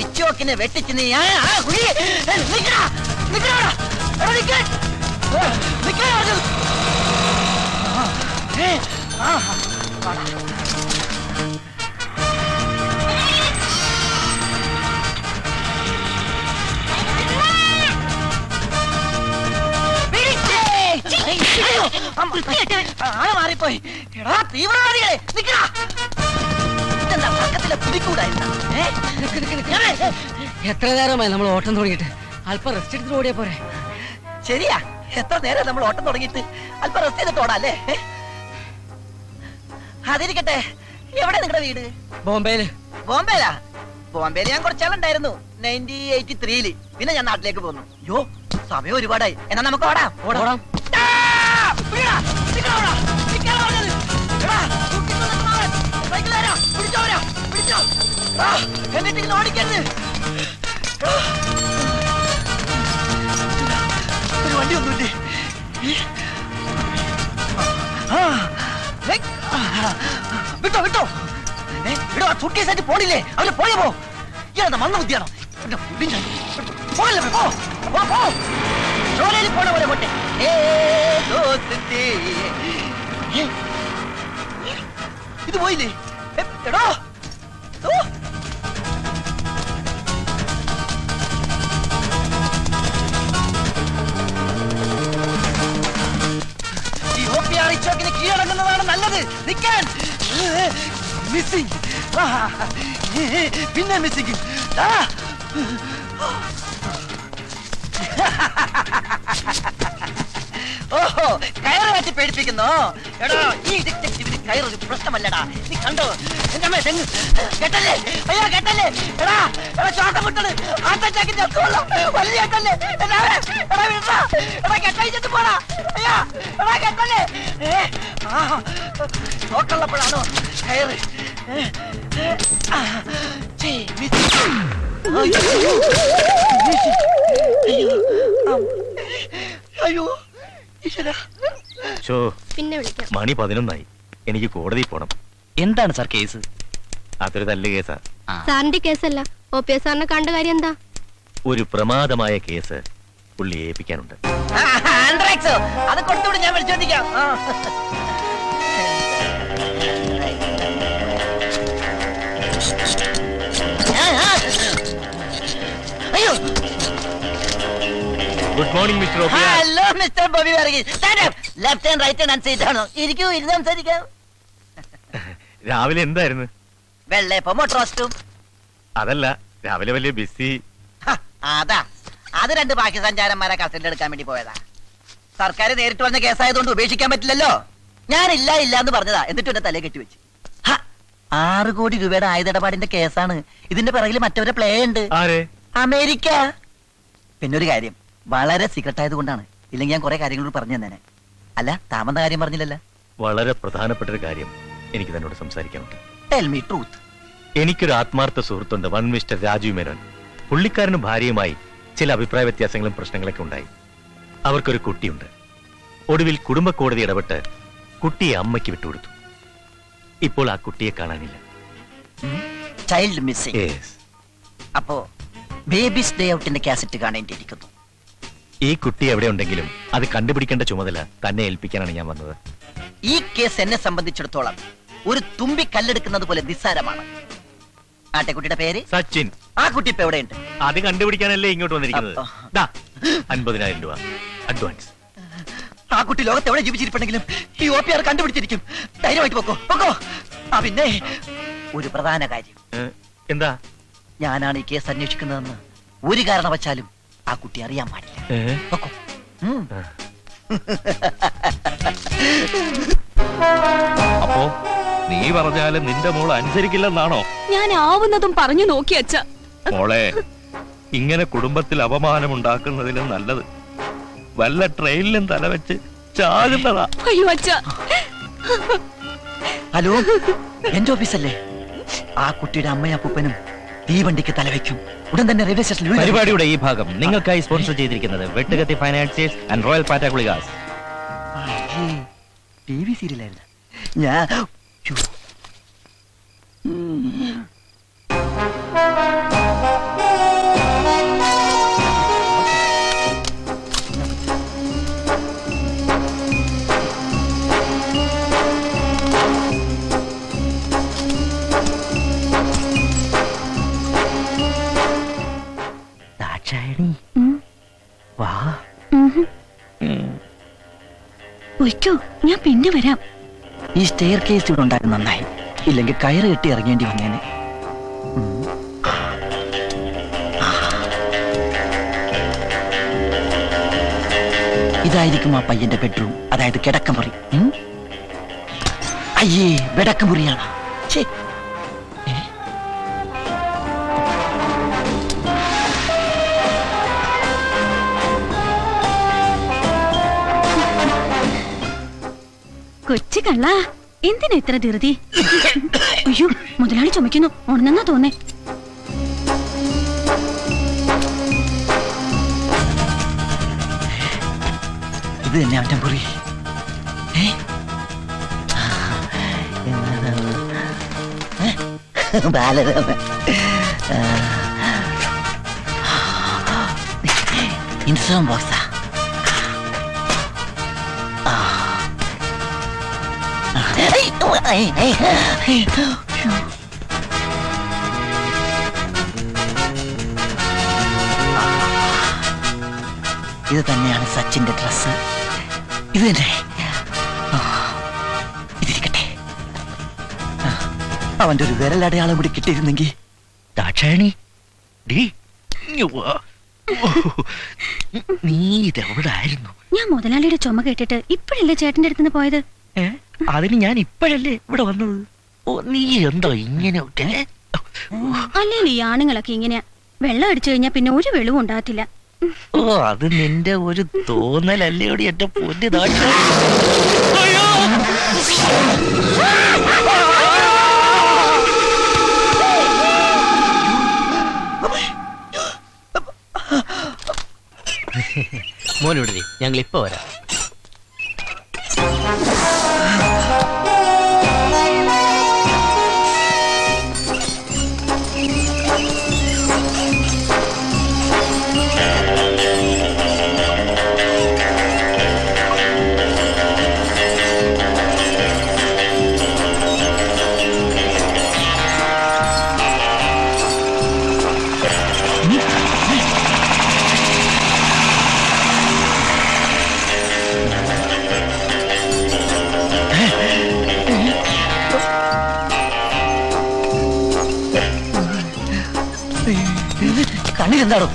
ഇച്ചോക്കിനെ വെട്ടിച്ച് നീ മാറിപ്പോയി. എടാ തീവ്രവാദികളെ നിക്കടാ. ഇതെന്താ പക്കത്തിലെ പിടിക്കൂടായിരുന്ന? എത്ര നേരമായി നമ്മൾ ഓട്ടം തുടങ്ങിയിട്ട്? അല്പം റെസ്റ്റ് എടുത്തിട്ട് ഓടിയാ പോരെ? ശരിയാ, എത്ര നേരം നമ്മൾ ഓട്ടം തുടങ്ങിയിട്ട്? അല്പം റെസ്റ്റ് ചെയ്തിട്ട് ഓടാല്ലേ? അതിരിക്കട്ടെ, എവിടെ നിങ്ങളുടെ വീട്? ബോംബെയില്. ബോംബെയിലാ? ബോംബെയിൽ ഞാൻ കുറച്ചാളുണ്ടായിരുന്നു 1983-ല്. പിന്നെ ഞാൻ നാട്ടിലേക്ക് പോന്നു. യോ, സമയം ഒരുപാടായി. എന്നാ നമുക്ക് ഓടാം. ഓടാം. എന്നിട്ട് ഓടിക്കരുത്. ഒരു വണ്ടി ഒന്നുമില്ലേ? വിട്ടോ വിട്ടോ വിടോ. ആ സുട്ട്കേസായിട്ട് പോണില്ലേ? അവന് പോയ പോ. ഇയാളെന്താ മന്ന ബുദ്ധിയാണോ? ജോലിയിൽ പോണ പോലെ പോട്ടെ. ഇത് പോയില്ലേ? എടോ ചോക്കിന് കീഴടങ്ങുന്നതാണ് നല്ലത്. നിൽക്കാൻ മിസ്സിംഗ്, പിന്നെ മിസ്സിംഗ്. ഓഹോ, കയറ് വെച്ച് പേടിപ്പിക്കുന്നോ? എടോ, ഈ ഡിറ്റക്റ്റീവിന് കയറൊരു പ്രശ്നമല്ലടാ. നീ കണ്ടോ? എന്റെ അമ്മ തെങ്ങ് കെട്ടല്ലേ? അയ്യോ കെട്ടല്ലേ? എടാ എടാ ശ്വാസം വിട്ടത് ആട്ടച്ചാക്കി ചത്തുകൊള്ളാം. വലിയ കെട്ടല്ലേ? എടാ വിടാ. എടാ കെട്ടഴിച്ചിട്ട് പോടാ. അയ്യോ എടാ കെട്ടല്ലേ? നോക്കള്ളപ്പോഴാണോ കയറ്? അയ്യോ പിന്നെ വിളിക്കാം. മണി 11 എനിക്ക് കോടതി പോണം. എന്താണ് സാർ കേസ്? അതൊരു തല്ല് കേസാ. സാറിന്റെ കേസല്ല, OPS സാറിനെ കണ്ട കാര്യം എന്താ? ഒരു പ്രമാദമായ കേസ് പുള്ളി ഏൽപ്പിക്കാനുണ്ട്. അത് കൊടുത്തുകൂടെ ഞാൻ വിളിച്ചോണ്ടിരിക്കാം. അയ്യോ, good morning mister OPR. Hello mister Bobby Varghese. Stand up. Left and right hand seat ആണോ? ഇരിക്കൂ, ഇരുന്ന് സംസാരിക്കാം. രാവിലെ എന്തായിരുന്നു? വെള്ളയപ്പം റോസ്റ്റും. അതല്ല, രാവിലെ വലിയ ബിസി. അതാ, അത് 2 ബാക്കി സഞ്ചാരന്മാരെ കസ്റ്റഡിയിൽ എടുക്കാൻ വേണ്ടി പോയതാ. സർക്കാർ നേരിട്ട് വന്ന കേസായതുകൊണ്ട് ഉപേക്ഷിക്കാൻ പറ്റില്ലല്ലോ. ഞാൻ ഇല്ല എന്ന് പറഞ്ഞതാ, എന്നിട്ട് എന്റെ തലയെ കെട്ടിവെച്ച്. 6 കോടി രൂപയുടെ ആയുധടപാടിന്റെ കേസാണ്. ഇതിന്റെ പിറകിൽ മറ്റവരെ പ്ലേ ഉണ്ട്. അമേരിക്ക. പിന്നെ ഒരു കാര്യം, വളരെ സീക്രട്ട് ആയതുകൊണ്ടാണ്. ഇല്ലെങ്കിൽ ഞാൻ കുറെ കാര്യങ്ങളോട് പറഞ്ഞു തന്നെ. അല്ല, താമന്ന കാര്യം പറഞ്ഞില്ലല്ലോ. വളരെ പ്രധാനപ്പെട്ട ഒരു കാര്യം എനിക്ക് തന്നോട് സംസാരിക്കാനുണ്ട്. Tell me truth. എനിക്കൊരു ആത്മാർത്ഥ സുഹൃത്തുണ്ട്, വൺ മിസ്റ്റർ രാജീവ് മേനോൻ. പുള്ളിക്കാരനും ഭാര്യയുമായി ചില അഭിപ്രായ വ്യത്യാസങ്ങളും പ്രശ്നങ്ങളൊക്കെ ഉണ്ടായി. അവർക്കൊരു കുട്ടിയുണ്ട്. ഒടുവിൽ കുടുംബ കോടതി ഇടപെട്ട് കുട്ടിയെ അമ്മയ്ക്ക് വിട്ടുകൊടുത്തു. ഇപ്പോൾ ആ കുട്ടിയെ കാണാനില്ല. Child missing. അപ്പോ ബേബീസ് ഡേ ഔട്ടിന്റെ കാസറ്റ് കാണേണ്ടിയിരിക്കുന്നു. ഈ കുട്ടി എവിടെ ഉണ്ടെങ്കിലും അത് കണ്ടുപിടിക്കേണ്ട ചുമതല തന്നെ ഏൽപ്പിക്കാനാണ് ഞാൻ വന്നത്. ഈ കേസ് എന്നെ സംബന്ധിച്ചിടത്തോളം ഒരു തുമ്പി കല്ലെടുക്കുന്നത് പോലെ നിസ്സാരമാണ്. ആട്ടെക്കുട്ടിയുടെ പേര് സച്ചിൻ. ആ കുട്ടി ഇപ്പൊ എവിടെയുണ്ട്? അത് കണ്ടുപിടിക്കാനല്ലേ ഇങ്ങോട്ട് വന്നിരിക്കുന്നത്. 50,000 രൂപ അഡ്വാൻസ്. ആ കുട്ടി ലോകത്ത് എവിടെ ജീവിച്ചിരിപ്പുണ്ടെങ്കിലും ഈ OPR കണ്ടുപിടിച്ചിരിക്കും. ധൈര്യമായിട്ട് പൊക്കോ പൊക്കോ. പിന്നെ ഒരു പ്രധാന കാര്യം. എന്താ? ഞാനാണ് ഈ കേസ് അന്വേഷിക്കുന്നതെന്ന് ഒരു കാരണവശാലും ആ കുട്ടി അറിയാൻ പാടില്ല. പൊക്കോ. അപ്പോ നീ പറഞ്ഞാലും നിന്റെ മോൾ അനുസരിക്കില്ലെന്നാണോ? ഞാൻ ആവുന്നതും പറഞ്ഞു നോക്കി അച്ഛ. മോളെ, ഇങ്ങനെ കുടുംബത്തിൽ അപമാനമുണ്ടാക്കുന്നതിലും നല്ലത് വല്ല ട്രെയിനിലും തലവെച്ച് ചാകുന്നതാ. അയ്യോ അച്ഛ. ഹലോ, എന്റെ ഓഫീസല്ലേ? ആ കുട്ടിയുടെ അമ്മയും അപ്പൂപ്പനും ഈ വണ്ടിക്ക് തലവെക്കും. ഉടൻ തന്നെ റെയിൽവേ സ്റ്റേഷനിൽ പരിപാടിയുടെ ഈ ഭാഗം നിങ്ങൾക്കായി സ്പോൺസർ ചെയ്തിരിക്കുന്നത് വെട്ടുകത്തി ഫൈനാൻസിയേഴ്സ് ആൻഡ് റോയൽ പാറ്റ ഗുളികാസ്. TV സീരിയലായിരുന്നു. ഞാൻ വാ. ഒയ്ക്കോ, ഞാൻ പിന്നെ വരാം. ഈ സ്റ്റെയർ കേസ് ഇവിടെ ഉണ്ടായിരുന്നു നന്നായി, ഇല്ലെങ്കിൽ കയറ് കെട്ടി ഇറങ്ങേണ്ടി വന്നേനെ. ഇതായിരിക്കും ആ പയ്യന്റെ ബെഡ്റൂം, അതായത് കിടക്കമുറി. അയ്യേ, കിടക്കമുറിയാണ്. കൊച്ചു കള്ള, എന്തിനാ ഇത്ര ധൃതി? അയ്യോ, മുതലാളി ചുമക്കുന്നു. ഉണന്നെന്നാ തോന്നേ. ഇത് തന്നെ അവന്റെ മുറി. ഇൻസുറൻസ് ബോക്സാ. ഇത് തന്നെയാണ് സച്ചിന്റെ ഡ്രസ്. ഇത് തന്നെ. ഇതിരിക്കട്ടെ. അവന്റെ ഒരു വിരലടയാളം കൂടി കിട്ടിയിരുന്നെങ്കിൽ. ദാക്ഷായണി, നീ ഇതെവിടായിരുന്നു? ഞാൻ മുതലാളിയുടെ ചുമ കേട്ടിട്ട് ഇപ്പോഴല്ലേ ചേട്ടന്റെ അടുത്തുനിന്ന് പോയത്. അതിന് ഞാൻ ഇപ്പോഴല്ലേ ഇവിടെ വന്നത്. ഓ, നീ എന്തോ ഇങ്ങനെ അല്ലെങ്കിൽ ഈ ആണുങ്ങളൊക്കെ ഇങ്ങനെയാ. വെള്ളം അടിച്ചു കഴിഞ്ഞാൽ പിന്നെ ഒരു വെളിവും ഉണ്ടാകത്തില്ല. ഓ, അത് നിന്റെ ഒരു തോന്നലല്ലേയോടി എന്റെ പൊന്നു ദാക്ഷായണി. മോനോട് ഞങ്ങൾ ഇപ്പൊ വരാം. കണ്ണിലെന്താണോ?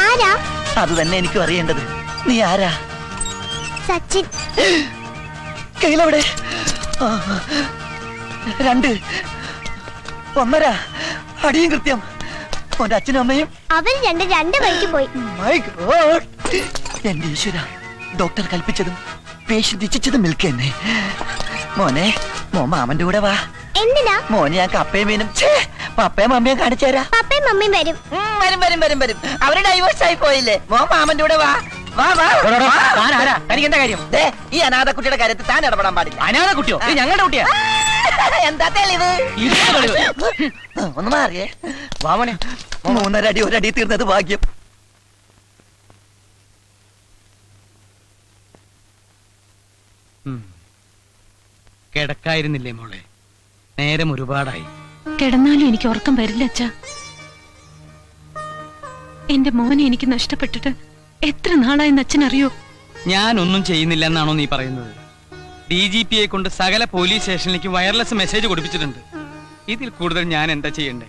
ആരാ? അത് തന്നെ എനിക്കും അറിയേണ്ടത്. നീ ആരാ? സച്ചിൻ. കയ്യിലെവിടെ? 2, 1.5 അടിയും കൃത്യം. ഓന്റെ അച്ഛനും അമ്മയും അവര് രണ്ട് വഴിക്ക് പോയി. മൈ ഗോഡ്, എന്റെ ഈശ്വര, ഡോക്ടർ കൽപ്പിച്ചതും പേഷ്യന്റ് ഇച്ഛിച്ചതും മിൽക്കെന്നെ. മോനെ, മോൻ മാമന്റെ കൂടെ വാ. എന്തിനാ? മോനെ ഞാൻ കപ്പയും മീനും പപ്പയും മമ്മിയും കാണിച്ചു തരാം. പപ്പയും മമ്മിയും വരും. വരും. അവര് ഡൈവേഴ്സ് ആയി പോയില്ലേ? മോൻ മാമന്റെ കൂടെ വാ. തനിക്ക് എന്താ കാര്യം? ഈ അനാഥ കുട്ടിയുടെ കാര്യത്തിൽ താൻ ഇടപെടാൻ പാടില്ല. അനാഥ കുട്ടിയോ? ഞങ്ങളുടെ കുട്ടിയാ. എന്താ തെളിവ്? ഒന്ന് മാറിയേ. വാമനെ, 3.5 അടി 1 അടി തീർന്നത് ഭാഗ്യം. കിടക്കായിരുന്നില്ലേ മോളെ? നേരം ഒരുപാടായി. കിടന്നാലും എനിക്ക് ഉറക്കം വരില്ല അച്ഛാ. എന്റെ മോനെ എനിക്ക് നഷ്ടപ്പെട്ടിട്ട് എത്ര നാളായെന്ന് അച്ഛനറിയോ? ഞാനൊന്നും ചെയ്യുന്നില്ല എന്നാണോ നീ പറയുന്നത്? DGPയെ കൊണ്ട് സകല പോലീസ് സ്റ്റേഷനിലേക്ക് വയർലെസ് മെസ്സേജ് കൊടുപ്പിച്ചിട്ടുണ്ട്. ഇതിൽ കൂടുതൽ ഞാൻ എന്താ ചെയ്യണ്ടേ?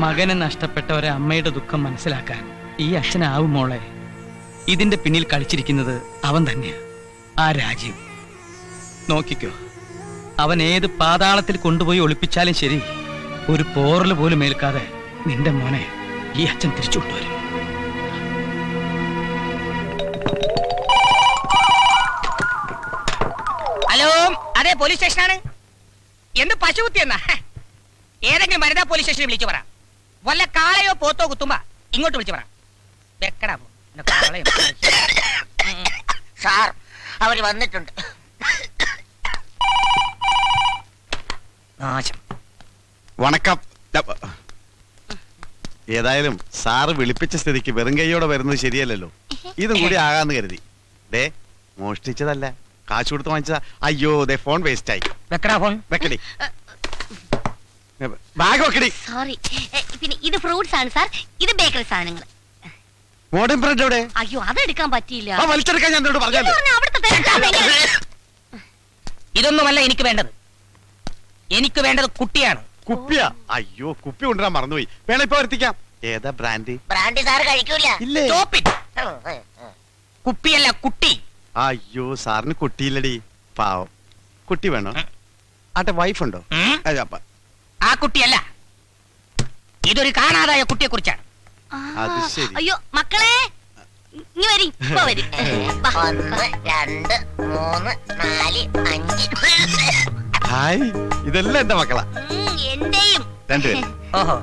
മകനെ നഷ്ടപ്പെട്ട ഒരമ്മയുടെ ദുഃഖം മനസ്സിലാക്കാൻ ഈ അച്ഛനാവും മോളെ. ഇതിന്റെ പിന്നിൽ കളിച്ചിരിക്കുന്നത് അവൻ തന്നെയാ, ആ രാജീവ്. നോക്കിക്കോ, അവൻ ഏത് പാതാളത്തിൽ കൊണ്ടുപോയി ഒളിപ്പിച്ചാലും ശരി, ഒരു പോറല് പോലും ഏൽക്കാതെ നിന്റെ മോനെ ഈ അച്ഛൻ തിരിച്ചു കൊണ്ടുവരും. ഹലോ, അതെ പോലീസ് സ്റ്റേഷനാണ്. എന്ത് പശുകുത്തി എന്നാ? ഏതെങ്കിലും വനിതാ പോലീസ് സ്റ്റേഷനിൽ വിളിച്ചു പറ. വല്ല കാളയോ പോത്തോ കുത്തുമ്പോ ഇങ്ങോട്ട് വിളിച്ചു പറ. വെക്കടാ പോ. സാർ, അവര് വന്നിട്ടുണ്ട്. വണക്കം. ഏതായാലും സാറ് വിളിപ്പിച്ച സ്ഥിതിക്ക് വെറും കൈയോടെ വരുന്നത് ശരിയല്ലല്ലോ. ഇതും കൂടി ആകാന്ന് കരുതി. ദേ, മോഷ്ടിച്ചതല്ല, കാശ് കൊടുത്ത് വാങ്ങിച്ചതാ. അയ്യോ, ദേ ഫോൺ വേസ്റ്റ് ആയി. വെക്കടാ ഫോൺ. വെക്കടി, ബാഗ് വെക്കടി. സോറി, പിന്നെ ഇത് ഫ്രൂട്ട്സ് ആണ് സാർ, ഇത് ബേക്കറി സാധനങ്ങൾ. മോഡേൺ ബ്രെഡ് എവിടെ? അയ്യോ, അതെടുക്കാൻ പറ്റിയില്ല. വലിച്ചെടുക്കാൻ ഞാൻ എന്നോട് പറഞ്ഞല്ലോ. ഇതൊന്നുമല്ല എനിക്ക് വേണ്ടത്. എനിക്ക് വേണ്ടത് കുട്ടിയാണ്. കുപ്പിയാ? അയ്യോ, കുപ്പി കൊണ്ടുവരാൻ മറന്നുപോയി. വേണം ഇപ്പൊ വരുത്തിക്കാം. ഏതാ ബ്രാൻഡ്? ബ്രാൻഡി സാർ കഴിക്കൂല. ഇല്ലേ? കുപ്പിയല്ല, കുട്ടി. അയ്യോ, സാറിന് കുട്ടിയില്ലടി, പാവം. കുട്ടി വേണോ? ആട്ടെ, വൈഫ് ഉണ്ടോ? ആ കുട്ടിയല്ല, ഇതൊരു കാണാതായ കുട്ടിയെ കുറിച്ചാണ്. അത് ശരി. അയ്യോ മക്കളെ, ഇനി വരി, ഇപ്പൊ വരി. 1 2 3 4 5. ഹായ്, ഇതെല്ലാം എന്റെ മക്കളാ. എന്റെയും. രണ്ടുപേരും. ഓഹോ,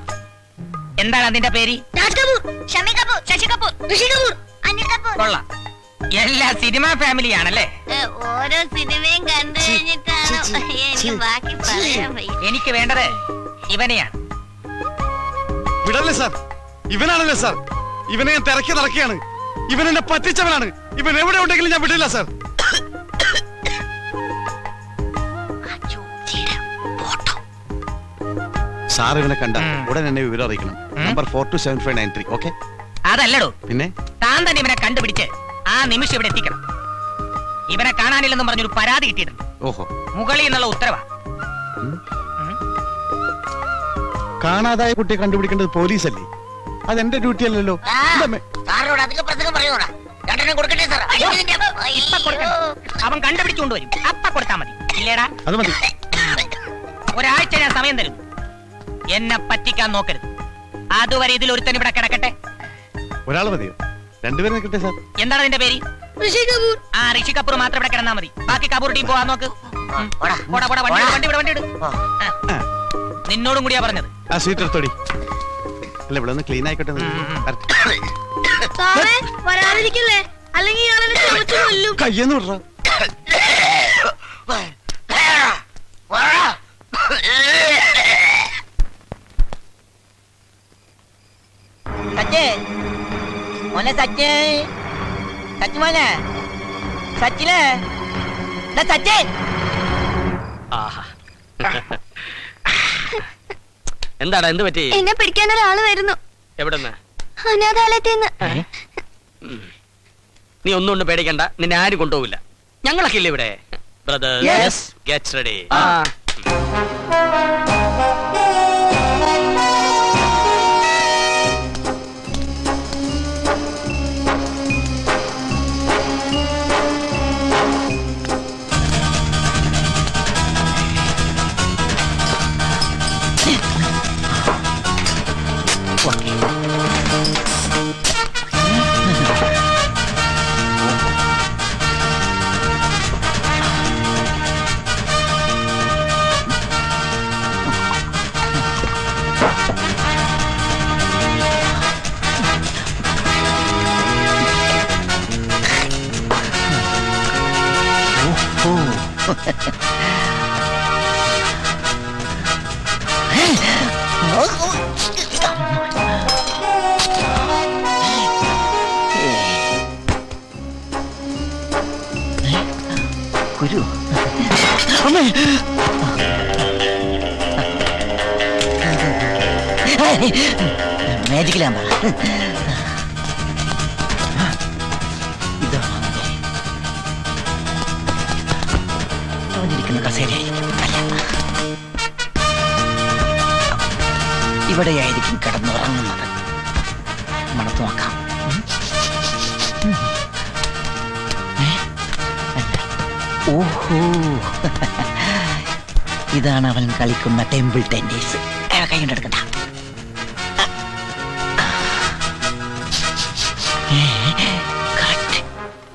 എന്താണ് അതിന്റെ പേര്? രാജ് കപൂർ, ഷമി കപൂർ, ശശി കപൂർ, ഋഷി കപൂർ, അനിൽ കപൂർ. കൊള്ളാം, എല്ലാ സിനിമ ഫാമിലിയാണല്ലേ? ഓരോ സിനിമയും കണ്ടു കഴിഞ്ഞിട്ടാണ് എനിക്ക് ബാക്കി പറയാൻ വയ്യ. എനിക്ക് വേണ്ടത് ഇവനെയാണ്. വിടല്ലേ സാർ, ഇവനാണല്ലേ സാർ. ഇവനെ ഞാൻ തിരക്കി നടക്കുകയാണ്. ഇവൻ എന്നെ പറ്റിച്ചവനാണ്. ഇവൻ എവിടെ ഉണ്ടെങ്കിലും ഞാൻ വിടില്ല സാർ. സാർ ഇവനെ കണ്ട ഉടൻ എന്നെ വിവരം അറിയിക്കണം. നമ്പർ 427593. ഓക്കെ? അതല്ലടോ, പിന്നെ താൻ തന്നെ ഇവനെ കണ്ടുപിടിച്ച് ആ നിമിഷം ഇവിടെ എത്തിക്കണം. ഇവനെ കാണാനില്ലെന്നും പറഞ്ഞൊരു പരാതി കിട്ടിയിട്ടുണ്ട്. ഓഹോ, മുകളിൽ നിന്നുള്ള ഉത്തരവാ. കാണാതായ കുട്ടിയെ കണ്ടുപിടിക്കേണ്ടത് പോലീസല്ലേ? അതെന്റെ ഡ്യൂട്ടി അല്ലല്ലോ. സാറിനോട് അധികം പ്രസംഗം പറയൂടാ. രണ്ടെണ്ണം കൊടുക്കട്ടെ സാർ? ഇപ്പൊ കൊടുക്കണം. അവൻ കണ്ടുപിടിച്ചുകൊണ്ടുവരും, അപ്പ കൊടുത്താ മതി. ഇല്ലേടാ? അത് മതി. ഒരാഴ്ച ഞാൻ സമയം തരും. എന്നെ പറ്റിക്കാൻ നോക്കരുത്. അതുവരെ ഇതിൽ ഒരുത്തൻ ഇവിടെ കിടക്കട്ടെ. ഒരാൾ മതിയോ? രണ്ടുപേരും നിൽക്കട്ടെ സാർ. എന്താണ് അതിന്റെ പേര്? ഋഷി കപൂർ. ആ ഋഷി കപൂർ മാത്രം ഇവിടെ കിടന്നാ മതി. ബാക്കി കപൂർ ടീം പോവാൻ നോക്ക്. വണ്ടി ഇട്. നിന്നോടും കൂടിയാ പറഞ്ഞത്. ആ സീറ്റ് എടുത്തോടി. അല്ല, ഇവിടെ ഒന്ന് ക്ലീൻ ആയിക്കോട്ടെ. സാറേ, വരാതിരിക്കല്ലേ, അല്ലെങ്കിൽ ഇയാളെ ചോദിച്ചു കൊല്ലും. കയ്യെന്ന് വിടറ. സച്ചേ മോനെ, സച്ചേ, സച്ചു മോനെ, സച്ചിനെ, സച്ചേ. എന്താടാ, എന്ത് പറ്റി? എന്നെ പിടിക്കാൻ ഒരാള് വരുന്നു. എവിടെന്ന്? അനാഥാലയത്തിൽ നിന്ന്. നീ ഒന്നും കൊണ്ട് പേടിക്കണ്ട, നിന്നെ ആരും കൊണ്ടുപോകില്ല. ഞങ്ങളൊക്കെ ഇല്ല ഇവിടെ. Brothers, get ready. Guru, magic lamp ഇരിക്കുന്ന കസേരയായിരിക്കും. അല്ല, ഇവിടെയായിരിക്കും കിടന്നുറങ്ങുന്നത്. മണത്ത് നോക്കാം. ഓഹോ, ഇതാണ് അവൻ കളിക്കുന്ന ടെമ്പിൾ ടെന്നീസ്. കൈ കൊണ്ടെടുക്കണ്ട.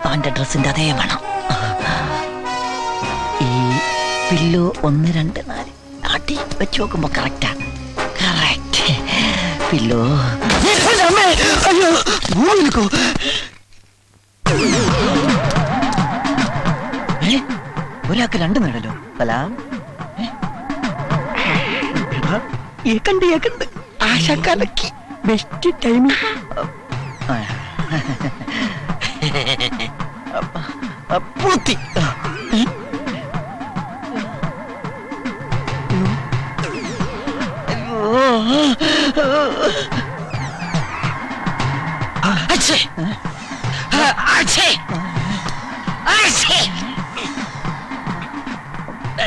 അവന്റെ ഡ്രസ്സിന്റെ അതേ വേണം. ഈ പില്ലോ 1 2 4 ആട്ടി വെച്ച് നോക്കുമ്പോ കറക്റ്റാ. Correct pillow. അയ്യോ, ഒരാൾക്ക് 2 നേടല്ലോ. സലാം. ഏക്കണ്ട് ആശാക്കാലക്ക് ബെസ്റ്റ് ടൈമിംഗ്. പൂത്തി.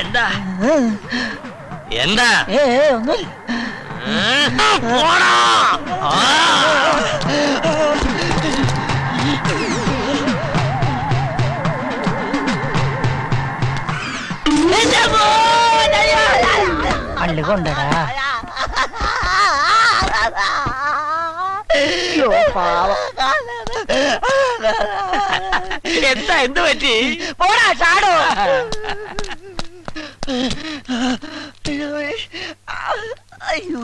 എന്താ എന്താ ഒന്നുമില്ല. പള്ളി കൊണ്ടടാ. എന്താ എന്ത് പറ്റി? പോടാ ഷാഡോ. അയ്യോ,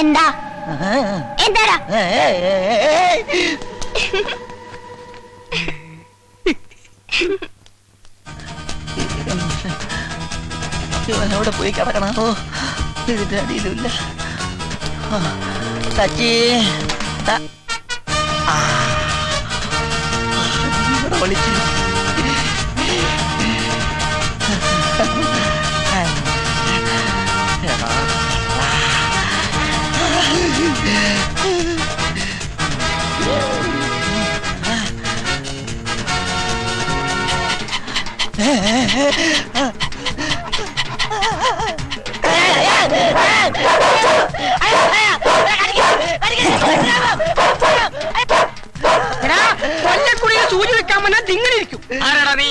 എന്താ എന്താടാ? ഇവനവിടെ പോയി കിടക്കണോ? ഇതിന്റെ അടിയിലുമില്ല. സച്ചി വിളിച്ചു. കൊല്ലക്കുടിയിൽ സൂചി വെക്കാൻ വന്നാൽ തിങ്ങളിരിക്കും. ആരാടാ നീ?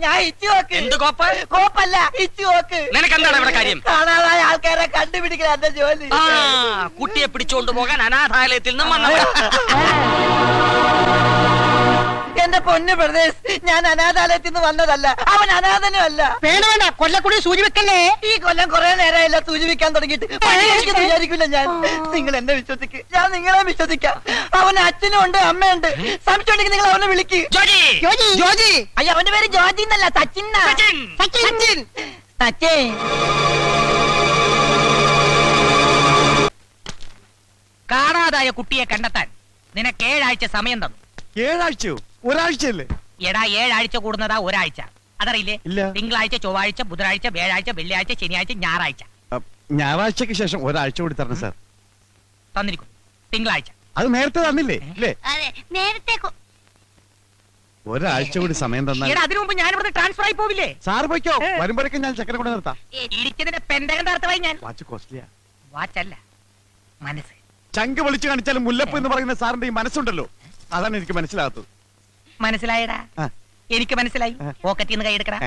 ഞാൻ ഇച്ചുവോക്ക്. എന്ത് കോപ്പ്? കോപ്പല്ല, ഇച്ചുവോക്ക്. നിനക്ക് എന്താണ് ഇവിടെ കാര്യം? കാണാതായ ആൾക്കാരെ കണ്ടുപിടിക്കല എന്റെ ജോലി. ആ, കുട്ടിയെ പിടിച്ചോണ്ട് പോകാൻ അനാഥാലയത്തിൽ നിന്നും വന്നവൻ. എന്റെ പൊന്നു പ്രദേശ്, ഞാൻ അനാഥാലയത്തിൽ നിന്ന് വന്നതല്ല. അവൻ അനാഥനും അല്ല. വേണ്ട കൊല്ലക്കുടി സൂചി വെക്കല്ലേ. ഈ കൊല്ലം കുറെ നേരമായില്ല സൂചി വെക്കാൻ തുടങ്ങിയിട്ട്. വിചാരിക്കില്ല ഞാൻ. നിങ്ങൾ എന്നെ വിശ്വസിക്ക്, ഞാൻ നിങ്ങളെ വിശ്വസിക്കാം. അവന് അച്ഛനും ഉണ്ട്, അമ്മയുണ്ട്. സംശയമുണ്ടെങ്കിൽ നിങ്ങൾ അവനെ വിളിക്ക്. ജോജി. അയ്യോ, അവന്റെ പേര് ജോജി എന്നല്ല, സച്ചിൻ. സച്ചിൻ. കാണാതായ കുട്ടിയെ കണ്ടെത്താൻ നിനക്ക് 7 ആഴ്ച സമയം തന്നു. 7 ആഴ്ചയോ? ഒരാഴ്ചയല്ലേ? എടാ, 7 ആഴ്ച കൂടുന്നതാ ഒരാഴ്ച. അതറിയില്ലേ? തിങ്കളാഴ്ച, ചൊവ്വാഴ്ച, ബുധനാഴ്ച, വ്യാഴാഴ്ച, വെള്ളിയാഴ്ച, ശനിയാഴ്ച, ഞായറാഴ്ച. ഞായറാഴ്ചക്ക് ശേഷം ഒരാഴ്ച കൂടി തരണം സാർ. തന്നിരിക്കും. തിങ്കളാഴ്ച. അത് നേരത്തെ തന്നില്ലേ? ഇല്ലേ? അതെ, നേരത്തെ ഒരാഴ്ച കൂടി സമയം തന്നാൽ. എടാ, അതിനു മുമ്പ് ഞാൻ ഇവിടെ ട്രാൻസ്ഫർ ആയി പോവില്ലേ? സാർ പോയിക്കോ, വരുമ്പോഴേക്കും ഞാൻ ചക്കര കൊണ്ട് നിർത്താം. ഇടിച്ചതിന്റെ പെന്തകം തർത്തമായി ഞാൻ. വാച്ച് കോസ്റ്റ്ലിയാ. വാച്ചല്ല, മനസ്സ്. ചങ്ക് വിളിച്ചു കാണിച്ചാലും മുല്ലപ്പ് എന്ന് പറയുന്ന സാറിന്റെ ഈ മനസ്സുണ്ടല്ലോ, അതാണ് എനിക്ക് മനസ്സിലാകാത്തത്. മനസ്സിലായടാ? എനിക്ക് മനസ്സിലായി. പോക്കറ്റിൽ നിന്ന് കൈയെടുക്കടാ.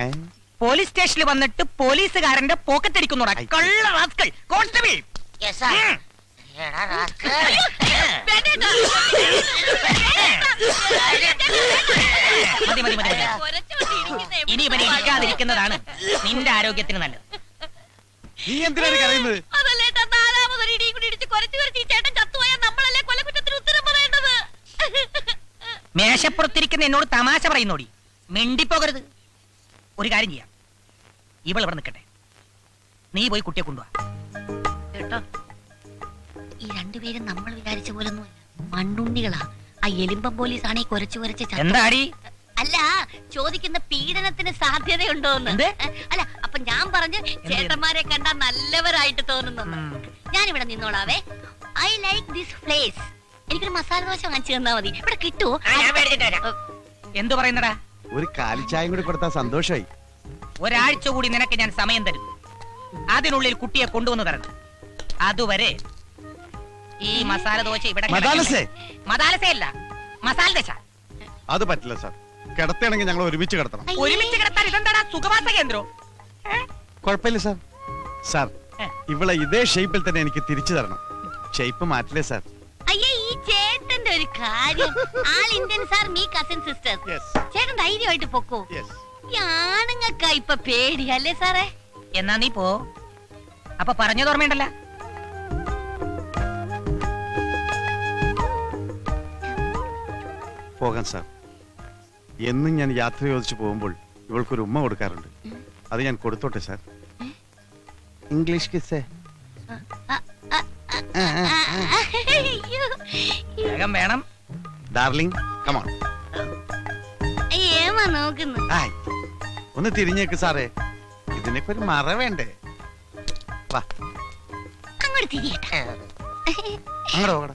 പോലീസ് സ്റ്റേഷനിൽ വന്നിട്ട് പോലീസുകാരന്റെ പോക്കറ്റ് അടിക്കുന്നോടാ കള്ള റാസ്കൽ. കോൺസ്റ്റബിൾ. മതി മതി മതി. ഇനി ഇവനെ ഇരിക്കാതിരിക്കുന്നതാണ് നിന്റെ ആരോഗ്യത്തിന് നല്ലത്. നീ എന്തിനാണ് കരയുന്നത്? മേശപ്പുറത്തിരിക്കുന്ന എന്നോട് തമാശ പറയുന്നോടി. മിണ്ടിപ്പോകരുത്. ഒരു കാര്യം ചെയ്യാം, ഇവൾ ഇവിടെ നിൽക്കട്ടെ, നീ പോയി കുട്ടിയെ കൊണ്ടുപോവാ. കേട്ടോ, ഈ രണ്ടുപേരും നമ്മൾ വിചാരിച്ച പോലൊന്നും മണ്ണുണ്ണികളാ. ആ എലിമ്പം പോലീസ് ആണെ കുറച്ച് എന്താടി അല്ല ചോദിക്കുന്ന പീഡനത്തിന് സാധ്യതയുണ്ടോന്ന് അല്ല അപ്പൊ ഞാൻ പറഞ്ഞു ചേട്ടന്മാരെ കണ്ടാ നല്ലവരായിട്ട് തോന്നുന്നു. ഞാനിവിടെ നിന്നോളാവേ. I like this place. എനിക്കൊരു മസാല ദോശ വാങ്ങിച്ചു തന്നാ മതി. ഇവിടെ കിട്ടുമോ? എന്തു പറയുന്നടാ? ഒരു കാലിച്ചായം കൂടി കൊടുത്താൽ സന്തോഷമായി. ഒരാഴ്ച കൂടി നിനക്ക് ഞാൻ സമയം തരും. അതിനുള്ളിൽ കുട്ടിയെ കൊണ്ടുവന്ന് തരണം. അതുവരെ ഈ മസാല ദോശ ഇവിടെ മസാലസയല്ല മസാല ദശ. അത് പറ്റില്ല സാർ. കിടത്തണെങ്കിൽ ഞങ്ങൾ ഒരുമിച്ച് കിടത്തണം. ഒരുമിച്ച് കിടത്താൻ ഇതെന്താടാ സുഖവാസ കേന്ദ്രം? കുഴപ്പമില്ല സാർ. സാർ ഇവളെ ഇതേ ഷേപ്പിൽ തന്നെ എനിക്ക് തിരിച്ചു തരണം. ഷേപ്പ് മാറ്റില്ലേ സാർ? അയ്യേ ഈ ചേട്ടന്റെ ഒരു കാര്യം. All Indian sir me cousin sisters. ചേട്ടൻ ധൈര്യമായിട്ട് പൊക്കോ. ഈ ആണുങ്ങൾക്കാ ഇപ്പൊ പേടി അല്ലേ സാറേ? എന്നാ നീ പോ. അപ്പൊ പറഞ്ഞത് ഓർമ്മയുണ്ടല്ല? പോകാം സാർ. എന്നും ഞാൻ യാത്ര ചോദിച്ചു പോകുമ്പോൾ ഇവൾക്കൊരു ഉമ്മ കൊടുക്കാറുണ്ട്. അത് ഞാൻ കൊടുത്തോട്ടെ സാർ. ഇംഗ്ലീഷ് കിസ്സേ. വേഗം വേണം. Darling come on. ഏമാ നോക്കുന്നു. ഒന്ന് തിരിഞ്ഞേക്ക് സാറേ. ഇതിനൊക്കെ ഒരു മറ വേണ്ടേ? വാ അങ്ങോട്ട് തിരിയട്ടെ. അങ്ങോട്ട് പോകട.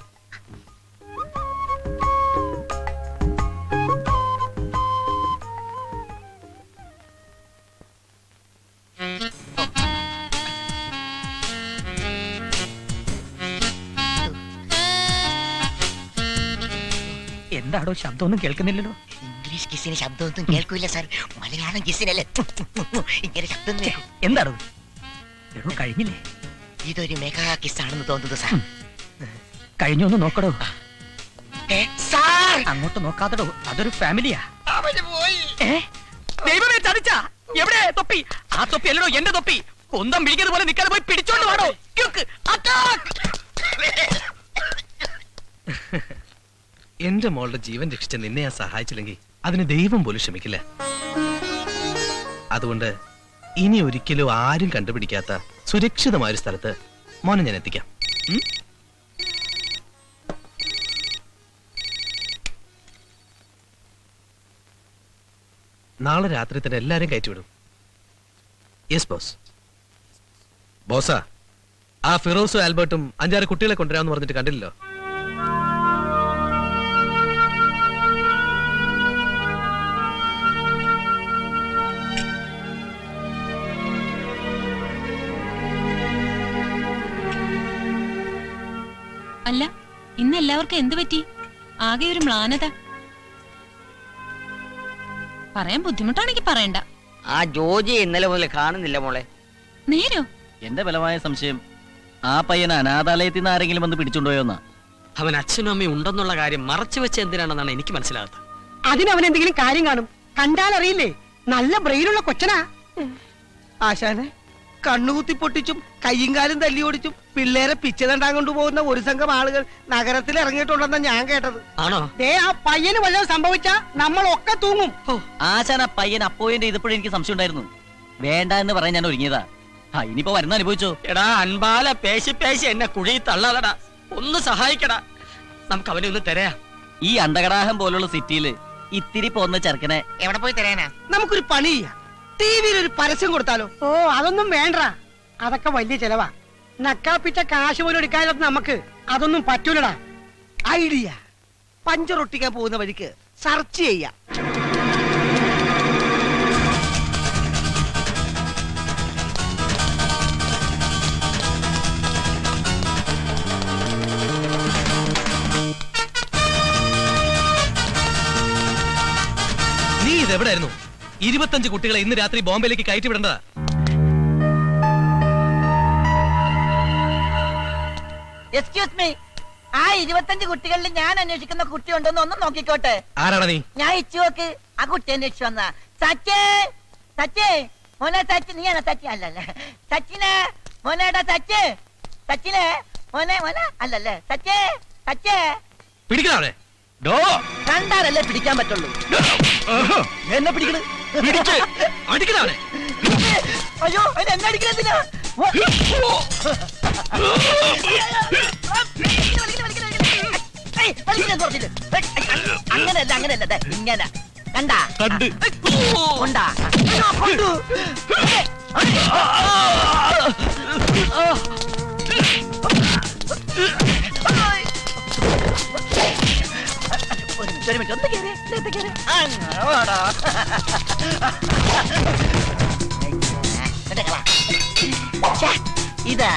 എന്താടോ ശബ്ദമൊന്നും കേൾക്കുന്നില്ലല്ലോ? ഇംഗ്ലീഷ് കിസിന് ശബ്ദമൊന്നും കേൾക്കൂല സാർ. മലയാളം കിസിനല്ലേ ഇങ്ങനെ ശബ്ദം കേൾക്കും. എന്താണോ കഴിഞ്ഞില്ലേ? ഇതൊരു മെഗാ കിസാണെന്ന് തോന്നുന്നു സാർ. കഴിഞ്ഞൊന്ന് നോക്കടോ. സാർ അങ്ങോട്ട് നോക്കാത്തടോ, അതൊരു ഫാമിലിയാ. ദൈവമേ ചതിച്ചാ. എവിടെ തൊപ്പി? ആ തൊപ്പി അല്ലടോ എന്റെ തൊപ്പി. കൊന്തം പിടിക്കുന്നത് പോലെ നിൽക്കാതെ പോയി പിടിച്ചോണ്ട് വാടോ. എന്റെ മോളുടെ ജീവൻ രക്ഷിച്ച നിന്നെ ഞാൻ സഹായിച്ചില്ലെങ്കിൽ അതിന് ദൈവം പോലും ക്ഷമിക്കില്ല. അതുകൊണ്ട് ഇനി ഒരിക്കലും ആരും കണ്ടുപിടിക്കാത്ത സുരക്ഷിതമായ ഒരു സ്ഥലത്ത് മോനെ ഞാൻ എത്തിക്കാം. നാളെ രാത്രി തന്നെ എല്ലാരും കയറ്റിവിടും. Yes boss. ബോസാ, ആ ഫിറോസും ആൽബർട്ടും 5-6 കുട്ടികളെ കൊണ്ടുവരാമെന്ന് പറഞ്ഞിട്ട് കണ്ടില്ലല്ലോ. അല്ല, ഇന്ന് എല്ലാവർക്കും എന്ത് പറ്റി? ആകെ ഒരു മ്ലാനത. പറയാൻ ബുദ്ധിമുട്ടാണെങ്കിൽ പറയണ്ട. ആ ജോജി ഇന്നലെ മുതൽ കാണുന്നില്ല മോളെ. നേരോ? എന്റെ ബലമായ സംശയം ആ പയ്യനെ അനാഥാലയത്തിൽ നിന്ന് ആരെങ്കിലും വന്ന് പിടിച്ചുകൊണ്ടുപോയോന്നാ. അവൻ അച്ഛനും അമ്മയും ഉണ്ടെന്നുള്ള കാര്യം മറച്ചു വെച്ച എന്തിനാണെന്നാണ് എനിക്ക് മനസ്സിലാകാത്തത്. അതിനവൻ എന്തെങ്കിലും കാര്യം കാണും. കണ്ടാലറിയില്ലേ, നല്ല ബ്രെയിനുള്ള കൊച്ചനാ. ആശാനെ, കണ്ണുകുത്തി പൊട്ടിച്ചും കയ്യും കാലും തല്ലി ഓടിച്ചും പിള്ളേരെ പിച്ചതണ്ടാൻ കൊണ്ടുപോകുന്ന ഒരു സംഘം ആളുകൾ നഗരത്തിൽ ഇറങ്ങിയിട്ടുണ്ടെന്നാ ഞാൻ കേട്ടത്. ആണോ? ആ പയ്യന് വല്ലതും സംഭവിച്ചാ നമ്മളൊക്കെ തൂങ്ങും. ആശാൻ ആ പയ്യൻ അപ്പോയിന്റ് ചെയ്തപ്പോഴും എനിക്ക് സംശയം ഉണ്ടായിരുന്നു. വേണ്ട എന്ന് പറയാൻ ഞാൻ ഒരുങ്ങിയതാ. ഇനിയിപ്പോ വരുന്ന അനുഭവിച്ചോ? എടാ അൻപാല പേശി പേശി എന്നെ കുഴി തള്ളാതടാ. ഒന്ന് സഹായിക്കടാ. നമുക്ക് അവനെ ഒന്ന് തരാം. ഈ അണ്ടകടാഹം പോലുള്ള സിറ്റിയില് ഇത്തിരി പോന്ന ചെറുക്കനെ എവിടെ പോയി തരാനാ? നമുക്കൊരു പണി ചെയ്യാം. ടിവിയിൽ ഒരു പരസ്യം കൊടുത്താലോ? ഓ അതൊന്നും വേണ്ട, അതൊക്കെ വലിയ ചെലവാ. നക്കാപ്പിച്ച കാശ് പോലും എടുക്കാതെ നമുക്ക് അതൊന്നും പറ്റൂലടാ. ഐഡിയ, പഞ്ചറൊട്ടിക്കാൻ പോകുന്ന വഴിക്ക് സെർച്ച് ചെയ്യാം. നീ ഇതെവിടായിരുന്നു? 25 കുട്ടികളെ ഇന്ന് രാത്രി ബോംബെയിലേക്ക് കയറ്റി വിടേണ്ടതാ. എക്സ്ക്യൂസ് മീ, ആ 25 കുട്ടികളിൽ ഞാൻ അന്വേഷിക്കുന്ന കുട്ടി ഉണ്ടോന്ന് ഒന്ന് നോക്കിക്കോട്ടെ. ആരാണ് നീ? ഞാൻ ഇച്ചു നോക്ക്. ആ കുട്ടി അന്വേഷിച്ചു വന്ന സച്ചേ സച്ചേ മോനെ സച്ചി. നീയാണോ സച്ചി? അല്ലല്ല സച്ചിനെ മോനേടാ സച്ച്. സച്ചിനെ മോനെ മോനെ അല്ലല്ലേ സച്ചേ സച്ചേ. പിടിക്കണേ. കണ്ടാലല്ലേ പിടിക്കാൻ പറ്റുള്ളൂ. എന്നെ പിടിക്കണേ. അയ്യോ എന്നെ അടിക്കലെന്തിനാ? അങ്ങനെയല്ല അങ്ങനെയല്ല ദേ, ഇങ്ങനെ കണ്ടാ കണ്ട് കൊണ്ടാ കൊണ്ടു ഒരു മിനിറ്റ് ഒന്ന് കേറി അങ്ങനെ വാടാ ഇതാ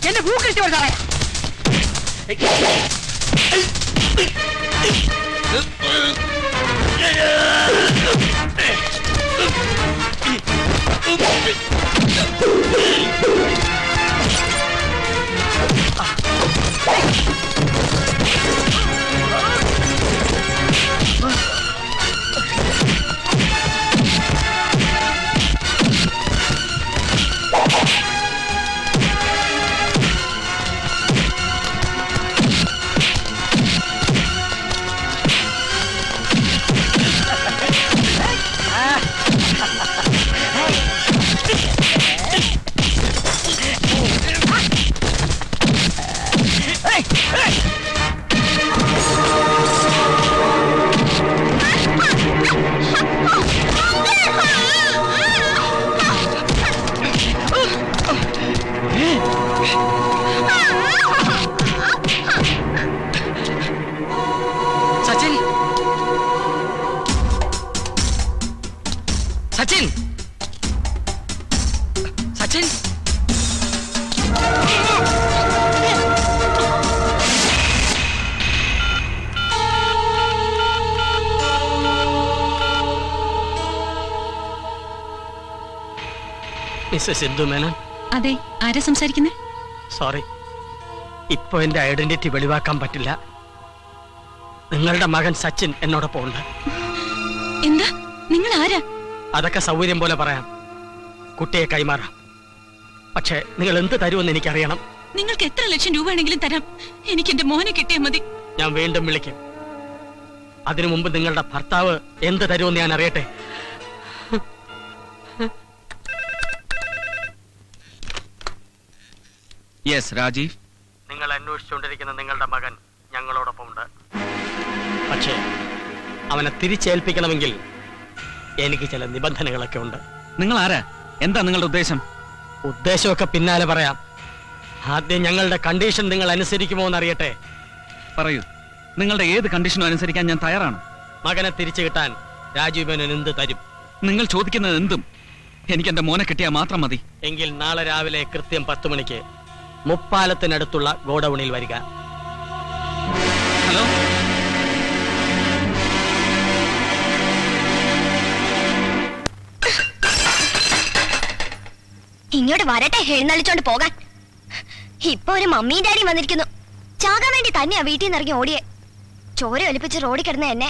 എന്റെ പൂക്കടിച്ചു സാറേ. സച്ചിൻ സച്ചിൻ സച്ചിൻ മിസ്സസ് സിന്ധു മേനോൻ. അതെ, ആരാ സംസാരിക്കുന്നത്? സോറി, ഇപ്പൊ എന്റെ ഐഡന്റിറ്റി വെളിവാക്കാൻ പറ്റില്ല. നിങ്ങളുടെ മകൻ സച്ചിൻ എന്നോടൊപ്പം ഉണ്ട്. എന്താ? നിങ്ങൾ ആരാ? അതൊക്കെ സൗകര്യം പോലെ പറയാം. കുട്ടിയെ കൈമാറാം. പക്ഷേ നിങ്ങൾ എന്ത് തരുമെന്ന് എനിക്കറിയണം. നിങ്ങൾക്ക് എത്ര ലക്ഷം രൂപ വേണമെങ്കിലും തരാം. എനിക്ക് എന്റെ മോനെ കിട്ടിയാൽ മതി. ഞാൻ വീണ്ടും വിളിക്കും. അതിനു മുമ്പ് നിങ്ങളുടെ ഭർത്താവ് എന്ത് തരുമെന്ന് ഞാൻ അറിയട്ടെ. യെസ് രാജീവ്. നിങ്ങൾ അന്വേഷിച്ചുകൊണ്ടിരിക്കുന്ന നിങ്ങളുടെ മകൻ ഞങ്ങളോടൊപ്പം ഉണ്ട്. പക്ഷേ അവനെ തിരിച്ചേൽപ്പിക്കണമെങ്കിൽ എനിക്ക് ചില നിബന്ധനകളൊക്കെ ഉണ്ട്. നിങ്ങൾ ആരാ? എന്താ നിങ്ങളുടെ ഉദ്ദേശം? ഉദ്ദേശമൊക്കെ പിന്നാലെ പറയാം. ആദ്യം ഞങ്ങളുടെ കണ്ടീഷൻ നിങ്ങൾ അനുസരിക്കുമോ എന്നറിയട്ടെ. പറയൂ, നിങ്ങളുടെ ഏത് കണ്ടീഷനും അനുസരിക്കാൻ ഞാൻ തയ്യാറാണ്. മകനെ തിരിച്ചു കിട്ടാൻ രാജീവ് മേനോൻ എന്ത് തരും? നിങ്ങൾ ചോദിക്കുന്നത് എന്തും. എനിക്ക് എന്റെ മോനെ കിട്ടിയാൽ മാത്രം മതി. എങ്കിൽ നാളെ രാവിലെ കൃത്യം 10 മണിക്ക് മുപ്പാലത്തിനടുത്തുള്ള ഗോഡൌണിൽ വരിക. ഹലോ, ഇങ്ങോട്ട് വരട്ടെ എഴുന്നള്ളിച്ചോണ്ട് പോകാൻ. ഇപ്പൊ ഒരു മമ്മിയും ഡാഡിയും വന്നിരിക്കുന്നു. ചാകാൻ വേണ്ടി തന്നെയാ വീട്ടിൽ നിന്ന് ഇറങ്ങി ഓടിയെ. ചോര ഒലിപ്പിച്ച് റോഡിൽ കിടന്ന എന്നെ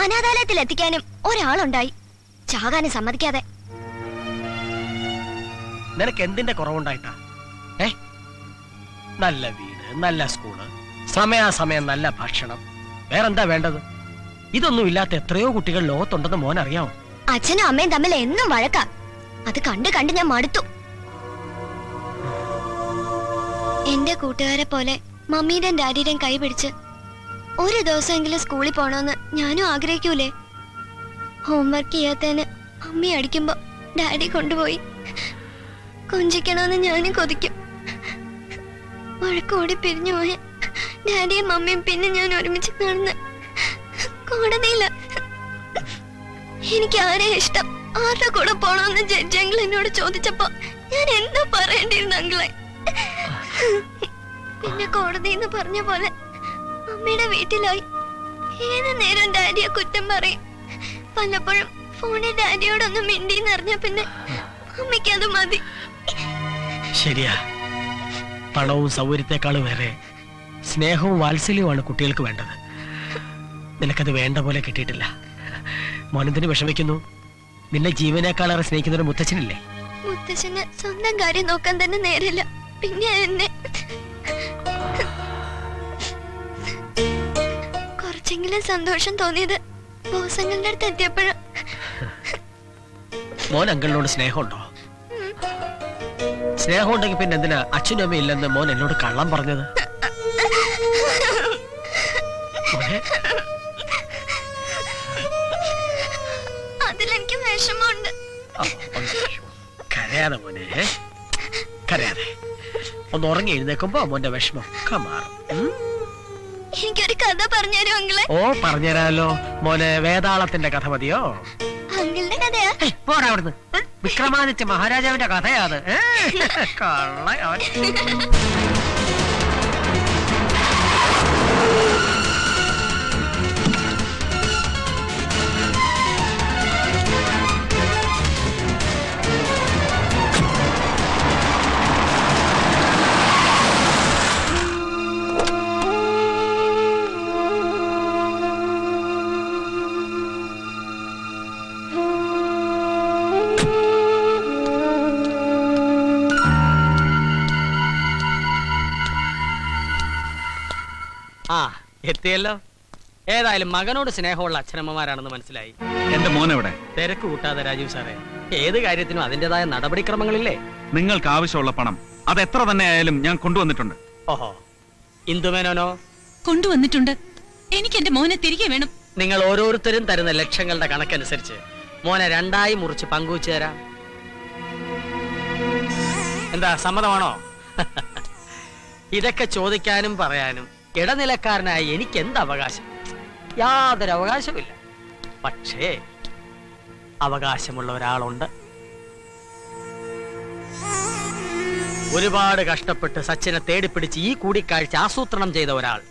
അനാഥാലയത്തിൽ എത്തിക്കാനും ഒരാളുണ്ടായി, ചാകാനും സമ്മതിക്കാതെ. നിനക്ക് എന്തിന്റെ കുറവുണ്ടായിട്ടാ? നല്ല വീട്, നല്ല സ്കൂള്, സമയാസമയം നല്ല ഭക്ഷണം, വേറെന്താ വേണ്ടത്? ഇതൊന്നും ഇല്ലാത്ത എത്രയോ കുട്ടികൾ ലോകത്തുണ്ടെന്ന് മോൻ അറിയാമോ? അച്ഛനും അമ്മയും തമ്മിൽ എന്നും വഴക്കാ. അത് കണ്ട് കണ്ട് ഞാൻ മടുത്തു. എന്റെ കൂട്ടുകാരെ പോലെ മമ്മീടെയും ഡാഡിയുടെയും കൈ പിടിച്ച് ഒരു ദിവസമെങ്കിലും സ്കൂളിൽ പോണോന്ന് ഞാനും ആഗ്രഹിക്കൂലേ? ഹോംവർക്ക് ചെയ്യാത്തതിന് മമ്മി അടിക്കുമ്പോ ഡാഡി കൊണ്ടുപോയി കൊഞ്ചിക്കണമെന്ന് ഞാനും കൊതിക്കും. വഴക്കോടി പിരിഞ്ഞു പോയ ഡാഡിയും മമ്മിയും പിന്നെ ഞാൻ ഒരുമിച്ച് കാണുന്ന കോടതിയില്ല. എനിക്ക് ആരെ ഇഷ്ടം, ആരുടെ കൂടെ പോണോന്ന് ജഡ്ജെങ്കിൽ എന്നോട് ചോദിച്ചപ്പോ ഞാൻ എന്താ പറയേണ്ടിരുന്ന അങ്കിളെ? പിന്നെ കോടതിന്ന് പറഞ്ഞ പോലെ അമ്മയുടെ വീട്ടിലായി. ഏത് നേരം ഡാഡിയെ കുറ്റം പറയും. പലപ്പോഴും ഫോണിൽ ഡാഡിയോടൊന്നും മിണ്ടിന്ന് അറിഞ്ഞ പിന്നെ അമ്മയ്ക്ക് അത് മതി. ശരിയാ, പണവും സൗകര്യത്തെക്കാളും വേറെ സ്നേഹവും വാത്സല്യവുമാണ് കുട്ടികൾക്ക് വേണ്ടത്. നിനക്കത് വേണ്ട പോലെ കിട്ടിയിട്ടില്ല. മോനെന്തിന് വിഷമിക്കുന്നു? നിന്നെ ജീവനേക്കാളേറെ സ്നേഹിക്കുന്ന ഒരു മുത്തച്ഛനില്ലേ? മുത്തച്ഛന് സ്വന്തം കാര്യം നോക്കാൻ തന്നെ നേരില്ല, പിന്നെ എന്നെ. കുറച്ചെങ്കിലും സന്തോഷം തോന്നിയത് ബോസങ്ങളുടെ അടുത്ത് എത്തിയപ്പോഴും. മോൻ അങ്കിളിനോട് സ്നേഹമുണ്ടോ? സ്നേഹം ഉണ്ടെങ്കിൽ പിന്നെ എന്തിനാ അച്ഛനും അമ്മയും ഇല്ലെന്ന് മോൻ എന്നോട് കള്ളം പറഞ്ഞത്? അതിലെനിക്ക് വിഷമമുണ്ട്. കരയാതെ മോനെ, കരയാതെ. ഒന്ന് ഉറങ്ങി എഴുന്നേക്കുമ്പോ മോന്റെ വിഷമം മാറും. എനിക്കൊരു കഥ പറഞ്ഞുതരും അങ്കിളെ? ഓ, പറഞ്ഞുതരാലോ മോനെ. വേതാളത്തിന്റെ കഥ മതിയോ? അങ്കിളുടെ കഥയാ? പോടാ അവിടുന്ന്. വിക്രമാദിത്യ മഹാരാജാവിന്റെ കഥയാത്. കള്ള അവൻ. എത്തിയല്ലോ. ഏതായാലും മകനോട് സ്നേഹമുള്ള അച്ഛനമ്മമാരാണെന്ന് മനസ്സിലായി. എന്റെ മോനെവിടെ? തിരക്ക് കൂട്ടാതെ രാജീവ് സാറേ. ഏത് കാര്യത്തിനും അതിന്റേതായ നടപടിക്രമങ്ങളില്ലേ? നിങ്ങൾക്ക് ആവശ്യമുള്ള പണം അത് എത്ര തന്നെ ആയാലും ഞാൻ കൊണ്ടുവന്നിട്ടുണ്ട്. ഓഹോ, ഇന്ദുമേനോനോ? കൊണ്ടുവന്നിട്ടുണ്ട്. എനിക്ക് എന്റെ മോനെ തിരികെ വേണം. നിങ്ങൾ ഓരോരുത്തരും തരുന്ന ലക്ഷങ്ങളുടെ കണക്കനുസരിച്ച് മോനെ രണ്ടായി മുറിച്ച് പങ്കുവച്ചു തരാം. എന്താ, സമ്മതമാണോ? ഇതൊക്കെ ചോദിക്കാനും പറയാനും ഇടനിലക്കാരനായ എനിക്ക് എന്ത് അവകാശം? യാതൊരു അവകാശമില്ല. പക്ഷേ അവകാശമുള്ള ഒരാളുണ്ട്. ഒരുപാട് കഷ്ടപ്പെട്ട് സച്ചിനെ തേടിപ്പിടിച്ച് ഈ കൂടിക്കാഴ്ച ആസൂത്രണം ചെയ്ത ഒരാൾ.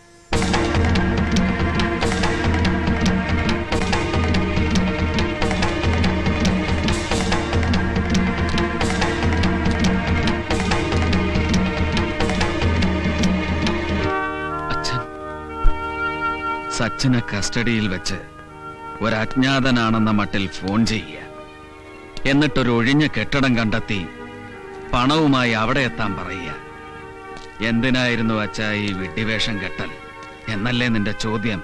സച്ചിനെ കസ്റ്റഡിയിൽ വെച്ച് ഒരു അജ്ഞാതനാണെന്ന മട്ടിൽ ഫോൺ ചെയ്യുക, എന്നിട്ടൊരു ഒഴിഞ്ഞ കെട്ടിടം കണ്ടെത്തി പണവുമായി അവിടെ എത്താൻ പറയുക. എന്തിനായിരുന്നു അച്ഛാ ഈ വിഡ്ഢിവേഷം കെട്ടൽ എന്നല്ലേ നിന്റെ ചോദ്യം?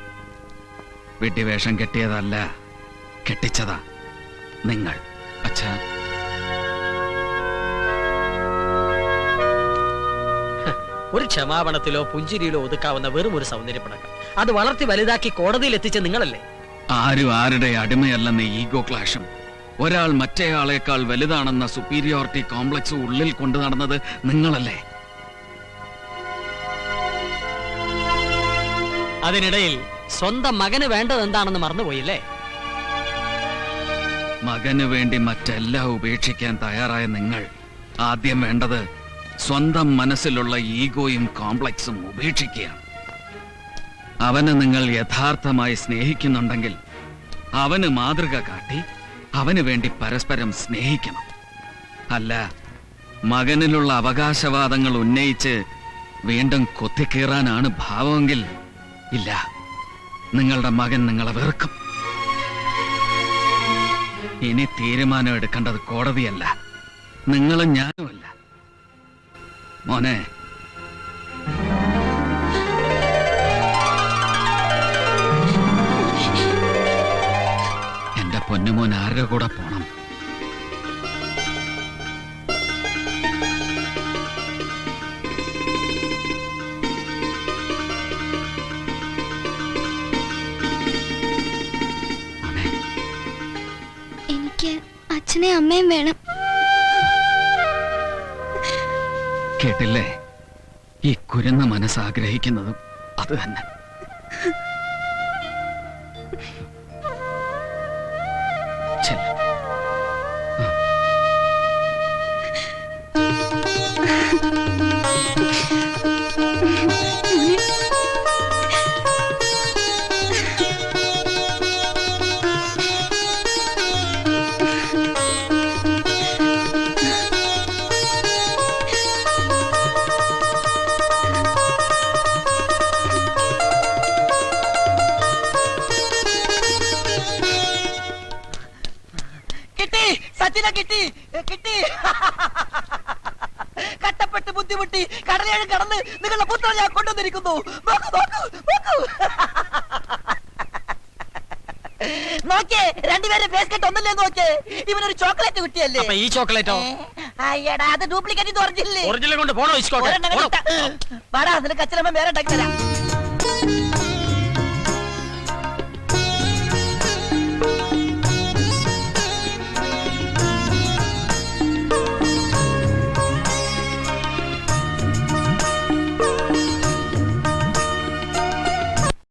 വിഡ്ഢിവേഷം കെട്ടിയതല്ല, കെട്ടിച്ചതാ നിങ്ങൾ. അച്ഛാ, ഒരു ക്ഷമാപണത്തിലോ പുഞ്ചിരിയിലോ ഒതുക്കാവുന്ന വെറും ഒരു സൗന്ദര്യപ്പടക്കം അത് വളർത്തി വലുതാക്കി കോടതിയിൽ എത്തിച്ച നിങ്ങളല്ലേ? ആരും ആരുടെ അടിമയല്ലെന്ന ഈഗോ ക്ലാഷും ഒരാൾ മറ്റേയാളേക്കാൾ വലുതാണെന്ന സുപ്പീരിയോറിറ്റി കോംപ്ലക്സ് ഉള്ളിൽ കൊണ്ടു നടന്നത് നിങ്ങളല്ലേ? അതിനിടയിൽ സ്വന്തം മകന് വേണ്ടത് എന്താണെന്ന് മറന്നുപോയില്ലേ? മകന് വേണ്ടി മറ്റെല്ലാം ഉപേക്ഷിക്കാൻ തയ്യാറായ നിങ്ങൾ ആദ്യം വേണ്ടത് സ്വന്തം മനസ്സിലുള്ള ഈഗോയും കോംപ്ലക്സും ഉപേക്ഷിക്കുകയാണ്. അവനെ നിങ്ങൾ യഥാർത്ഥമായി സ്നേഹിക്കുന്നുണ്ടെങ്കിൽ അവന് മാതൃക കാട്ടി അവന് വേണ്ടി പരസ്പരം സ്നേഹിക്കണം. അല്ല, മകനിലുള്ള അവകാശവാദങ്ങൾ ഉന്നയിച്ച് വീണ്ടും കൊത്തിക്കീറാനാണ് ഭാവമെങ്കിൽ ഇല്ല, നിങ്ങളുടെ മകൻ നിങ്ങളെ വെറുക്കും. ഇനി തീരുമാനം എടുക്കേണ്ടത് കോടതിയല്ല, നിങ്ങളും ഞാനുമല്ല. മോനെ, എന്റെ പൊന്നുമോൻ ആരുടെ കൂടെ പോണം? എനിക്ക് അച്ഛനെയും അമ്മയും വേണം. കേട്ടില്ലേ? ഈ കുരുന്ന മനസ്സാഗ്രഹിക്കുന്നതും അത് തന്നെ. ചെല്ല്. കിട്ടി, സച്ചിനെ കിട്ടി, കിട്ടി. കട്ടപ്പെട്ട് ബുദ്ധിമുട്ടി കടലേഴും കടന്ന് നിങ്ങളുടെ പുത്രൻ ഞാൻ കൊണ്ടുവന്നിരിക്കുന്നു. നോക്കൂ, നോക്കൂ, നോക്കൂ. നോക്കിയേ, രണ്ടുപേരും ഫേസ് കട്ട് ഒന്നല്ലേ നോക്കേ. ഇവനൊരു ചോക്ലേറ്റ് കുട്ടിയല്ലേ? ഈ ചോക്ലേറ്റോ? അയ്യടാ, അത് ഡ്യൂപ്ലിക്കേറ്റ് ഒറിജിനൽ ഒറിജിനൽ കൊണ്ട് പോണോ? പാടാ, നിനക്ക് അച്ഛനമ്മ വേറെ ഉണ്ടാക്കി തരാം.